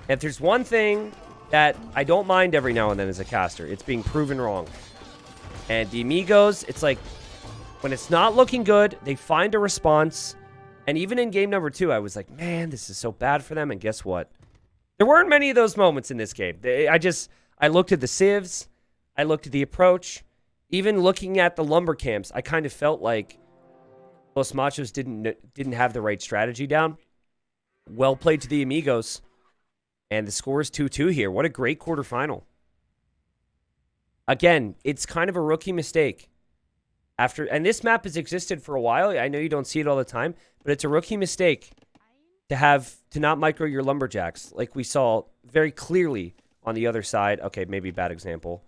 And if there's one thing that I don't mind every now and then as a caster, it's being proven wrong. And the Amigos, it's like, when it's not looking good, they find a response. And even in game number 2, I was like, man, this is so bad for them. And guess what? There weren't many of those moments in this game. I looked at the civs. I looked at the approach. Even looking at the lumber camps, I kind of felt like Los Machos didn't have the right strategy down. Well played to the Amigos. And the score is 2-2 here. What a great quarterfinal. Again, it's kind of a rookie mistake. And this map has existed for a while. I know you don't see it all the time, but it's a rookie mistake to not micro your lumberjacks, like we saw very clearly on the other side. Okay, maybe bad example.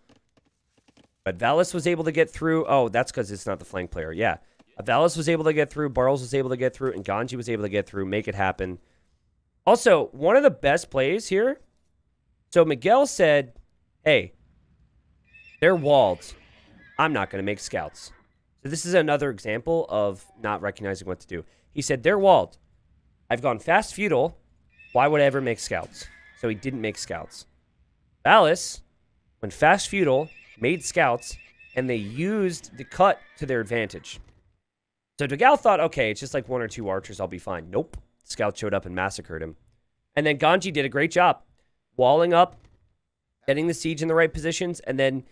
But Valis was able to get through. Oh, that's because it's not the flank player. Yeah. Valis was able to get through. Barles was able to get through. And Ganji was able to get through. Make it happen. Also, one of the best plays here. So Miguel said, hey, they're walled. I'm not going to make scouts. So this is another example of not recognizing what to do. He said, they're walled. I've gone fast feudal. Why would I ever make scouts? So he didn't make scouts. Alice went fast feudal, made scouts, and they used the cut to their advantage. So Dogao thought, okay, it's just like 1 or 2 archers, I'll be fine. Nope. Scout showed up and massacred him. And then Ganji did a great job walling up, getting the siege in the right positions, and then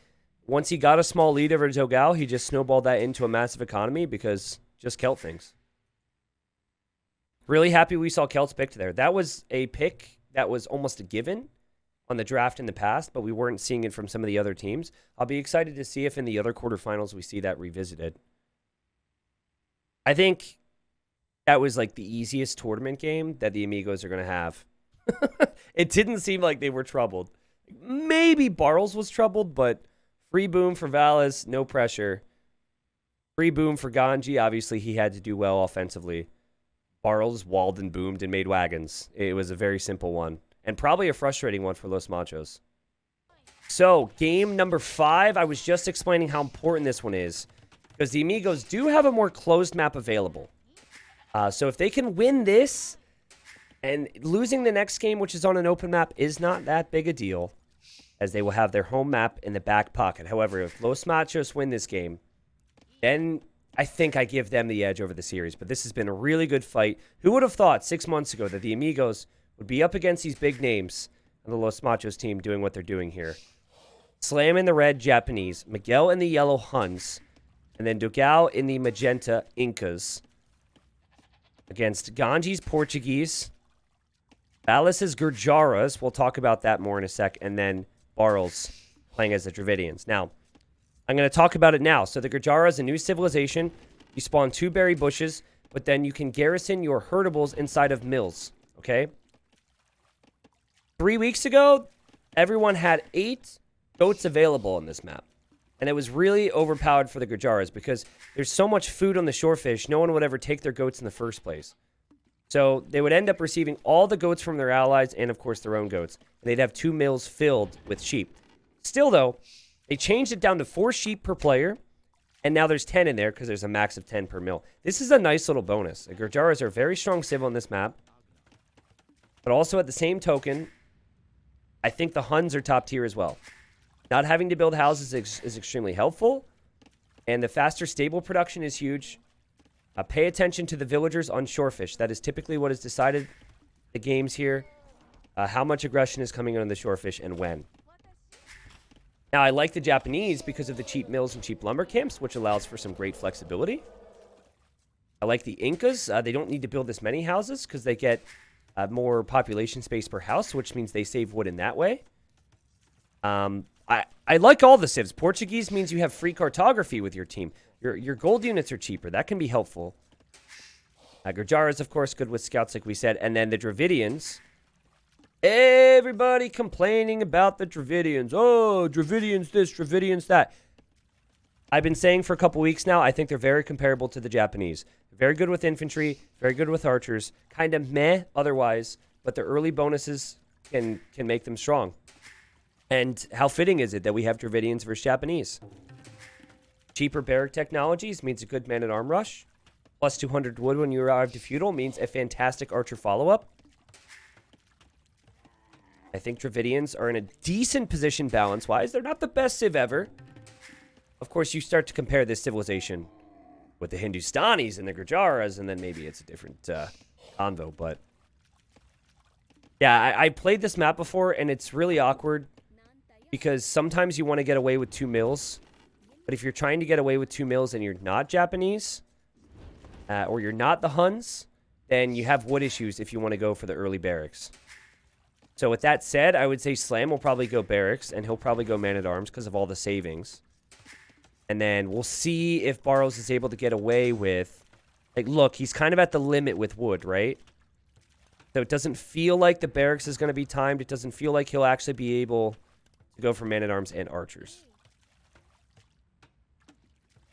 once he got a small lead over Dogao, he just snowballed that into a massive economy because just Celt things. Really happy we saw Celts picked there. That was a pick that was almost a given on the draft in the past, but we weren't seeing it from some of the other teams. I'll be excited to see if in the other quarterfinals we see that revisited. I think that was like the easiest tournament game that the Amigos are going to have. It didn't seem like they were troubled. Maybe Barles was troubled, but free boom for Valis, no pressure. Free boom for Ganji. Obviously, he had to do well offensively. Barles walled and boomed and made wagons. It was a very simple one. And probably a frustrating one for Los Machos. So, game number 5. I was just explaining how important this one is. Because the Amigos do have a more closed map available. So if they can win this, and losing the next game, which is on an open map, is not that big a deal, as they will have their home map in the back pocket. However, if Los Machos win this game, then I think I give them the edge over the series. But this has been a really good fight. Who would have thought 6 months ago that the Amigos would be up against these big names on the Los Machos team doing what they're doing here? Slam in the red Japanese, Miguel in the yellow Huns, and then Dogao in the magenta Incas against Ganji's Portuguese, Valis' Gurjaras. We'll talk about that more in a sec. And then Barles playing as the Dravidians. Now, I'm going to talk about it now. So the Gurjara is a new civilization. You spawn 2 berry bushes, but then you can garrison your herdables inside of mills. Okay? 3 weeks ago, everyone had 8 goats available on this map. And it was really overpowered for the Gurjaras because there's so much food on the shorefish, no one would ever take their goats in the first place. So they would end up receiving all the goats from their allies and, of course, their own goats. And they'd have 2 mills filled with sheep. Still, though, they changed it down to 4 sheep per player. And now there's 10 in there because there's a max of 10 per mill. This is a nice little bonus. The Gurjaras are very strong civil on this map. But also at the same token, I think the Huns are top tier as well. Not having to build houses is extremely helpful. And the faster stable production is huge. Pay attention to the villagers on shorefish. That is typically what has decided the games here. How much aggression is coming on the shorefish and when. Now, I like the Japanese because of the cheap mills and cheap lumber camps, which allows for some great flexibility. I like the Incas. They don't need to build this many houses because they get more population space per house, which means they save wood in that way. I like all the civs. Portuguese means you have free cartography with your team. Your gold units are cheaper. That can be helpful. Gurjara is, of course, good with scouts, like we said. And then the Dravidians. Everybody complaining about the Dravidians. Oh, Dravidians this, Dravidians that. I've been saying for a couple weeks now, I think they're very comparable to the Japanese. Very good with infantry, very good with archers. Kind of meh otherwise, but the early bonuses can make them strong. And how fitting is it that we have Dravidians versus Japanese? Cheaper barrack technologies means a good man-at-arm rush. Plus 200 wood when you arrive to Feudal means a fantastic archer follow-up. I think Dravidians are in a decent position balance-wise. They're not the best civ ever. Of course, you start to compare this civilization with the Hindustanis and the Gurjaras, and then maybe it's a different convo. But yeah, I played this map before, and it's really awkward. Because sometimes you want to get away with 2 mills. But if you're trying to get away with 2 mills and you're not Japanese, or you're not the Huns, then you have wood issues if you want to go for the early barracks. So with that said, I would say Slam will probably go barracks, and he'll probably go man-at-arms because of all the savings. And then we'll see if Barles is able to get away with... Like, look, he's kind of at the limit with wood, right? So it doesn't feel like the barracks is going to be timed. It doesn't feel like he'll actually be able... to go for man-at-arms and archers.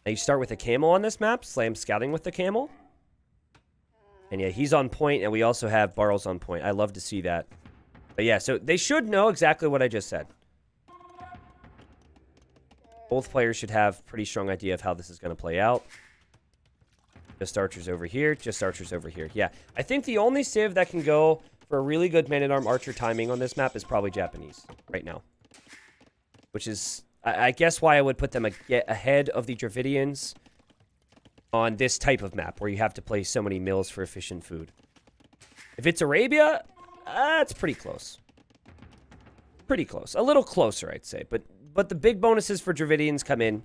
Now you start with a camel on this map. Slam scouting with the camel. And yeah, he's on point, and we also have Barles on point. I love to see that. But yeah, so they should know exactly what I just said. Both players should have a pretty strong idea of how this is going to play out. Just archers over here, just archers over here. Yeah, I think the only civ that can go for a really good man-at-arm archer timing on this map is probably Japanese right now. Which is, I guess, why I would put them ahead of the Dravidians on this type of map, where you have to place so many mills for efficient food. If it's Arabia, it's pretty close. Pretty close. A little closer, I'd say. But the big bonuses for Dravidians come in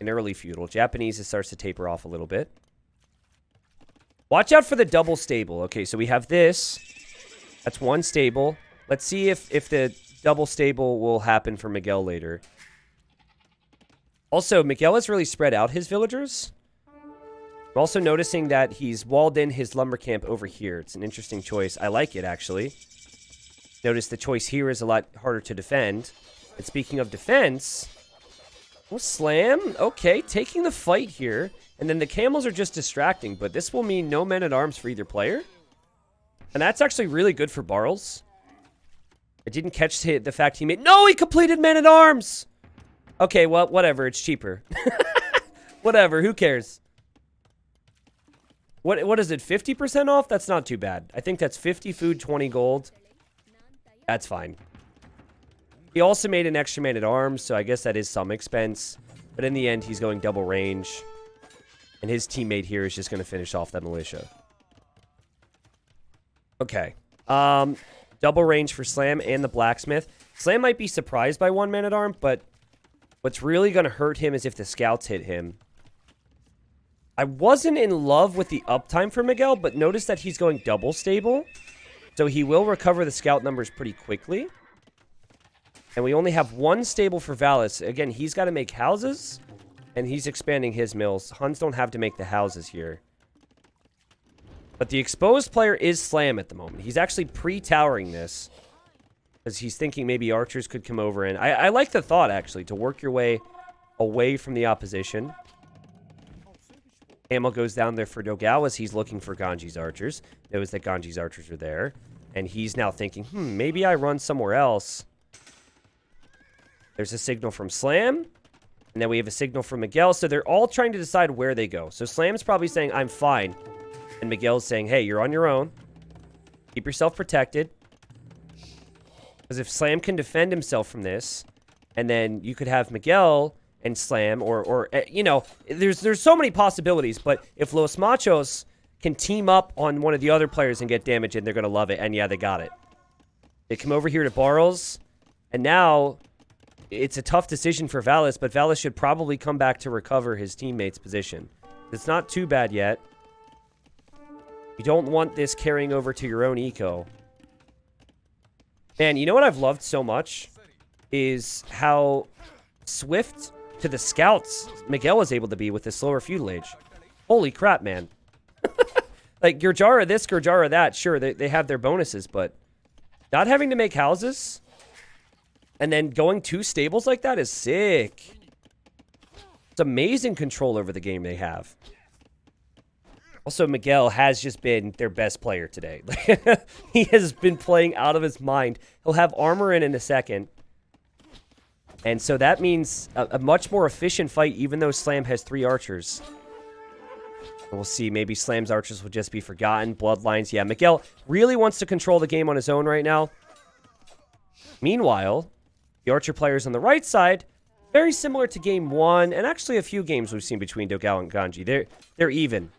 early feudal. Japanese, it starts to taper off a little bit. Watch out for the double stable. Okay, so we have this. That's one stable. Let's see if the double stable will happen for Miguel later. Also, Miguel has really spread out his villagers. I'm also noticing that he's walled in his lumber camp over here. It's an interesting choice. I like it, actually. Notice the choice here is a lot harder to defend. And speaking of defense... Oh, slam. Okay, taking the fight here. And then the camels are just distracting, but this will mean no men-at-arms for either player. And that's actually really good for Barles. I didn't catch the fact he made... No, he completed men-at-arms! Okay, well, whatever. It's cheaper. Whatever, who cares? What is it, 50% off? That's not too bad. I think that's 50 food, 20 gold. That's fine. He also made an extra man-at-arms, so I guess that is some expense. But in the end, he's going double range. And his teammate here is just going to finish off that militia. Okay. Double range for Slam and the blacksmith. Slam might be surprised by one man-at-arm, but what's really going to hurt him is if the scouts hit him. I wasn't in love with the uptime for Miguel, but notice that he's going double stable. So he will recover the scout numbers pretty quickly. And we only have one stable for Valis. Again, he's got to make houses. And he's expanding his mills. Huns don't have to make the houses here. But the exposed player is Slam at the moment. He's actually pre-towering this. Because he's thinking maybe archers could come over. And I like the thought, actually, to work your way away from the opposition. Camel goes down there for Dogao as he's looking for Ganji's archers. Knows that Ganji's archers are there. And he's now thinking, maybe I run somewhere else. There's a signal from Slam. And then we have a signal from Miguel. So they're all trying to decide where they go. So Slam's probably saying, I'm fine. And Miguel's saying, hey, you're on your own. Keep yourself protected. Because if Slam can defend himself from this, and then you could have Miguel and Slam, or you know, there's so many possibilities. But if Los Machos can team up on one of the other players and get damage in, they're going to love it. And yeah, they got it. They come over here to Barles. And now... it's a tough decision for Valis, but Valis should probably come back to recover his teammate's position. It's not too bad yet. You don't want this carrying over to your own eco. Man, you know what I've loved so much? Is how swift to the scouts Miguel was able to be with the slower feudal age. Holy crap, man. Like, Gurjara this, Gurjara that. Sure, they have their bonuses, but not having to make houses... and then going two stables like that is sick. It's amazing control over the game they have. Also, Miguel has just been their best player today. He has been playing out of his mind. He'll have armor in a second. And so that means a much more efficient fight, even though Slam has 3 archers. We'll see. Maybe Slam's archers will just be forgotten. Bloodlines. Yeah, Miguel really wants to control the game on his own right now. Meanwhile... the archer players on the right side, very similar to game 1, and actually a few games we've seen between Dogao and Ganji. They're even.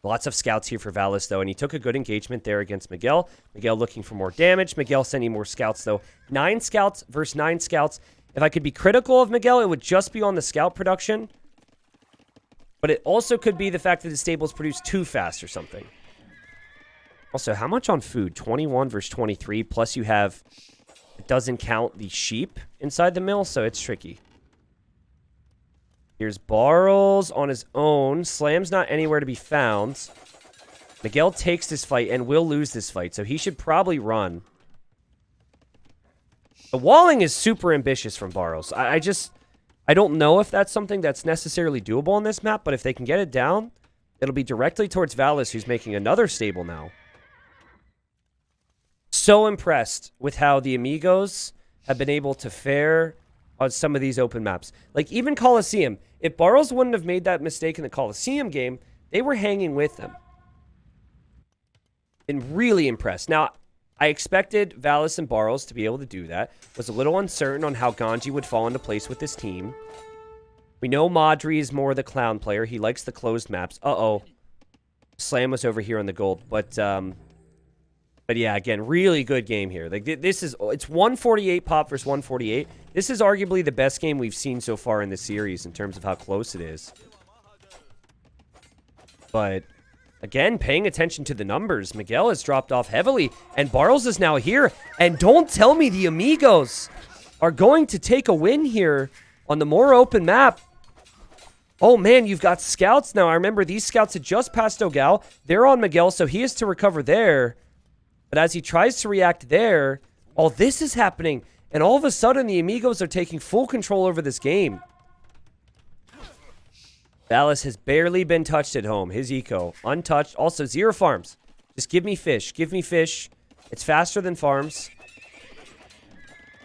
Lots of scouts here for Valis, though, and he took a good engagement there against Miguel. Miguel looking for more damage. Miguel sending more scouts, though. 9 scouts versus 9 scouts. If I could be critical of Miguel, it would just be on the scout production. But it also could be the fact that his stables produce too fast or something. Also, how much on food? 21 versus 23, plus you have... it doesn't count the sheep inside the mill, so it's tricky. Here's Barles on his own. Slam's not anywhere to be found. Miguel takes this fight and will lose this fight, so he should probably run. The walling is super ambitious from Barles. I don't know if that's something that's necessarily doable on this map, but if they can get it down, It'll be directly towards Valis, who's making another stable now. So impressed with how the Amigos have been able to fare on some of these open maps. Like, even Coliseum. If Barrows wouldn't have made that mistake in the Coliseum game, they were hanging with them. And really impressed. Now, I expected Valis and Barrows to be able to do that. Was a little uncertain on how Ganji would fall into place with this team. We know Madri is more the clown player. He likes the closed maps. Uh-oh. Slam was over here on the gold. But yeah, again, really good game here. Like, this is... It's 148 pop versus 148. This is arguably the best game we've seen so far in the series in terms of how close it is. But... Again, paying attention to the numbers. Miguel has dropped off heavily, and Barrows is now here. And don't tell me the Amigos are going to take a win here on the more open map. Oh, man, you've got scouts now. I remember these scouts had just passed Dogao. They're on Miguel, so he has to recover there. But as he tries to react there, all this is happening. And all of a sudden, the Amigos are taking full control over this game. Valis has barely been touched at home. His eco, untouched. Also, 0 farms. Just give me fish. Give me fish. It's faster than farms.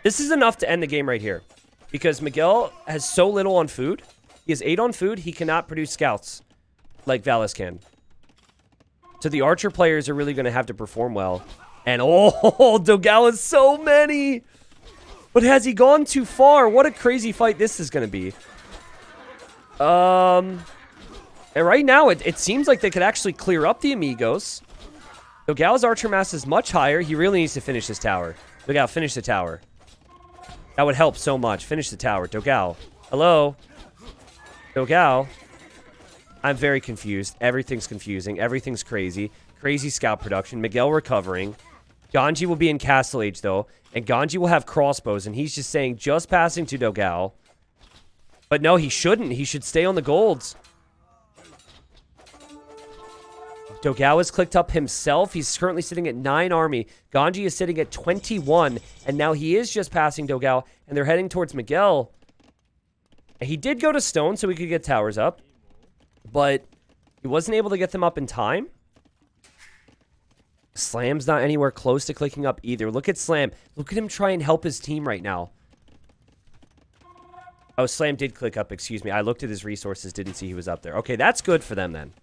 This is enough to end the game right here. Because Miguel has so little on food. He has 8 on food. He cannot produce scouts like Valis can. So the archer players are really going to have to perform well. And oh, Dogao has so many. But has he gone too far? What a crazy fight this is going to be. And right now, it seems like they could actually clear up the Amigos. Dogao's archer mass is much higher. He really needs to finish this tower. Dogao, finish the tower. That would help so much. Finish the tower. Dogao. Hello? Dogao. I'm very confused. Everything's confusing. Everything's crazy. Crazy scout production. Miguel recovering. Ganji will be in Castle Age, though. And Ganji will have crossbows. And he's just saying, just passing to Dogao. But no, he shouldn't. He should stay on the golds. Dogao has clicked up himself. He's currently sitting at 9 army. Ganji is sitting at 21. And now he is just passing Dogao. And they're heading towards Miguel. He did go to stone so we could get towers up. But he wasn't able to get them up in time. Slam's not anywhere close to clicking up either. Look at Slam. Look at him try and help his team right now. Oh, Slam did click up, excuse me. I looked at his resources, didn't see he was up there. Okay, that's good for them then.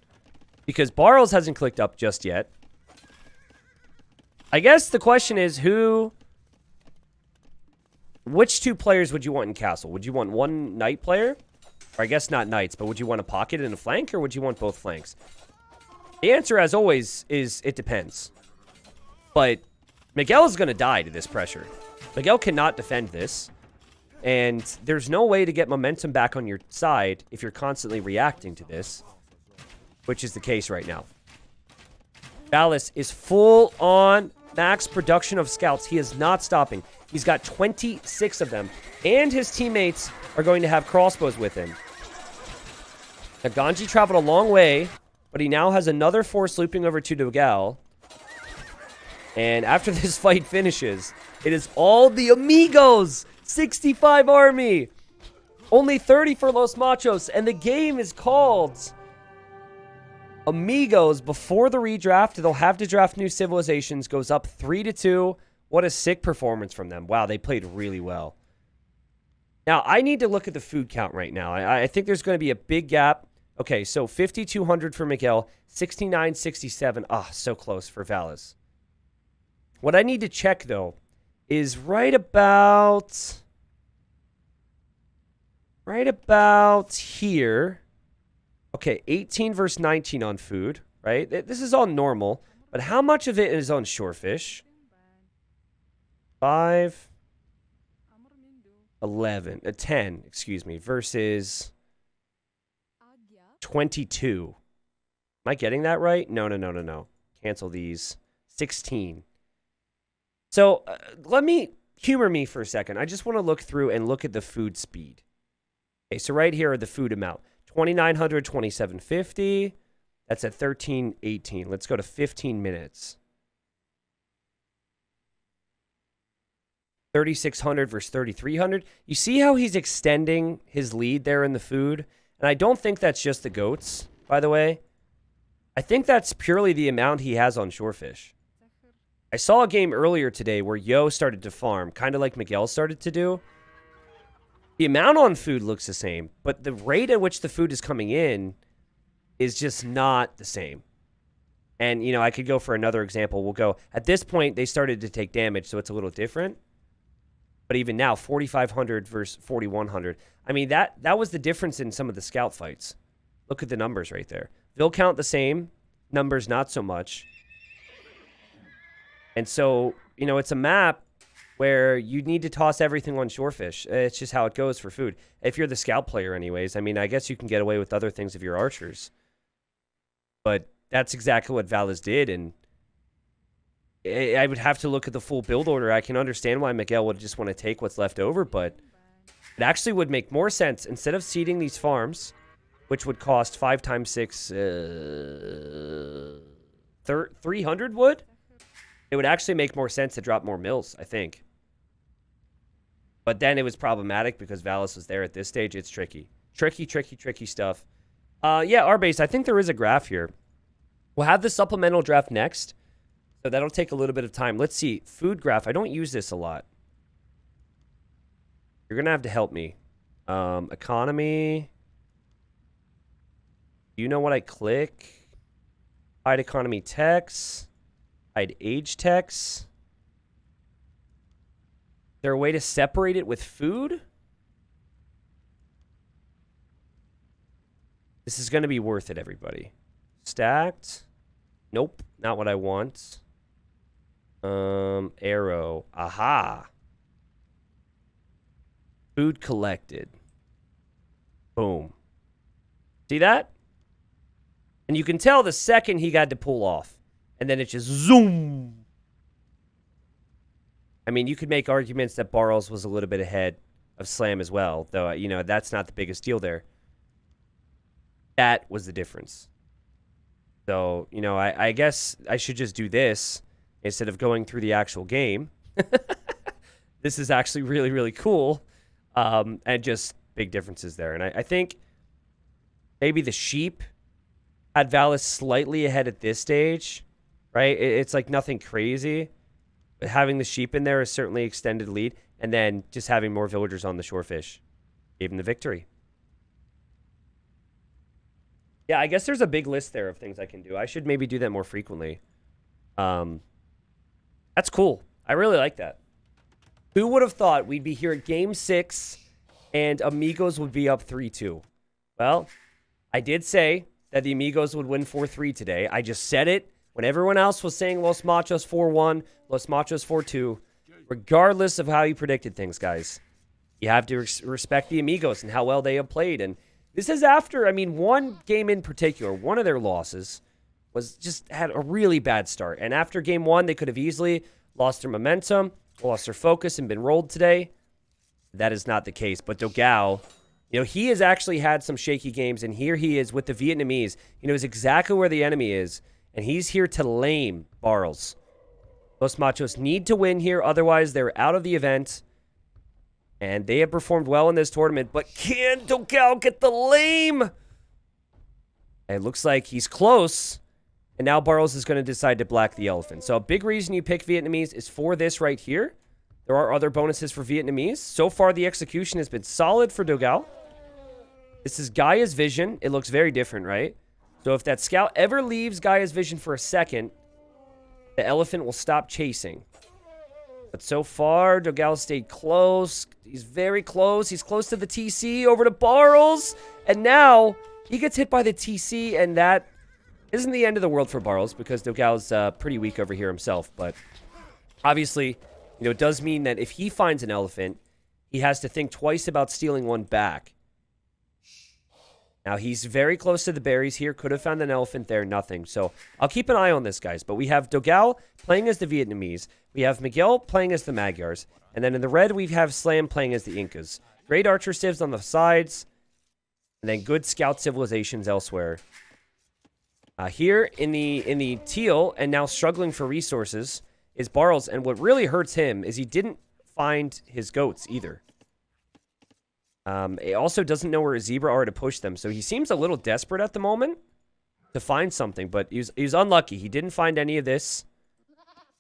Because Barrows hasn't clicked up just yet. I guess the question is which 2 players would you want in Castle? Would you want 1 knight player? Or I guess not knights, but would you want a pocket and a flank, or would you want both flanks? The answer, as always, is it depends. But Miguel is going to die to this pressure. Miguel cannot defend this. And there's no way to get momentum back on your side if you're constantly reacting to this, which is the case right now. Valis is full on max production of scouts. He is not stopping. He's got 26 of them, and his teammates are going to have crossbows with him. Now, Ganji traveled a long way, but he now has another force looping over to Dogao. And after this fight finishes, it is all the Amigos! 65 army! Only 30 for Los Machos, and the game is called Amigos. Before the redraft, they'll have to draft new civilizations. Goes up 3-2. What a sick performance from them. Wow, they played really well. Now, I need to look at the food count right now. I think there's going to be a big gap. Okay, so 5,200 for Miguel, 6967. Ah, so close for Valis. What I need to check, though, is right about here. Okay, 18 versus 19 on food, right? This is all normal, but how much of it is on shorefish? 5, 11, 10, excuse me, versus 22. Am I getting that right? No. Cancel these. 16. So let me humor me for a second. I just want to look through and look at the food speed. Okay, so right here are the food amount. 2,900, 2,750. That's at 1318. Let's go to 15 minutes. 3,600 versus 3,300. You see how he's extending his lead there in the food? And I don't think that's just the goats, by the way. I think that's purely the amount he has on shorefish. I saw a game earlier today where Yo started to farm, kind of like Miguel started to do. The amount on food looks the same, but the rate at which the food is coming in is just not the same. And, you know, I could go for another example. We'll go, at this point, they started to take damage, so it's a little different. But even now, 4,500 versus 4,100. I mean, that was the difference in some of the scout fights. Look at the numbers right there. They'll count the same, numbers not so much. And so, you know, it's a map where you need to toss everything on shorefish. It's just how it goes for food. If you're the scout player anyways, I mean, I guess you can get away with other things if you're archers. But that's exactly what Valis did, and I would have to look at the full build order. I can understand why Miguel would just want to take what's left over, but it actually would make more sense. Instead of seeding these farms, which would cost 5 times 6, 300 wood, it would actually make more sense to drop more mills, I think. But then it was problematic because Valis was there at this stage. It's tricky. Tricky stuff. Yeah, R-Base, I think there is a graph here. We'll have the supplemental draft next, so that'll take a little bit of time. Let's see. Food graph. I don't use this a lot. You're going to have to help me. Economy. You know what I click? Hide economy text. Hide age text. Is there a way to separate it with food? This is going to be worth it, everybody. Stacked. Nope, not what I want. Arrow. Aha. Food collected. Boom. See that? And you can tell the second he got to pull off. And then it just zoom. I mean, you could make arguments that Barles was a little bit ahead of Slam as well. Though, you know, that's not the biggest deal there. That was the difference. So, you know, I guess I should just do this instead of going through the actual game. This is actually really, really cool. And just big differences there. And I think maybe the sheep had Valis slightly ahead at this stage, right? It's like nothing crazy. But having the sheep in there is certainly extended lead. And then just having more villagers on the shorefish gave him the victory. Yeah, I guess there's a big list there of things I can do. I should maybe do that more frequently. That's cool. I really like that. Who would have thought we'd be here at Game 6 and Amigos would be up 3-2? Well, I did say that the Amigos would win 4-3 today. I just said it when everyone else was saying Los Machos 4-1, Los Machos 4-2. Regardless of how you predicted things, guys, you have to respect the Amigos and how well they have played. And this is after, I mean, one game in particular, one of their losses was just had a really bad start. And after game 1, they could have easily lost their momentum, lost their focus, and been rolled today. That is not the case. But Dogao, you know, he has actually had some shaky games, and here he is with the Vietnamese. He knows exactly where the enemy is, and he's here to lame Barles. Los Machos need to win here, otherwise they're out of the event. And they have performed well in this tournament, but can Dogao get the lame? It looks like he's close. And now Barles is going to decide to black the elephant. So a big reason you pick Vietnamese is for this right here. There are other bonuses for Vietnamese. So far, the execution has been solid for Dogao. This is Gaia's vision. It looks very different, right? So if that scout ever leaves Gaia's vision for a second, the elephant will stop chasing. But so far, Dogao stayed close. He's very close. He's close to the TC, over to Barles. And now he gets hit by the TC, and that isn't the end of the world for Barles because Dogao's pretty weak over here himself. But obviously, you know, it does mean that if he finds an elephant, he has to think twice about stealing one back. Now, he's very close to the berries here. Could have found an elephant there. Nothing. So I'll keep an eye on this, guys. But we have Dogao playing as the Vietnamese. We have Miguel playing as the Magyars. And then in the red, we have Slam playing as the Incas. Great archer civs on the sides. And then good scout civilizations elsewhere. Here in the teal, and now struggling for resources, is Barles. And what really hurts him is he didn't find his goats either. He also doesn't know where his zebra are to push them. So he seems a little desperate at the moment. to find something, but he was unlucky. He didn't find any of this.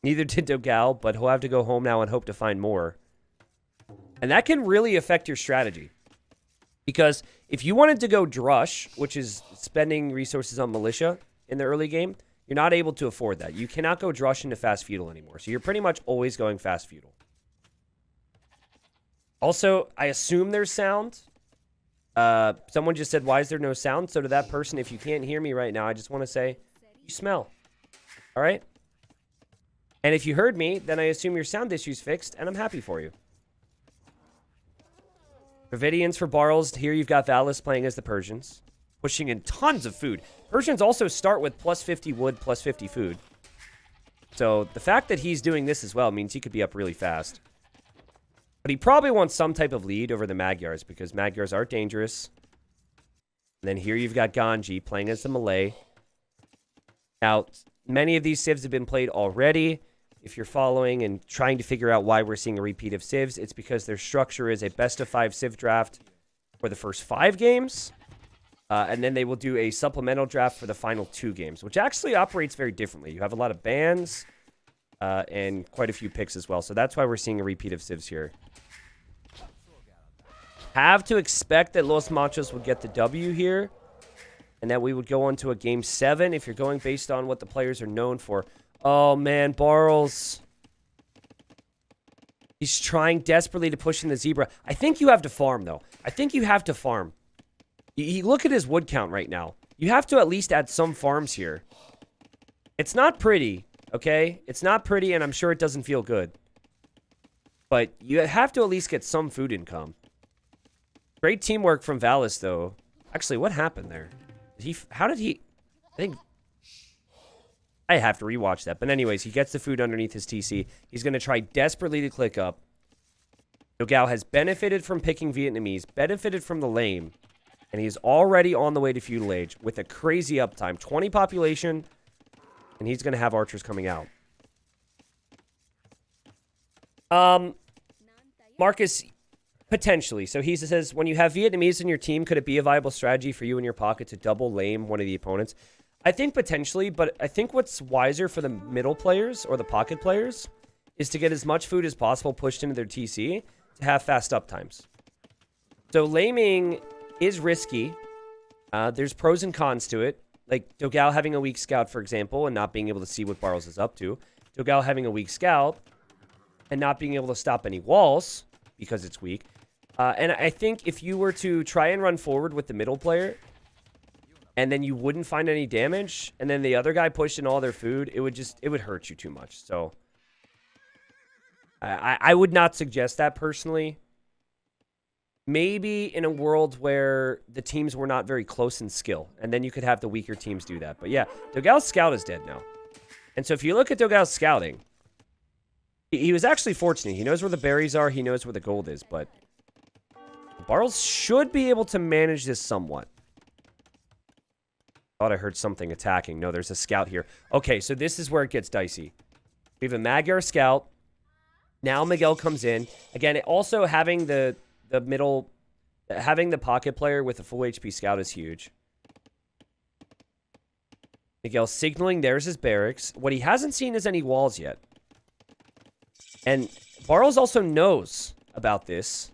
Neither did Dogao, but he'll have to go home now and hope to find more. And that can really affect your strategy. Because if you wanted to go Drush, which is spending resources on Militia in the early game, you're not able to afford that. You cannot go Drush into Fast Feudal anymore. So you're pretty much always going Fast Feudal. Also, I assume there's sound. Someone just said, why is there no sound? So to that person, if you can't hear me right now, I just want to say, you smell. All right? And if you heard me, then I assume your sound issue's fixed, and I'm happy for you. Dravidians for Barls. Here you've got Valis playing as the Persians. Pushing in tons of food. Persians also start with plus 50 wood, plus 50 food. So the fact that he's doing this as well means he could be up really fast. But he probably wants some type of lead over the Magyars, because Magyars are dangerous. And then here you've got Ganji playing as the Malay. Now, many of these civs have been played already. If you're following and trying to figure out why we're seeing a repeat of civs, it's because their structure is a best-of-5 civ draft for the first 5 games. And then they will do a supplemental draft for the final 2 games, which actually operates very differently. You have a lot of bans and quite a few picks as well. So that's why we're seeing a repeat of civs here. Have to expect that Los Machos would get the W here. And that we would go on to a game 7 if you're going based on what the players are known for. Oh, man, Barls. He's trying desperately to push in the Zebra. I think you have to farm, though. I think you have to farm. You look at his wood count right now. You have to at least add some farms here. It's not pretty, okay? It's not pretty, and I'm sure it doesn't feel good. But you have to at least get some food income. Great teamwork from Valis, though. Actually, what happened there? How did he... I think... I have to rewatch that. But anyways, he gets the food underneath his TC. He's going to try desperately to click up. Dogao has benefited from picking Vietnamese, benefited from the lame, and he's already on the way to Feudal Age with a crazy uptime. 20 population, and he's going to have archers coming out. Marcus, potentially. So he says, when you have Vietnamese in your team, could it be a viable strategy for you in your pocket to double lame one of the opponents? I think potentially, but I think what's wiser for the middle players or the pocket players is to get as much food as possible pushed into their TC to have fast uptimes. So laming is risky. There's pros and cons to it. Like Dogao having a weak scout, for example, and not being able to see what Barles is up to. Dogao having a weak scout and not being able to stop any walls because it's weak. And I think if you were to try and run forward with the middle player, and then you wouldn't find any damage, and then the other guy pushed in all their food, it would hurt you too much. So I would not suggest that personally. Maybe in a world where the teams were not very close in skill, and then you could have the weaker teams do that. But yeah, Dogao's scout is dead now. And so if you look at Dogao's scouting, he was actually fortunate. He knows where the berries are, he knows where the gold is, but Barles should be able to manage this somewhat. Thought I heard something attacking. No, there's a scout here. Okay, so this is where it gets dicey. We have a Magyar scout. Now Miguel comes in. Again, also having the middle... Having the pocket player with a full HP scout is huge. Miguel signaling there's his barracks. What he hasn't seen is any walls yet. And Barles also knows about this.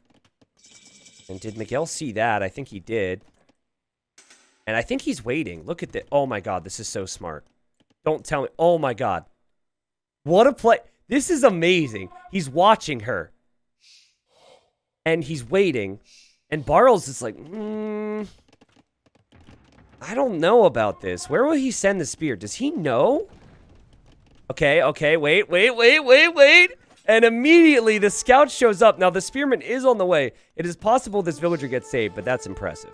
And did Miguel see that? I think he did. And I think he's waiting. Look at this. Oh my god, this is so smart. Don't tell me. Oh my god. What a play. This is amazing. He's watching her. And he's waiting. And Barles is like, I don't know about this. Where will he send the spear? Does he know? Okay, wait. And immediately the scout shows up. Now the spearman is on the way. It is possible this villager gets saved, but that's impressive.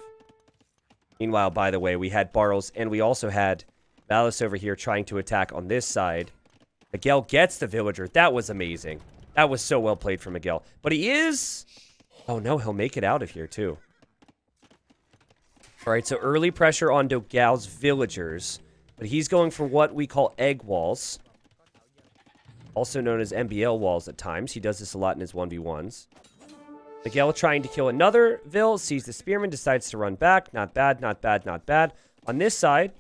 Meanwhile, by the way, we had Barles, and we also had Valis over here trying to attack on this side. Miguel gets the villager. That was amazing. That was so well played from Miguel. But he is... Oh, no, he'll make it out of here, too. All right, so early pressure on Dogao's villagers. But he's going for what we call egg walls. Also known as MBL walls at times. He does this a lot in his 1v1s. Miguel trying to kill another Vil, sees the spearman, decides to run back. Not bad. On this side,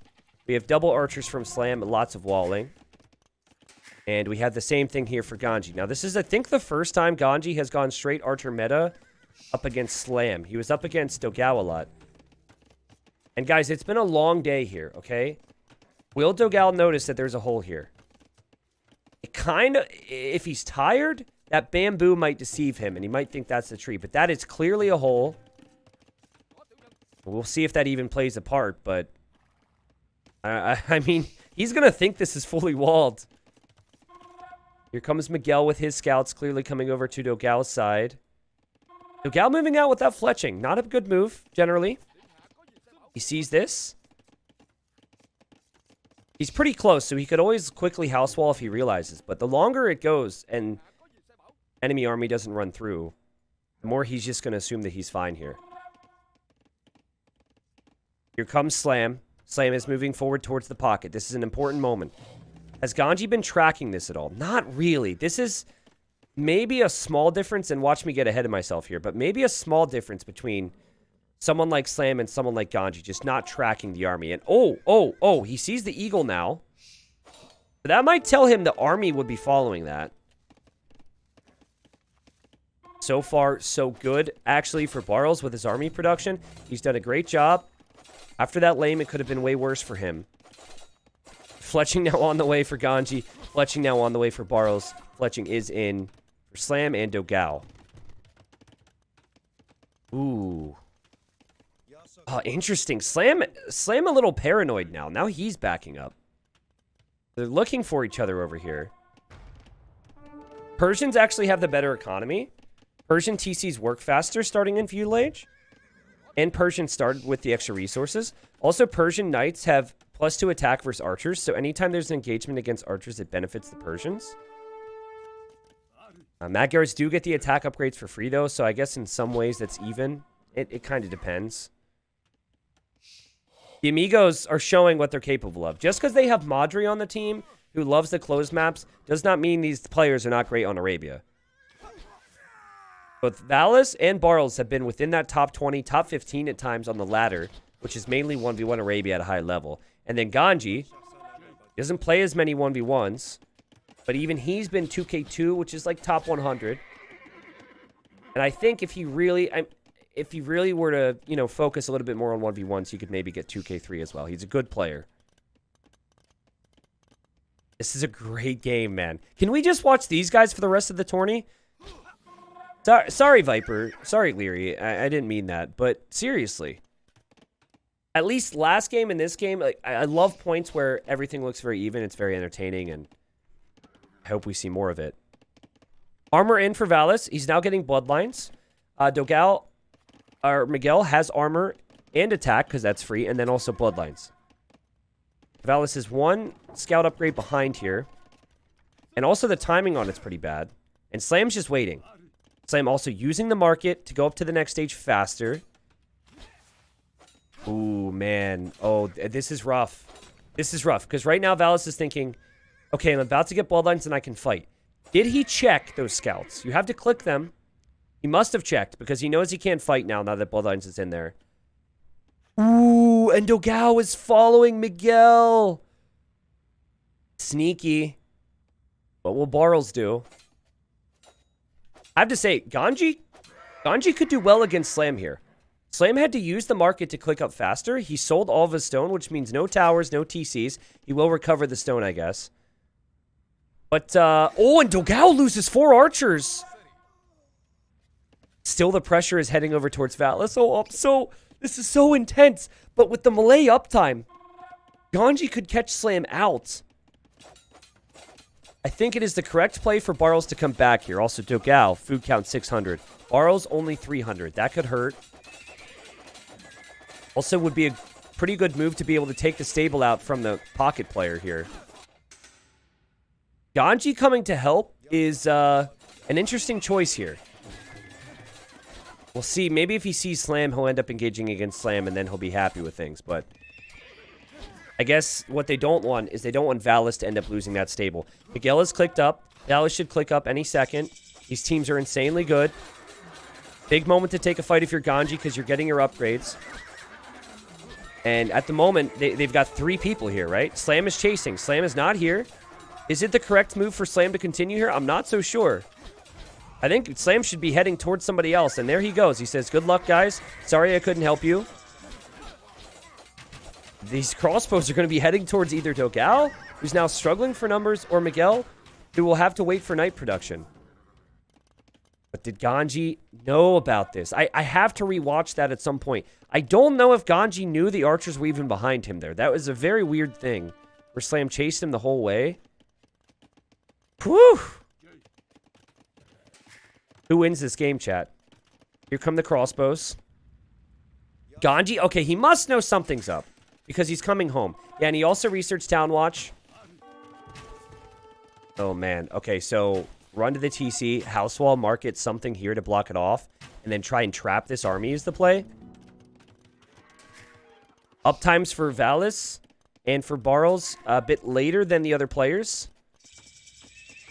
We have double archers from Slam and lots of walling. And we have the same thing here for Ganji. Now, this is, I think, the first time Ganji has gone straight archer meta up against Slam. He was up against Dogao a lot. And, guys, it's been a long day here, okay? Will Dogao notice that there's a hole here? It kind of, if he's tired, that bamboo might deceive him, and he might think that's the tree. But that is clearly a hole. We'll see if that even plays a part, but... I mean, he's going to think this is fully walled. Here comes Miguel with his scouts, clearly coming over to Dogao's side. Dogao moving out without fletching. Not a good move, generally. He sees this. He's pretty close, so he could always quickly house wall if he realizes. But the longer it goes and enemy army doesn't run through, the more he's just going to assume that he's fine here. Here comes Slam. Slam is moving forward towards the pocket. This is an important moment. Has Ganji been tracking this at all? Not really. This is maybe a small difference, and watch me get ahead of myself here, but maybe a small difference between someone like Slam and someone like Ganji, just not tracking the army. And oh, he sees the eagle now. But that might tell him the army would be following that. So far, so good, actually, for Barles with his army production. He's done a great job. After that lame, it could have been way worse for him. Fletching now on the way for Ganji. Fletching now on the way for Barles. Fletching is in for Slam and Dogao. Ooh. Oh, interesting. Slam a little paranoid now. Now he's backing up. They're looking for each other over here. Persians actually have the better economy. Persian TCs work faster starting in Feudal Age. And Persian started with the extra resources. Also, Persian knights have +2 attack versus archers. So anytime there's an engagement against archers, it benefits the Persians. Magyars do get the attack upgrades for free, though. So I guess in some ways that's even. It kind of depends. The Amigos are showing what they're capable of. Just because they have Madri on the team, who loves the closed maps, does not mean these players are not great on Arabia. Both Valis and Barles have been within that top 20, top 15 at times on the ladder, which is mainly 1v1 Arabia at a high level. And then Ganji doesn't play as many 1v1s, but even he's been 2k2, which is like top 100. And I think if he really were to, you know, focus a little bit more on 1v1s, he could maybe get 2k3 as well. He's a good player. This is a great game, man. Can we just watch these guys for the rest of the tourney? Sorry, Viper. Sorry, Leary. I didn't mean that. But seriously. At least last game and this game, like, I love points where everything looks very even. It's very entertaining, and I hope we see more of it. Armor in for Valis. He's now getting bloodlines. Dogao, or Miguel, has armor and attack, because that's free, and then also bloodlines. Valis is one scout upgrade behind here. And also the timing on it's pretty bad. And Slam's just waiting. Slam also using the market to go up to the next stage faster. Ooh, man. Oh, this is rough. This is rough, because right now Valis is thinking, okay, I'm about to get bloodlines and I can fight. Did he check those scouts? You have to click them. He must have checked, because he knows he can't fight now that bloodlines is in there. Ooh, and Dogao is following Miguel. Sneaky. What will Barles do? I have to say, Ganji could do well against Slam here. Slam had to use the market to click up faster. He sold all of his stone, which means no towers, no TCs. He will recover the stone, I guess. But, oh, and Dogao loses 4 archers. Still, the pressure is heading over towards Valis. Oh, this is so intense. But with the melee uptime, Ganji could catch Slam out. I think it is the correct play for Barles to come back here. Also, Dogao, food count 600. Barles only 300. That could hurt. Also, would be a pretty good move to be able to take the stable out from the pocket player here. Ganji coming to help is an interesting choice here. We'll see. Maybe if he sees Slam, he'll end up engaging against Slam, and then he'll be happy with things. But I guess what they don't want is they don't want Valis to end up losing that stable. Miguel is clicked up. Valis should click up any second. These teams are insanely good. Big moment to take a fight if you're Ganji, because you're getting your upgrades. And at the moment, they've got 3 people here, right? Slam is chasing. Slam is not here. Is it the correct move for Slam to continue here? I'm not so sure. I think Slam should be heading towards somebody else. And there he goes. He says, good luck, guys. Sorry I couldn't help you. These crossbows are going to be heading towards either Dogao, who's now struggling for numbers, or Miguel, who will have to wait for night production. But did Ganji know about this? I have to rewatch that at some point. I don't know if Ganji knew the archers were even behind him there. That was a very weird thing, where Slam chased him the whole way. Whew! Who wins this game, chat? Here come the crossbows. Ganji? Okay, he must know something's up, because he's coming home. Yeah, and he also researched Town Watch. Oh, man. Okay, so run to the TC, house wall, market something here to block it off, and then try and trap this army is the play. Uptimes for Valis and for Barles a bit later than the other players.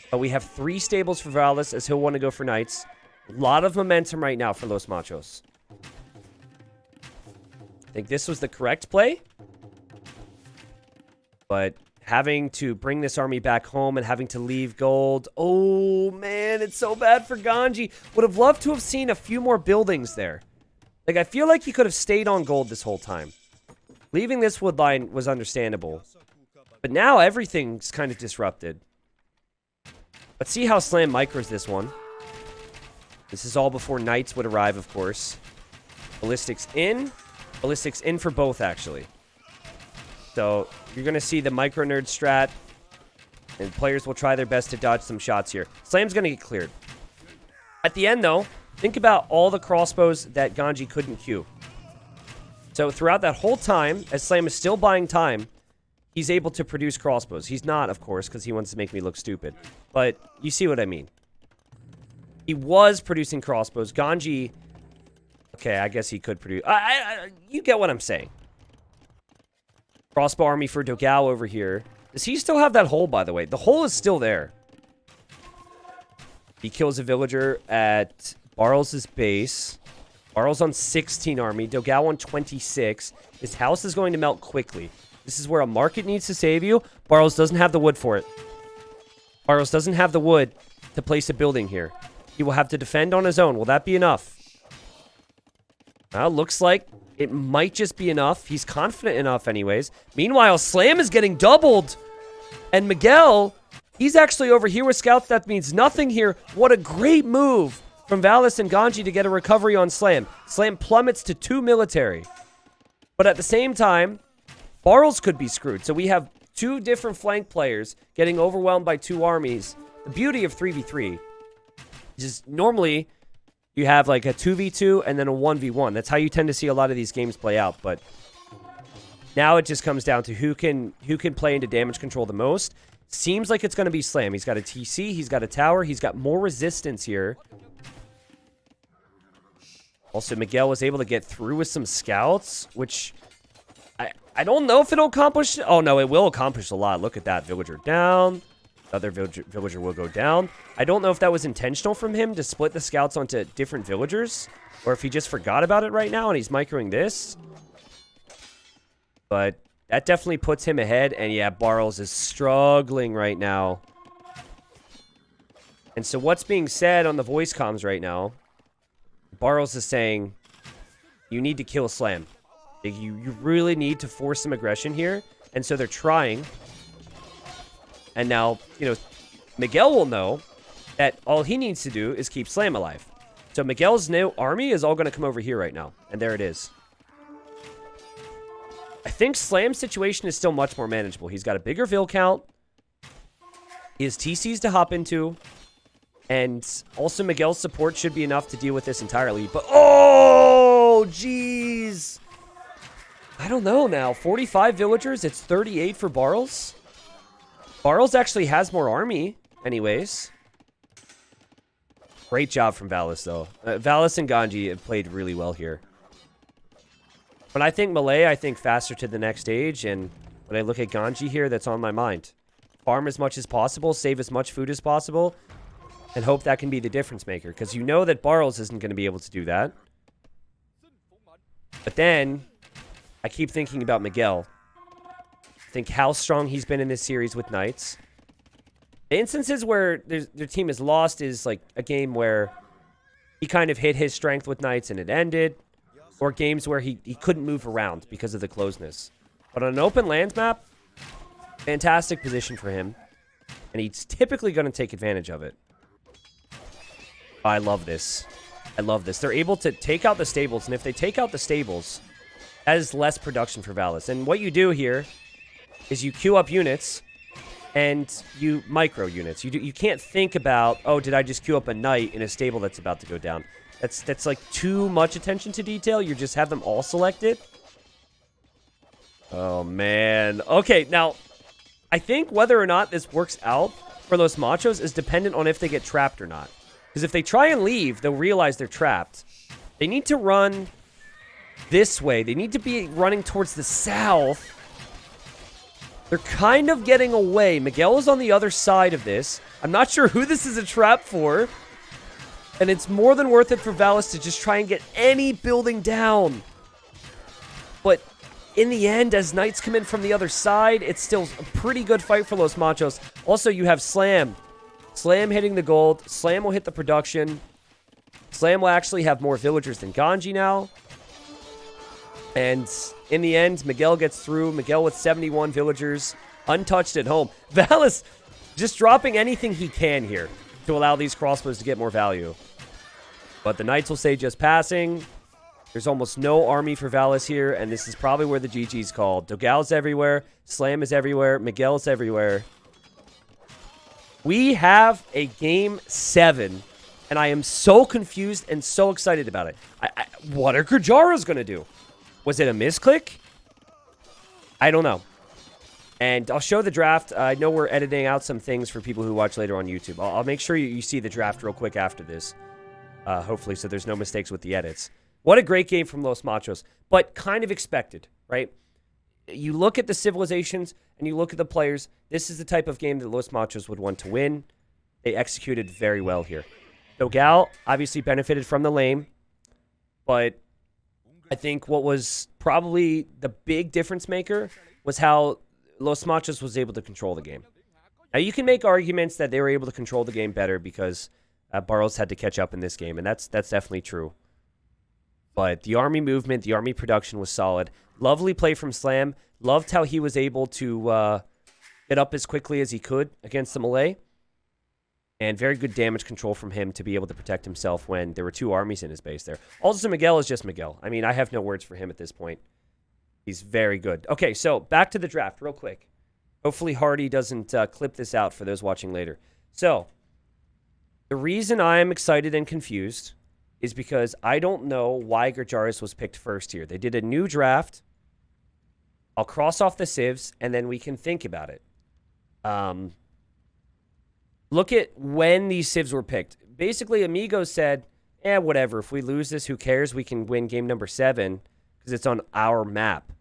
But we have 3 stables for Valis as he'll want to go for knights. A lot of momentum right now for Los Machos. I think this was the correct play. But having to bring this army back home and having to leave gold. Oh, man, it's so bad for Ganji. Would have loved to have seen a few more buildings there. Like, I feel like he could have stayed on gold this whole time. Leaving this wood line was understandable. But now everything's kind of disrupted. Let's see how Slam micros this one. This is all before knights would arrive, of course. Ballistics in. Ballistics in for both, actually. So, you're going to see the micro nerd strat. And players will try their best to dodge some shots here. Slam's going to get cleared. At the end, though, think about all the crossbows that Ganji couldn't queue. So, throughout that whole time, as Slam is still buying time, he's able to produce crossbows. He's not, of course, because he wants to make me look stupid. But you see what I mean. He was producing crossbows. Ganji... Okay, I guess he could produce... you get what I'm saying. Crossbow army for Dogao over here. Does he still have that hole, by the way? The hole is still there. He kills a villager at Barles' base. Barles on 16 army. Dogao on 26. His house is going to melt quickly. This is where a market needs to save you. Barles doesn't have the wood for it. Barles doesn't have the wood to place a building here. He will have to defend on his own. Will that be enough? Well, looks like it might just be enough. He's confident enough anyways. Meanwhile, Slam is getting doubled. And Miguel, he's actually over here with scouts. That means nothing here. What a great move from Valis and Ganji to get a recovery on Slam. Slam plummets to 2 military. But at the same time, Barles could be screwed. So we have 2 different flank players getting overwhelmed by 2 armies. The beauty of 3v3 is normally you have like a 2v2 and then a 1v1. That's how you tend to see a lot of these games play out. But now it just comes down to who can play into damage control the most. Seems like it's going to be Slam. He's got a TC. He's got a tower. He's got more resistance here. Also, Miguel was able to get through with some scouts, which I don't know if it'll accomplish. Oh, no, it will accomplish a lot. Look at that. Villager down. Other villager will go down. I don't know if that was intentional from him to split the scouts onto different villagers, or if he just forgot about it right now and he's microing this. But that definitely puts him ahead. And yeah, Barles is struggling right now. And so what's being said on the voice comms right now, Barles is saying, you need to kill Slam. You really need to force some aggression here. And so they're trying. And now, you know, Miguel will know that all he needs to do is keep Slam alive. So Miguel's new army is all going to come over here right now. And there it is. I think Slam's situation is still much more manageable. He's got a bigger vill count. He has TCs to hop into. And also Miguel's support should be enough to deal with this entirely. But, oh, jeez. I don't know now. 45 villagers. It's 38 for Barles. Barles actually has more army anyways. Great job from Valis, though. Valis and Ganji have played really well here. When I think Malay, I think faster to the next stage. And when I look at Ganji here, that's on my mind. Farm as much as possible. Save as much food as possible. And hope that can be the difference maker. Because you know that Barles isn't going to be able to do that. But then, I keep thinking about Miguel. Think how strong he's been in this series with Knights. The instances where their team is lost is like a game where he kind of hit his strength with Knights and it ended. Or games where he couldn't move around because of the closeness. But on an open lands map, fantastic position for him. And he's typically going to take advantage of it. I love this. I love this. They're able to take out the stables. And if they take out the stables, that is less production for Valis. And what you do here is you queue up units and you micro units. You can't think about, oh, did I just queue up a knight in a stable that's about to go down? That's like too much attention to detail. You just have them all selected. Oh, man. Okay, now, I think whether or not this works out for Los Machos is dependent on if they get trapped or not. Because if they try and leave, they'll realize they're trapped. They need to run this way. They need to be running towards the south. They're kind of getting away. Miguel is on the other side of this. I'm not sure who this is a trap for. And it's more than worth it for Valis to just try and get any building down. But in the end, as Knights come in from the other side, it's still a pretty good fight for Los Machos. Also, you have Slam. Slam hitting the gold. Slam will hit the production. Slam will actually have more villagers than Ganji now. And in the end, Miguel gets through. Miguel with 71 villagers, untouched at home. Valis just dropping anything he can here to allow these crossbows to get more value. But the Knights will say just passing. There's almost no army for Valis here, and this is probably where the GG's called. Dogao's everywhere. Slam is everywhere. Miguel's everywhere. We have a Game 7, and I am so confused and so excited about it. What are Gurjara's going to do? Was it a misclick? I don't know. And I'll show the draft. I know we're editing out some things for people who watch later on YouTube. I'll make sure you see the draft real quick after this. Hopefully, so there's no mistakes with the edits. What a great game from Los Machos, but kind of expected, right? You look at the civilizations and you look at the players. This is the type of game that Los Machos would want to win. They executed very well here. Dogao obviously benefited from the lane, but I think what was probably the big difference maker was how Los Machos was able to control the game. Now, you can make arguments that they were able to control the game better because Barros had to catch up in this game, and that's definitely true. But the army movement, the army production was solid. Lovely play from Slam. Loved how he was able to get up as quickly as he could against the Malay. And very good damage control from him to be able to protect himself when there were two armies in his base there. Also, Miguel is just Miguel. I mean, I have no words for him at this point. He's very good. Okay, so back to the draft real quick. Hopefully Hardy doesn't clip this out for those watching later. So, the reason I'm excited and confused is because I don't know why Gurjaris was picked first here. They did a new draft. I'll cross off the civs, and then we can think about it. Look at when these civs were picked. Basically, Amigos said, whatever. If we lose this, who cares? We can win game number 7 because it's on our map.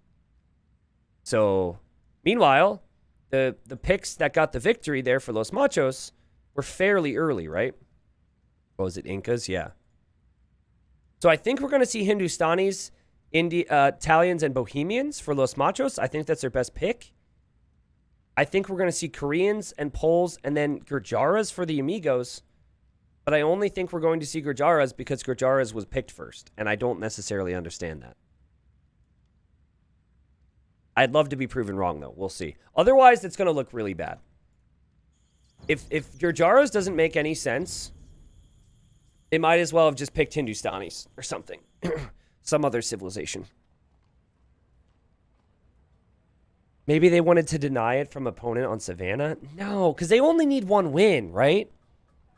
So, meanwhile, the picks that got the victory there for Los Machos were fairly early, right? What was it, Incas? Yeah. So I think we're going to see Hindustanis, Italians, and Bohemians for Los Machos. I think that's their best pick. I think we're going to see Koreans and Poles and then Gurjaras for the Amigos. But I only think we're going to see Gurjaras because Gurjaras was picked first. And I don't necessarily understand that. I'd love to be proven wrong, though. We'll see. Otherwise, it's going to look really bad. If Gurjaras doesn't make any sense, they might as well have just picked Hindustanis or something. Some other civilization. Maybe they wanted to deny it from opponent on Savannah? No, because they only need one win, right?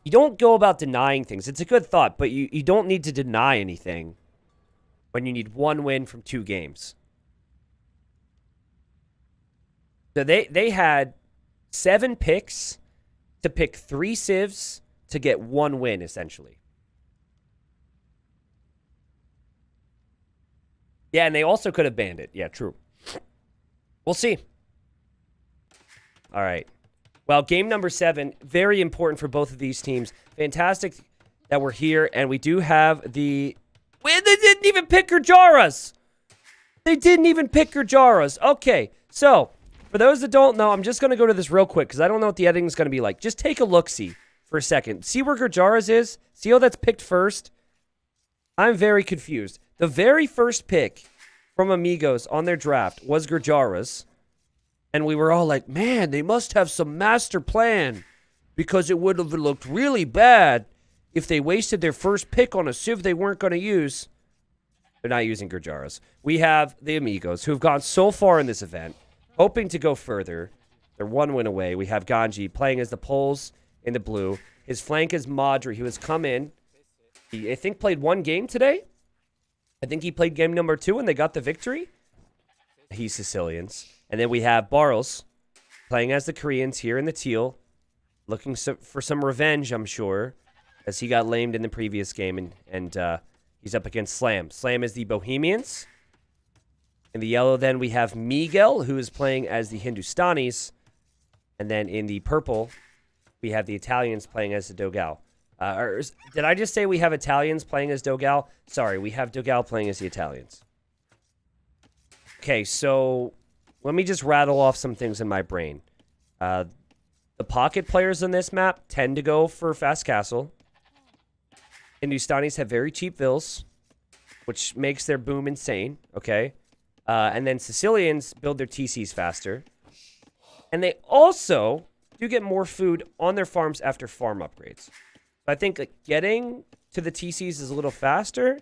You don't go about denying things. It's a good thought, but you don't need to deny anything when you need one win from 2 games. So they had 7 picks to pick 3 civs to get 1 win, essentially. Yeah, and they also could have banned it. Yeah, true. We'll see. All right. Well, game number 7, very important for both of these teams. Fantastic that we're here, and we do have the... They didn't even pick Gurjaras! They didn't even pick Gurjaras. Okay, so for those that don't know, I'm just going to go to this real quick because I don't know what the editing is going to be like. Just take a look-see for a second. See where Gurjaras is? See how that's picked first? I'm very confused. The very first pick from Amigos on their draft was Gurjaras. And we were all like, man, they must have some master plan because it would have looked really bad if they wasted their first pick on a Civ they weren't going to use. They're not using Gurjaras. We have the Amigos, who have gone so far in this event, hoping to go further. They're 1 win away. We have Ganji playing as the Poles in the blue. His flank is Madri, who has come in. He, I think, played 1 game today. I think he played game number 2, and they got the victory. He's Sicilians. And then we have Barros playing as the Koreans here in the teal, looking for some revenge, I'm sure, as he got lamed in the previous game, and he's up against Slam. Slam is the Bohemians. In the yellow, then, we have Miguel, who is playing as the Hindustanis. And then in the purple, we have the Italians playing as the Dogao. Did I just say we have Italians playing as Dogao? Sorry, we have Dogao playing as the Italians. Okay, so let me just rattle off some things in my brain. The pocket players on this map tend to go for Fast Castle. Hindustanis have very cheap vills, which makes their boom insane, okay? And then Sicilians build their TCs faster. And they also do get more food on their farms after farm upgrades. I think like, getting to the TCs is a little faster.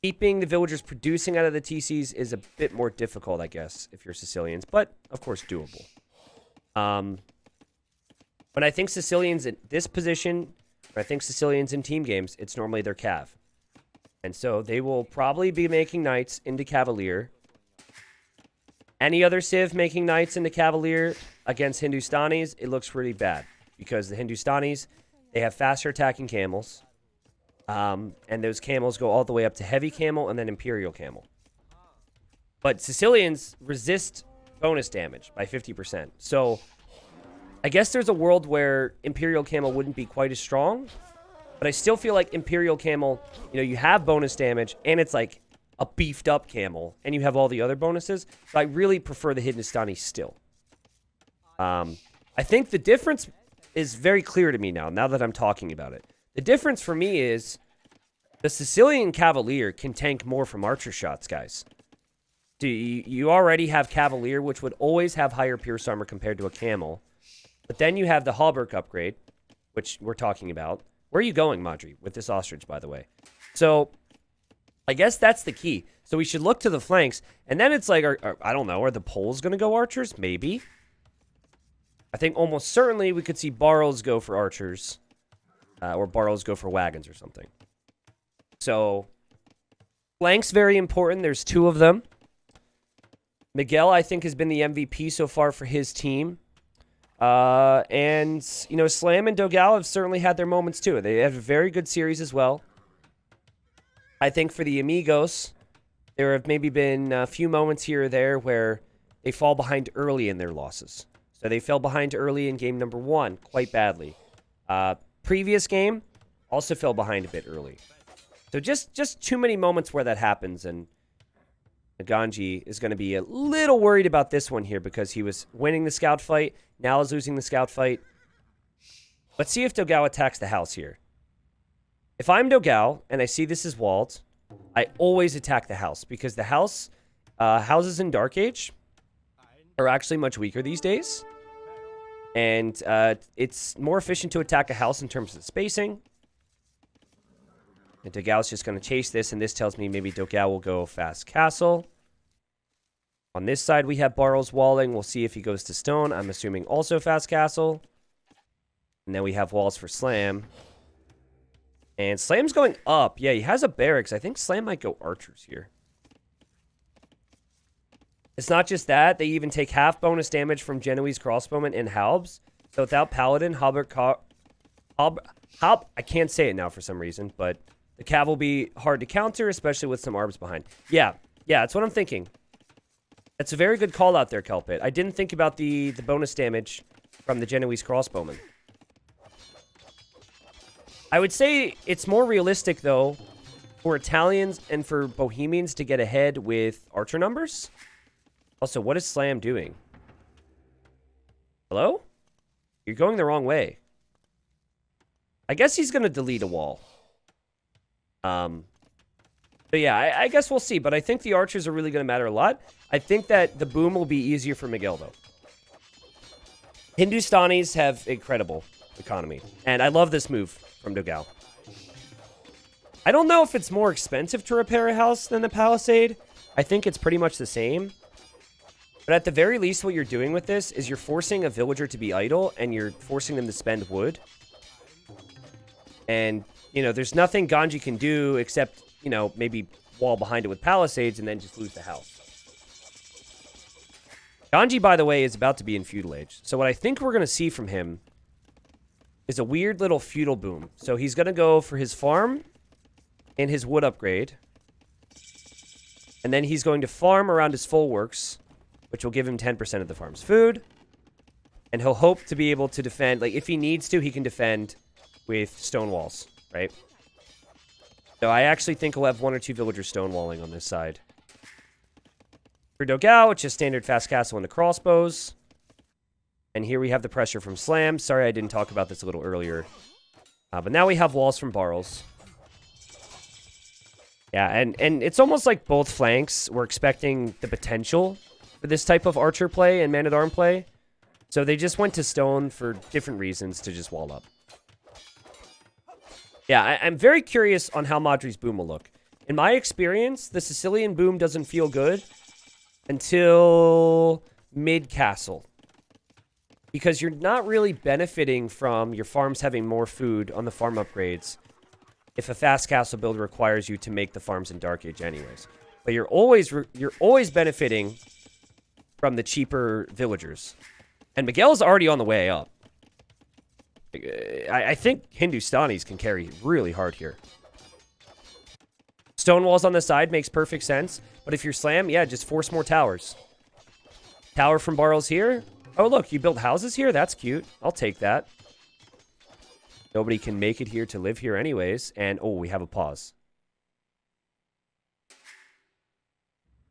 Keeping the villagers producing out of the TCs is a bit more difficult, I guess, if you're Sicilians. But, of course, doable. When I think Sicilians in this position, when I think Sicilians in team games, it's normally their Cav. And so they will probably be making knights into Cavalier. Any other Civ making knights into Cavalier against Hindustanis, it looks really bad. Because the Hindustanis, they have faster attacking camels. And those camels go all the way up to heavy camel and then imperial camel. But Sicilians resist bonus damage by 50%. So I guess there's a world where imperial camel wouldn't be quite as strong. But I still feel like imperial camel, you know, you have bonus damage and it's like a beefed up camel. And you have all the other bonuses. So I really prefer the Hindustani still. I think the difference is very clear to me now that I'm talking about it. The difference for me is the Sicilian Cavalier can tank more from archer shots, guys. You already have Cavalier, which would always have higher pierce armor compared to a camel. But then you have the Hauberk upgrade, which we're talking about. Where are you going, Madri, with this ostrich, by the way? So I guess that's the key. So we should look to the flanks. And then it's like, I don't know, are the Poles going to go archers? Maybe. I think almost certainly we could see Barrows go for archers. Or Barrows go for wagons or something. So, flanks very important. There's 2 of them. Miguel, I think, has been the MVP so far for his team. And, you know, Slam and Dogao have certainly had their moments too. They have a very good series as well. I think for the Amigos, there have maybe been a few moments here or there where they fall behind early in their losses. So they fell behind early in game number 1 quite badly. Previous game, also fell behind a bit early. So just too many moments where that happens, and Ganji is going to be a little worried about this one here because he was winning the scout fight, now is losing the scout fight. Let's see if Dogao attacks the house here. If I'm Dogao and I see this is walled, I always attack the house because the house, houses in Dark Age are actually much weaker these days. And it's more efficient to attack a house in terms of spacing. And Dogao's just going to chase this, and this tells me maybe Dogao will go Fast Castle. On this side, we have Barrows walling. We'll see if he goes to stone. I'm assuming also Fast Castle. And then we have walls for Slam. And Slam's going up. Yeah, he has a barracks. I think Slam might go archers here. It's not just that. They even take half bonus damage from Genoese crossbowmen and halbs. So without Paladin, I can't say it now for some reason, but the cav will be hard to counter, especially with some arbs behind. Yeah, that's what I'm thinking. That's a very good call out there, Kelpit. I didn't think about the bonus damage from the Genoese crossbowmen. I would say it's more realistic, though, for Italians and for Bohemians to get ahead with archer numbers. Also, what is Slam doing? Hello? You're going the wrong way. I guess he's going to delete a wall. But yeah, I guess we'll see. But I think the archers are really going to matter a lot. I think that the boom will be easier for Miguel, though. Hindustanis have incredible economy. And I love this move from Dogao. I don't know if it's more expensive to repair a house than the Palisade. I think it's pretty much the same. But at the very least, what you're doing with this is you're forcing a villager to be idle, and you're forcing them to spend wood. And, you know, there's nothing Ganji can do except, you know, maybe wall behind it with palisades and then just lose the house. Ganji, by the way, is about to be in Feudal Age. So what I think we're going to see from him is a weird little feudal boom. So he's going to go for his farm and his wood upgrade. And then he's going to farm around his full works, which will give him 10% of the farm's food. And he'll hope to be able to defend. Like, if he needs to, he can defend with stone walls, right? So I actually think he'll have 1 or 2 villagers stonewalling on this side. For Dogao, it's just standard fast castle and the crossbows. And here we have the pressure from Slam. Sorry I didn't talk about this a little earlier. But now we have walls from Barrels. Yeah, and it's almost like both flanks were expecting the potential for this type of archer play and man-at-arm play. So they just went to stone for different reasons to just wall up. Yeah, I'm very curious on how Madri's boom will look. In my experience, the Sicilian boom doesn't feel good until mid-castle. Because you're not really benefiting from your farms having more food on the farm upgrades if a fast castle build requires you to make the farms in Dark Age anyways. But you're always benefiting from the cheaper villagers. And Miguel's already on the way up. I think Hindustanis can carry really hard here. Stone walls on the side makes perfect sense. But if you're Slam, yeah, just force more towers. Tower from Barrels here. Oh, look, you built houses here? That's cute. I'll take that. Nobody can make it here to live here anyways. And, oh, we have a pause.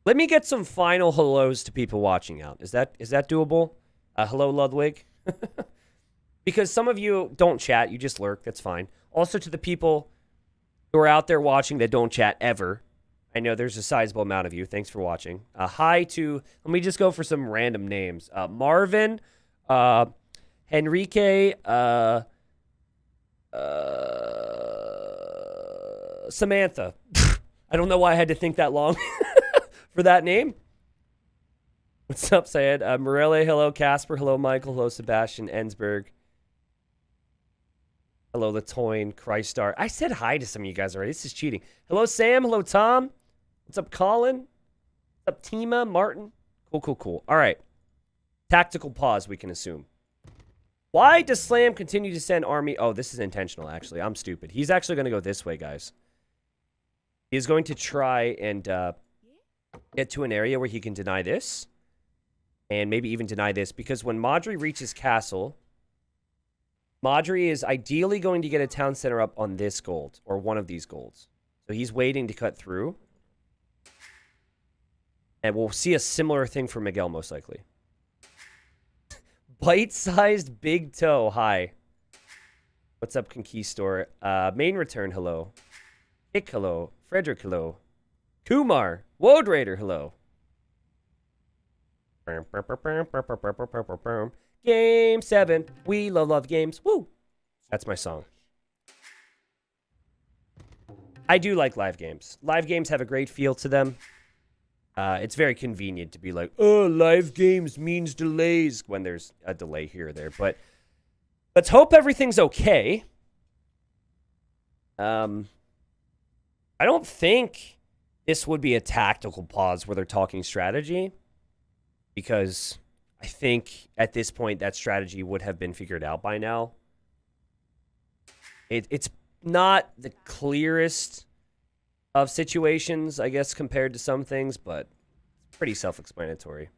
Let me get some final hellos to people watching out. Is that doable? Hello, Ludwig. Because some of you don't chat. You just lurk. That's fine. Also, to the people who are out there watching that don't chat ever. I know there's a sizable amount of you. Thanks for watching. Hi to... Let me just go for some random names. Marvin. Henrique. Samantha. I don't know why I had to think that long for that name. What's up, Syed? Morelle, hello. Casper, hello. Michael, hello. Sebastian, Ensberg. Hello, Latoin, Christar. I said hi to some of you guys already. This is cheating. Hello, Sam. Hello, Tom. What's up, Colin? What's up, Tima? Martin? Cool. All right. Tactical pause, we can assume. Why does Slam continue to send army? Oh, this is intentional, actually. I'm stupid. He's actually going to go this way, guys. He's going to try and get to an area where he can deny this. And maybe even deny this. Because when Madri reaches castle... Madri is ideally going to get a town center up on this gold, or one of these golds. So he's waiting to cut through. And we'll see a similar thing for Miguel, most likely. Bite-sized big toe, hi. What's up, Conquistor? Main return, hello. Hick, hello. Frederick, hello. Kumar. Woad Raider, hello. Game 7. We love games. Woo! That's my song. I do like live games. Live games have a great feel to them. It's very convenient to be like, oh, live games means delays when there's a delay here or there. But let's hope everything's okay. I don't think this would be a tactical pause where they're talking strategy. Because... I think at this point that strategy would have been figured out by now. It's not the clearest of situations, I guess, compared to some things, but it's pretty self-explanatory.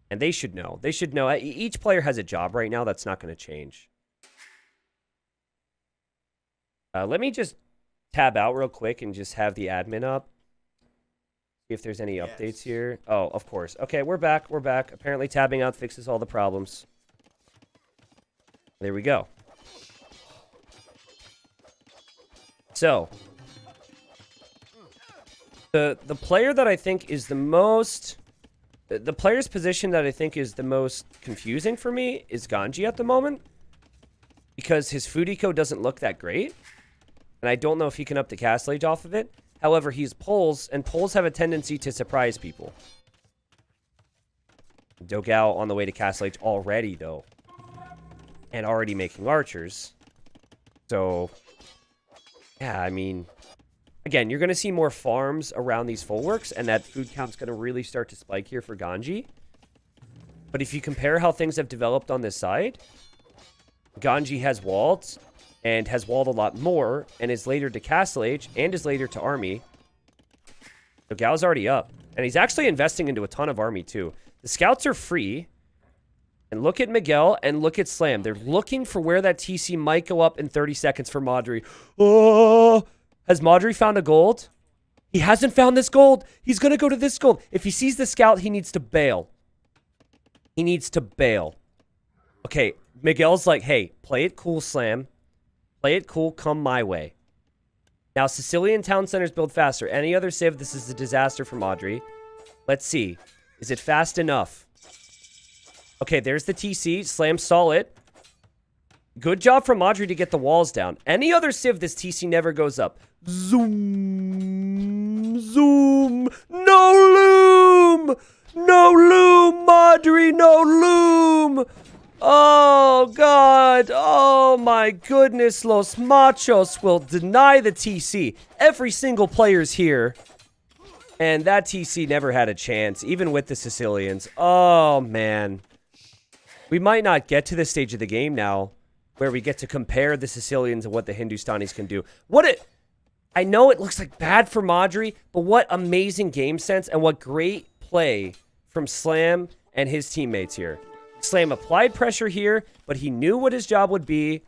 And they should know. They should know. Each player has a job right now. That's not going to change. Let me just tab out real quick and just have the admin up. See if there's any updates here. Oh, of course. Okay, we're back. We're back. Apparently tabbing out fixes all the problems. There we go. So, the player that I think is the most... The player's position that I think is the most confusing for me is Ganji at the moment. Because his food eco doesn't look that great. And I don't know if he can up the Castle Age off of it. However, he's poles, and poles have a tendency to surprise people. Dogao on the way to Castle Age already, though. And already making archers. So, yeah, I mean... Again, you're going to see more farms around these folwarks, and that food count's going to really start to spike here for Ganji. But if you compare how things have developed on this side, Ganji has walled, and has walled a lot more, and is later to Castle Age, and is later to Army. So Gao's already up. And he's actually investing into a ton of Army, too. The scouts are free. And look at Miguel, and look at Slam. They're looking for where that TC might go up in 30 seconds for Madri. Oh! Has Madri found a gold? He hasn't found this gold. He's going to go to this gold. If he sees the scout, he needs to bail. He needs to bail. Okay, Miguel's like, hey, play it cool, Slam. Play it cool, come my way. Now, Sicilian town centers build faster. Any other civ, this is a disaster for Madri. Let's see. Is it fast enough? Okay, there's the TC. Slam saw it. Good job from Madri to get the walls down. Any other civ, this TC never goes up. Zoom. Zoom. No loom. No loom, Madri. No loom. Oh, God. Oh, my goodness. Los Machos will deny the TC. Every single player's here. And that TC never had a chance, even with the Sicilians. Oh, man. We might not get to this stage of the game now where we get to compare the Sicilians and what the Hindustanis can do. I know it looks like bad for Madri, but what amazing game sense and what great play from Slam and his teammates here. Slam applied pressure here, but he knew what his job would be.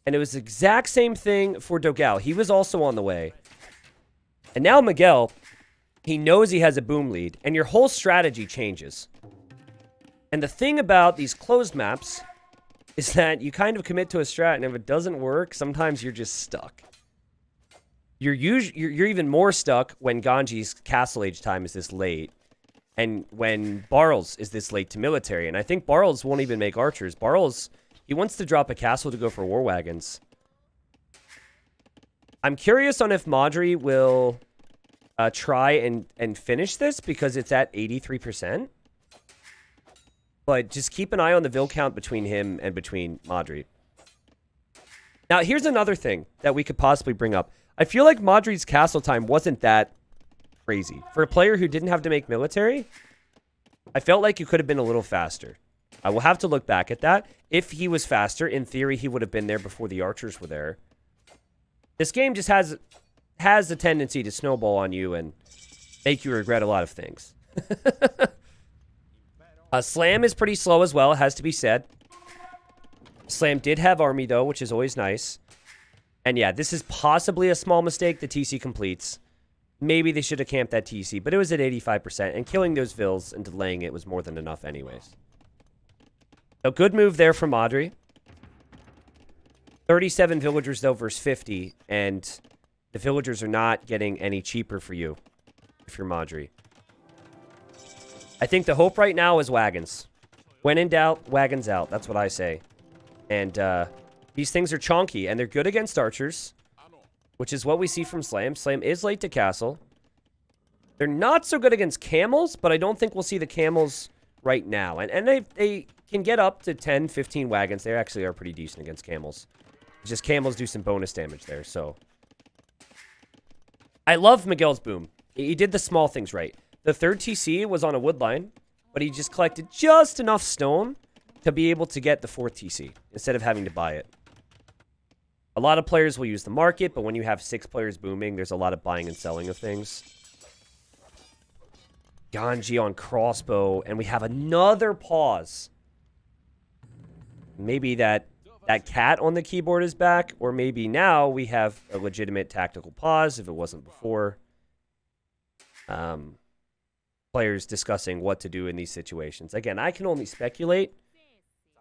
And it was the exact same thing for Dogao. He was also on the way. And now Miguel, he knows he has a boom lead, and your whole strategy changes. And the thing about these closed maps is that you kind of commit to a strat, and if it doesn't work, sometimes you're just stuck. You're even more stuck when Ganji's Castle Age time is this late, and when Barles is this late to military. And I think Barles won't even make archers. Barles, he wants to drop a castle to go for war wagons. I'm curious on if Madri will try and finish this, because it's at 83%. But just keep an eye on the Vil count between him and between Madri. Now, here's another thing that we could possibly bring up. I feel like Madri's castle time wasn't that crazy. For a player who didn't have to make military, I felt like it could have been a little faster. I will have to look back at that. If he was faster, in theory, he would have been there before the archers were there. This game just has a tendency to snowball on you and make you regret a lot of things. Slam is pretty slow as well, it has to be said. Slam did have army, though, which is always nice. And yeah, this is possibly a small mistake the TC completes. Maybe they should have camped that TC, but it was at 85%, and killing those Vils and delaying it was more than enough anyways. So good move there from Madri. 37 villagers, though, versus 50, and the villagers are not getting any cheaper for you if you're Madri. I think the hope right now is wagons. When in doubt, wagons out. That's what I say. And these things are chonky, and they're good against archers, which is what we see from Slam. Slam is late to castle. They're not so good against camels, but I don't think we'll see the camels right now. And they can get up to 10, 15 wagons. They actually are pretty decent against camels. It's just camels do some bonus damage there, so. I love Miguel's boom. He did the small things right. The third TC was on a wood line, but he just collected just enough stone to be able to get the fourth TC instead of having to buy it. A lot of players will use the market, but when you have 6 players booming, there's a lot of buying and selling of things. Ganji on crossbow, and we have another pause. Maybe that that cat on the keyboard is back, or maybe now we have a legitimate tactical pause if it wasn't before. Players discussing what to do in these situations. Again, I can only speculate.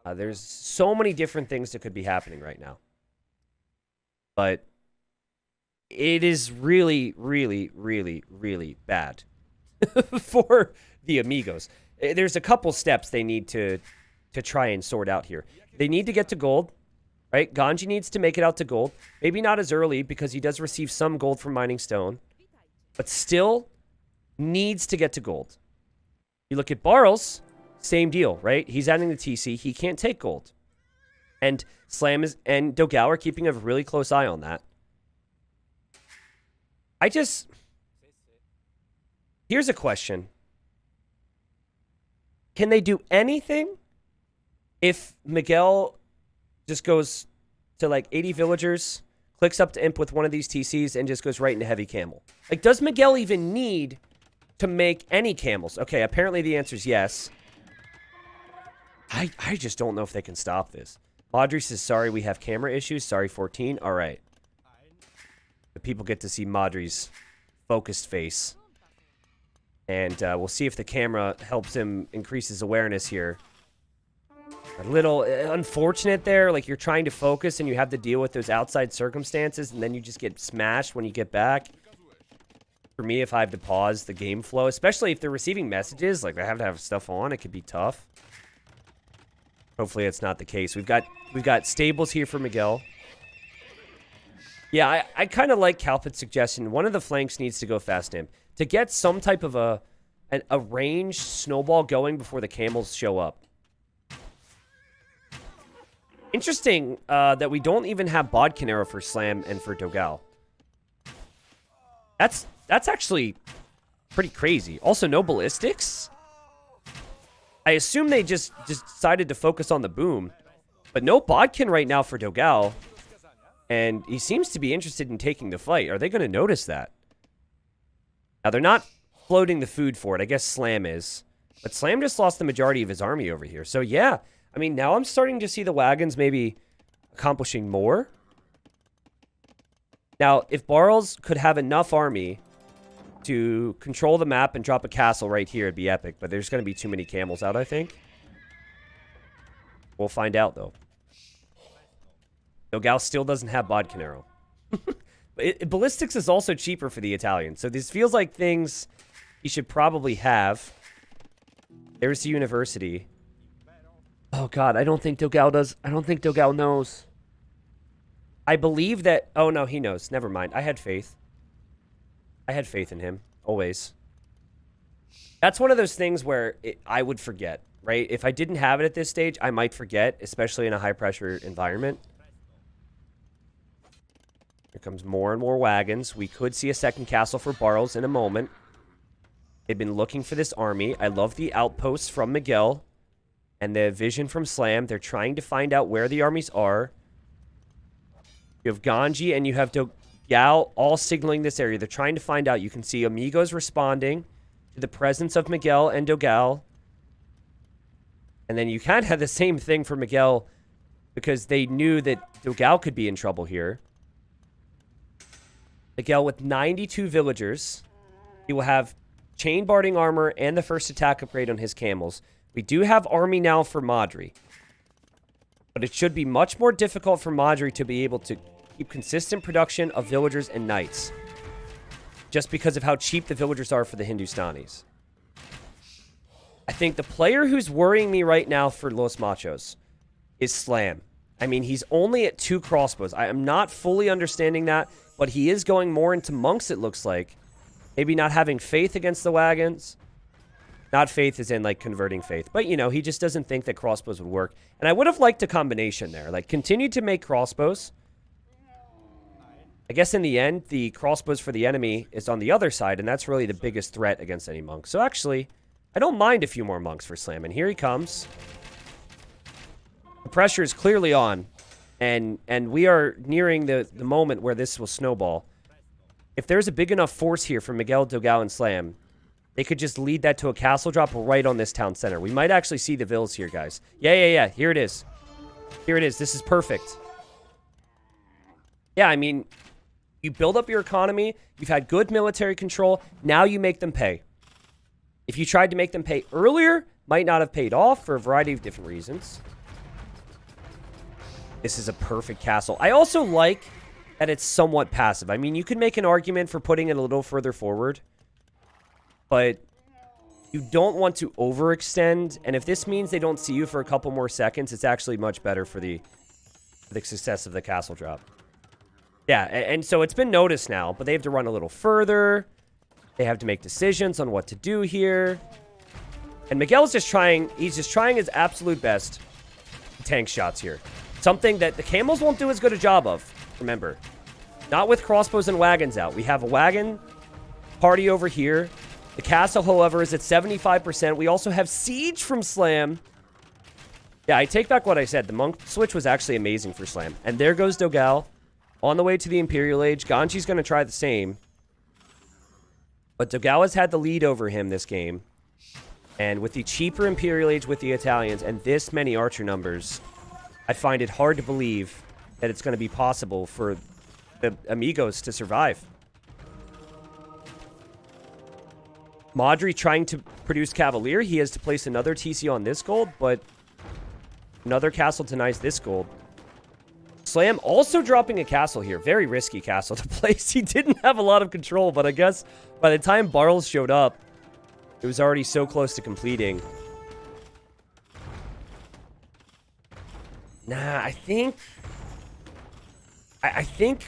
There's so many different things that could be happening right now. But it is really, really, really, really bad for the Amigos. There's a couple steps they need to try and sort out here. They need to get to gold, right? Ganji needs to make it out to gold. Maybe not as early because he does receive some gold from mining stone. But still needs to get to gold. You look at Barles, same deal, right? He's adding the TC. He can't take gold. And Slam and Dogao are keeping a really close eye on that. Here's a question. Can they do anything if Miguel just goes to like 80 villagers, clicks up to imp with one of these TCs, and just goes right into heavy camel? Like, does Miguel even need to make any camels? Okay, apparently the answer is yes. I just don't know if they can stop this. Audrey says, sorry, we have camera issues. Sorry, 14. All right. The people get to see Madri's focused face. And we'll see if the camera helps him increase his awareness here. A little unfortunate there. Like, you're trying to focus and you have to deal with those outside circumstances, and then you just get smashed when you get back. For me, if I have to pause the game flow, especially if they're receiving messages, like I have to have stuff on, it could be tough. Hopefully it's not the case. We've got stables here for Miguel. Yeah, I kind of like Calpit's suggestion. One of the flanks needs to go fast imp to get some type of a ranged snowball going before the camels show up. Interesting that we don't even have Bodkin arrow for Slam and for Dogao. That's actually pretty crazy. Also, no ballistics. I assume they just decided to focus on the boom. But no Bodkin right now for Dogao. And he seems to be interested in taking the fight. Are they going to notice that? Now, they're not floating the food for it. I guess Slam is. But Slam just lost the majority of his army over here. So, yeah. I mean, now I'm starting to see the wagons maybe accomplishing more. Now, if Barles could have enough army to control the map and drop a castle right here, it'd be epic. But there's going to be too many camels out, I think. We'll find out, though. Dogao still doesn't have Bodkin arrow. Ballistics is also cheaper for the Italians. So this feels like things he should probably have. There's the university. Oh, God. I don't think Dogao does. I don't think Dogao knows. I believe that... Oh, no, he knows. Never mind. I had faith. I had faith in him. Always. That's one of those things where I would forget, right? If I didn't have it at this stage, I might forget, especially in a high-pressure environment. Here comes more and more wagons. We could see a second castle for Barles in a moment. They've been looking for this army. I love the outposts from Miguel and the vision from Slam. They're trying to find out where the armies are. You have Ganji and you have Dogao all signaling this area. They're trying to find out. You can see Amigos responding to the presence of Miguel and Dogao. And then you kind of have the same thing for Miguel because they knew that Dogao could be in trouble here. Miguel with 92 villagers. He will have chain barding armor and the first attack upgrade on his camels. We do have army now for Madri. But it should be much more difficult for Madri to be able to keep consistent production of villagers and knights. Just because of how cheap the villagers are for the Hindustanis. I think the player who's worrying me right now for Los Machos is Slam. I mean, he's only at 2 crossbows. I am not fully understanding that, but he is going more into monks, it looks like. Maybe not having faith against the wagons. Not faith as in, like, converting faith. But, you know, he just doesn't think that crossbows would work. And I would have liked a combination there. Like, continue to make crossbows. I guess in the end, the crossbows for the enemy is on the other side, and that's really the biggest threat against any monk. So, actually, I don't mind a few more monks for Slam. And here he comes. The pressure is clearly on. And we are nearing the moment where this will snowball. If there's a big enough force here for Miguel, Dogao, and Slam, they could just lead that to a castle drop right on this town center. We might actually see the vills here, guys. Yeah. Here it is. Here it is. This is perfect. Yeah, I mean, you build up your economy. You've had good military control. Now you make them pay. If you tried to make them pay earlier, might not have paid off for a variety of different reasons. This is a perfect castle. I also like that it's somewhat passive. I mean, you could make an argument for putting it a little further forward, but you don't want to overextend. And if this means they don't see you for a couple more seconds, it's actually much better for the success of the castle drop. Yeah, and so it's been noticed now, but they have to run a little further. They have to make decisions on what to do here. And Miguel's just trying, he's just trying his absolute best to tank shots here. Something that the camels won't do as good a job of, remember. Not with crossbows and wagons out. We have a wagon party over here. The castle, however, is at 75%. We also have siege from Slam. Yeah, I take back what I said. The monk switch was actually amazing for Slam. And there goes Dogao on the way to the Imperial Age. Ganji's going to try the same. But Dogao has had the lead over him this game. And with the cheaper Imperial Age with the Italians and this many archer numbers, I find it hard to believe that it's going to be possible for the Amigos to survive. Madri trying to produce Cavalier. He has to place another TC on this gold, but another castle denies this gold. Slam also dropping a castle here. Very risky castle to place. He didn't have a lot of control, but I guess by the time Barles showed up, it was already so close to completing. Nah, I think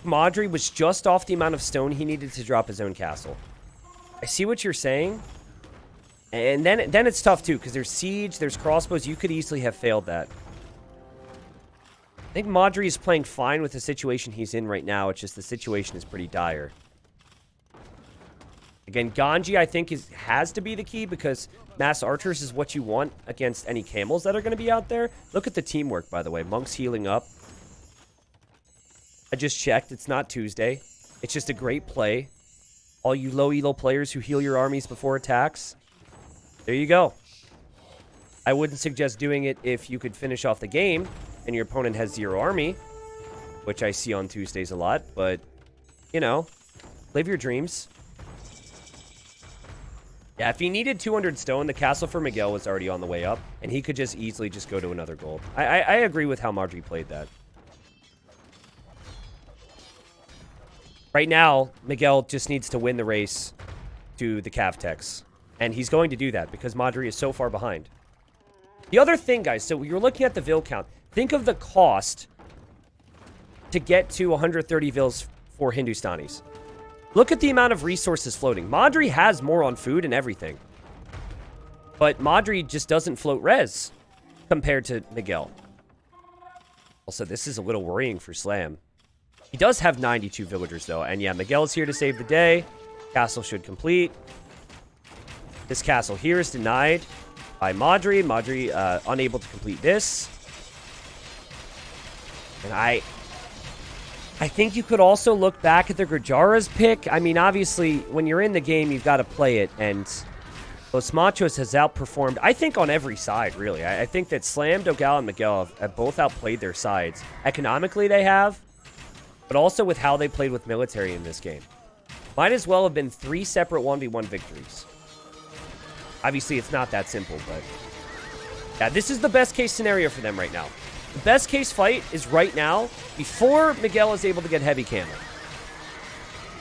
Madri was just off the amount of stone he needed to drop his own castle. I see what you're saying. And then it's tough, too, because there's siege, there's crossbows. You could easily have failed that. I think Madri is playing fine with the situation he's in right now. It's just the situation is pretty dire. Again, Ganji, I think, has to be the key because mass archers is what you want against any camels that are going to be out there. Look at the teamwork, by the way. Monk's healing up. I just checked. It's not Tuesday. It's just a great play. All you low elo players who heal your armies before attacks. There you go. I wouldn't suggest doing it if you could finish off the game and your opponent has 0 army, which I see on Tuesdays a lot. But, you know, live your dreams. Yeah, if he needed 200 stone, the castle for Miguel was already on the way up, and he could just easily just go to another gold. I agree with how Madri played that. Right now, Miguel just needs to win the race to the Cavtex, and he's going to do that because Madri is so far behind. The other thing, guys, so you're looking at the Vil count. Think of the cost to get to 130 Vils for Hindustanis. Look at the amount of resources floating. Madri has more on food and everything. But Madri just doesn't float res compared to Miguel. Also, this is a little worrying for Slam. He does have 92 villagers, though. And yeah, Miguel is here to save the day. Castle should complete. This castle here is denied by Madri. Madri unable to complete this. And I think you could also look back at the Gurjara's pick. I mean, obviously, when you're in the game, you've got to play it. And Los Machos has outperformed, I think, on every side, really. I think that Slam, Dogao, and Miguel have both outplayed their sides. Economically, they have. But also with how they played with military in this game. Might as well have been 3 separate 1v1 victories. Obviously, it's not that simple, but... yeah, this is the best case scenario for them right now. The best case fight is right now, before Miguel is able to get heavy camo.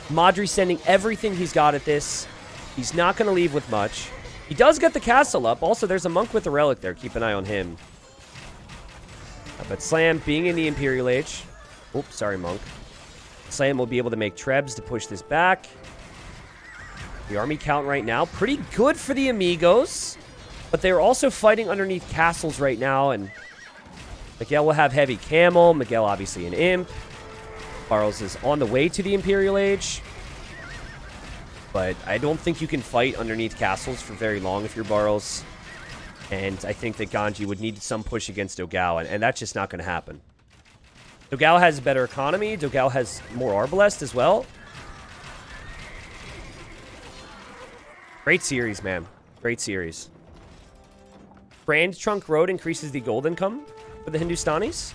Madri sending everything he's got at this. He's not going to leave with much. He does get the castle up. Also, there's a monk with a relic there. Keep an eye on him. But Slam, being in the Imperial Age... oops, sorry, monk. Slam will be able to make trebs to push this back. The army count right now, pretty good for the Amigos. But they're also fighting underneath castles right now, and... Miguel will have heavy camel. Miguel, obviously, an imp. Barles is on the way to the Imperial Age. But I don't think you can fight underneath castles for very long if you're Barles. And I think that Ganji would need some push against Dogao, and that's just not going to happen. Dogao has a better economy. Dogao has more Arbalest as well. Great series, man. Great series. Grand Trunk Road increases the gold income. for the Hindustanis.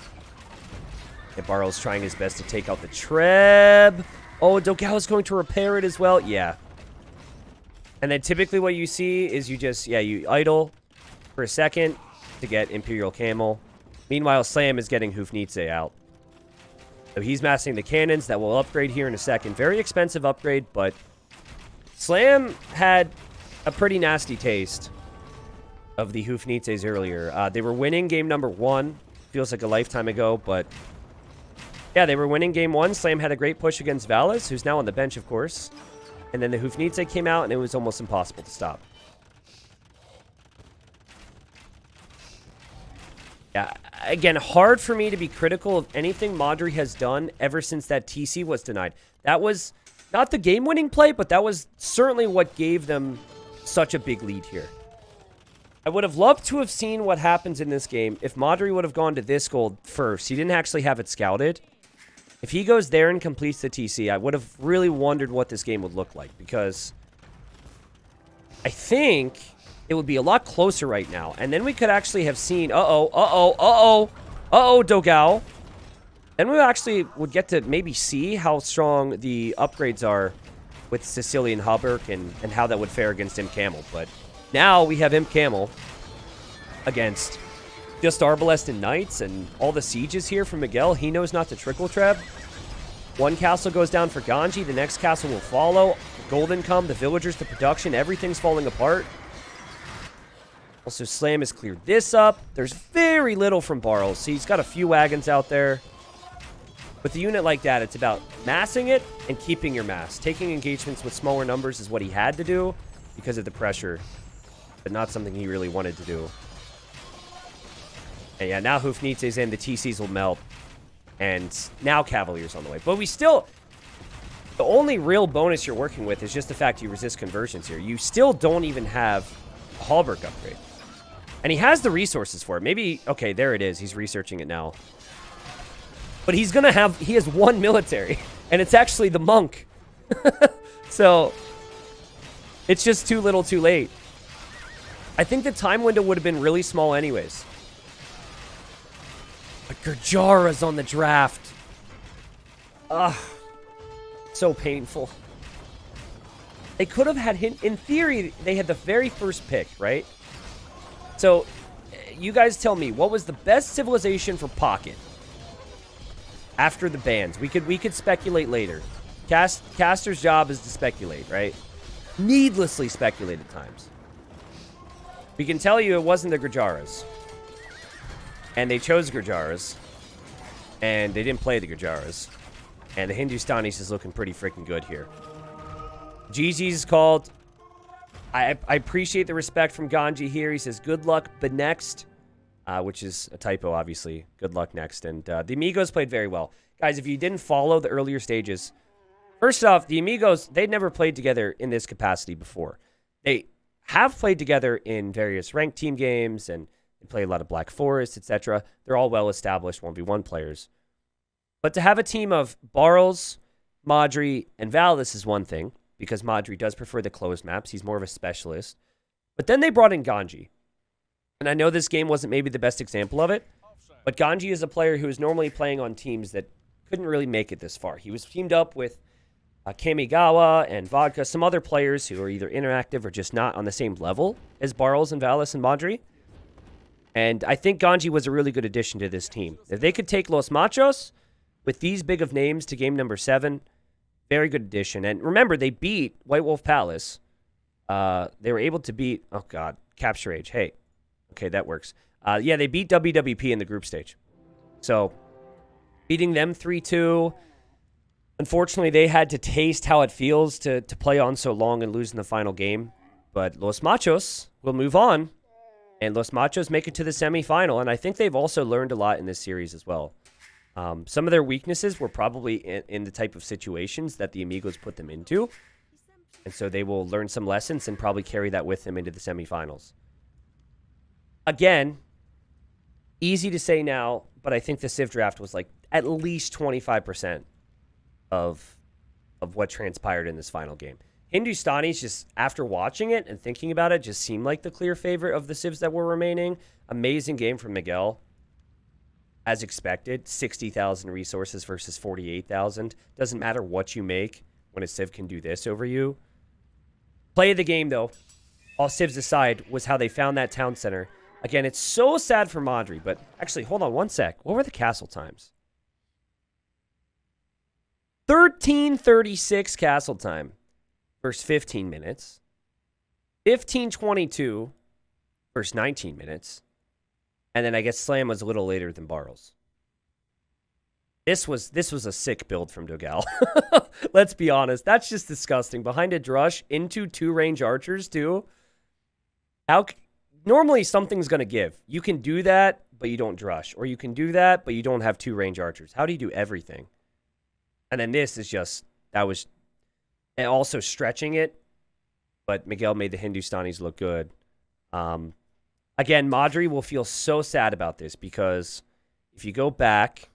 And Barrow's trying his best to take out the Treb. Oh, Dogao is going to repair it as well. Yeah. And then typically what you see is you just, you idle for a second to get Imperial Camel. Meanwhile, Slam is getting Hufnitze out. So he's massing the cannons that will upgrade here in a second. Very expensive upgrade, but Slam had a pretty nasty taste of the Hufnitzes earlier. They were winning game number 1. Feels like a lifetime ago, but yeah, they were winning game 1. Slam had a great push against Valis, who's now on the bench, of course. And then the Hufnitze came out, and it was almost impossible to stop. Yeah, again, hard for me to be critical of anything Madri has done ever since that TC was denied. That was not the game-winning play, but that was certainly what gave them such a big lead here. I would have loved to have seen what happens in this game if Madri would have gone to this gold first. He didn't actually have it scouted. If he goes there and completes the TC, I would have really wondered what this game would look like, because I think it would be a lot closer right now. And then we could actually have seen, Dogao. Then we actually would get to maybe see how strong the upgrades are with Sicilian Hauberk and how that would fare against Imp Camel. But now we have Imp Camel against just Arbalest and Knights and all the sieges here from Miguel. He knows not to trickle Treb. One castle goes down for Ganji. The next castle will follow. Golden come, the villagers, the production, everything's falling apart. Also, Slam has cleared this up. There's very little from Barrels. See, he's got a few wagons out there. With a unit like that, it's about massing it and keeping your mass. Taking engagements with smaller numbers is what he had to do because of the pressure, but not something he really wanted to do. And yeah, now Hufnitze's in, the TCs will melt. And now Cavalier's on the way. But we still... The only real bonus you're working with is just the fact you resist conversions here. You still don't even have a Hauberk upgrade. And he has the resources for it. Maybe... Okay, there it is. He's researching it now. But he's going to have... He has one military. And it's actually the monk. So... It's just too little too late. I think the time window would have been really small anyways. But Gurjara's on the draft. Ugh. So painful. They could have had him. In theory, they had the very first pick, right? So, you guys tell me, what was the best civilization for Pocket? After the bans. We could speculate later. Caster's job is to speculate, right? Needlessly speculate at times. We can tell you it wasn't the Gurjaras. And they chose Gurjaras. And they didn't play the Gurjaras. And the Hindustanis is looking pretty freaking good here. GG's called. I appreciate the respect from Ganji here. He says, good luck, but next. Which is a typo, obviously. Good luck next. And the Amigos played very well. Guys, if you didn't follow the earlier stages, first off, the Amigos, they'd never played together in this capacity before. They have played together in various ranked team games, and they play a lot of Black Forest, etc. They're all well-established 1v1 players. But to have a team of Barles, Madri, and Valis is one thing, because Madri does prefer the closed maps. He's more of a specialist. But then they brought in Ganji. And I know this game wasn't maybe the best example of it, but Ganji is a player who is normally playing on teams that couldn't really make it this far. He was teamed up with Kamigawa and Vodka, some other players who are either interactive or just not on the same level as Barles and Valis and Madri. And I think Ganji was a really good addition to this team. If they could take Los Machos with these big of names to game number 7, very good addition. And remember, they beat White Wolf Palace. They were able to beat, oh god, Capture Age. Hey, okay, that works. Yeah, they beat WWP in the group stage. So, beating them 3-2. Unfortunately, they had to taste how it feels to play on so long and lose in the final game. But Los Machos will move on. And Los Machos make it to the semifinal. And I think they've also learned a lot in this series as well. Some of their weaknesses were probably in the type of situations that the Amigos put them into. And so they will learn some lessons and probably carry that with them into the semifinals. Again, easy to say now, but I think the Civ draft was like at least 25% of what transpired in this final game. Hindustanis, just after watching it and thinking about it, just seemed like the clear favorite of the Civs that were remaining. Amazing game from Miguel. as expected, 60,000 resources versus 48,000. Doesn't matter what you make when a Civ can do this over you. Play of the game, though, all Civs aside, was how they found that town center. Again, it's so sad for Madri, but actually, hold on one sec. What were the castle times? 13:36 castle time versus 15 minutes. 15:22 versus 19 minutes. And then I guess Slam was a little later than Barrels. This was a sick build from Dogao. Let's be honest. That's just disgusting. Behind a Drush into 2 range archers, too. Normally, something's going to give. You can do that, but you don't Drush. Or you can do that, but you don't have 2 range archers. How do you do everything? And then this is just, that was, and also stretching it. But Miguel made the Hindustanis look good. Again, Madri will feel so sad about this because if you go back...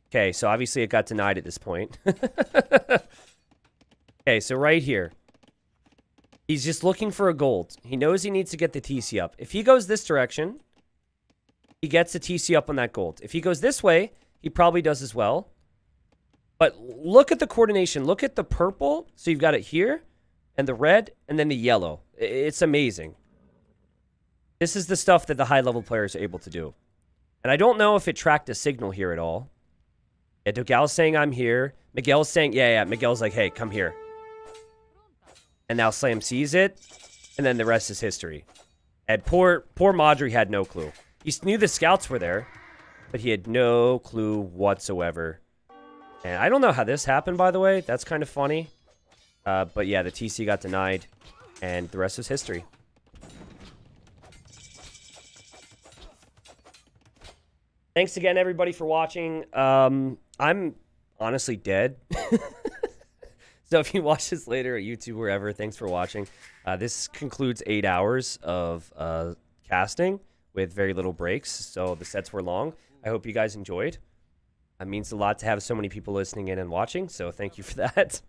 Okay, so obviously it got denied at this point. Okay, so right here. He's just looking for a gold. He knows he needs to get the TC up. If he goes this direction, he gets the TC up on that gold. If he goes this way, he probably does as well. But look at the coordination. Look at the purple. So you've got it here, and the red, and then the yellow. It's amazing. This is the stuff that the high-level players are able to do. And I don't know if it tracked a signal here at all. Yeah, Dogao's saying, I'm here. Miguel's saying, yeah. Miguel's like, hey, come here. And now Slam sees it, and then the rest is history. And poor Madri had no clue. He knew the scouts were there, but he had no clue whatsoever. And I don't know how this happened, by the way. That's kind of funny. But yeah, the TC got denied, and the rest was history. Thanks again, everybody, for watching. I'm honestly dead. So if you watch this later at YouTube, wherever, thanks for watching. This concludes 8 hours of casting with very little breaks. So the sets were long. I hope you guys enjoyed. It means a lot to have so many people listening in and watching. So thank you for that.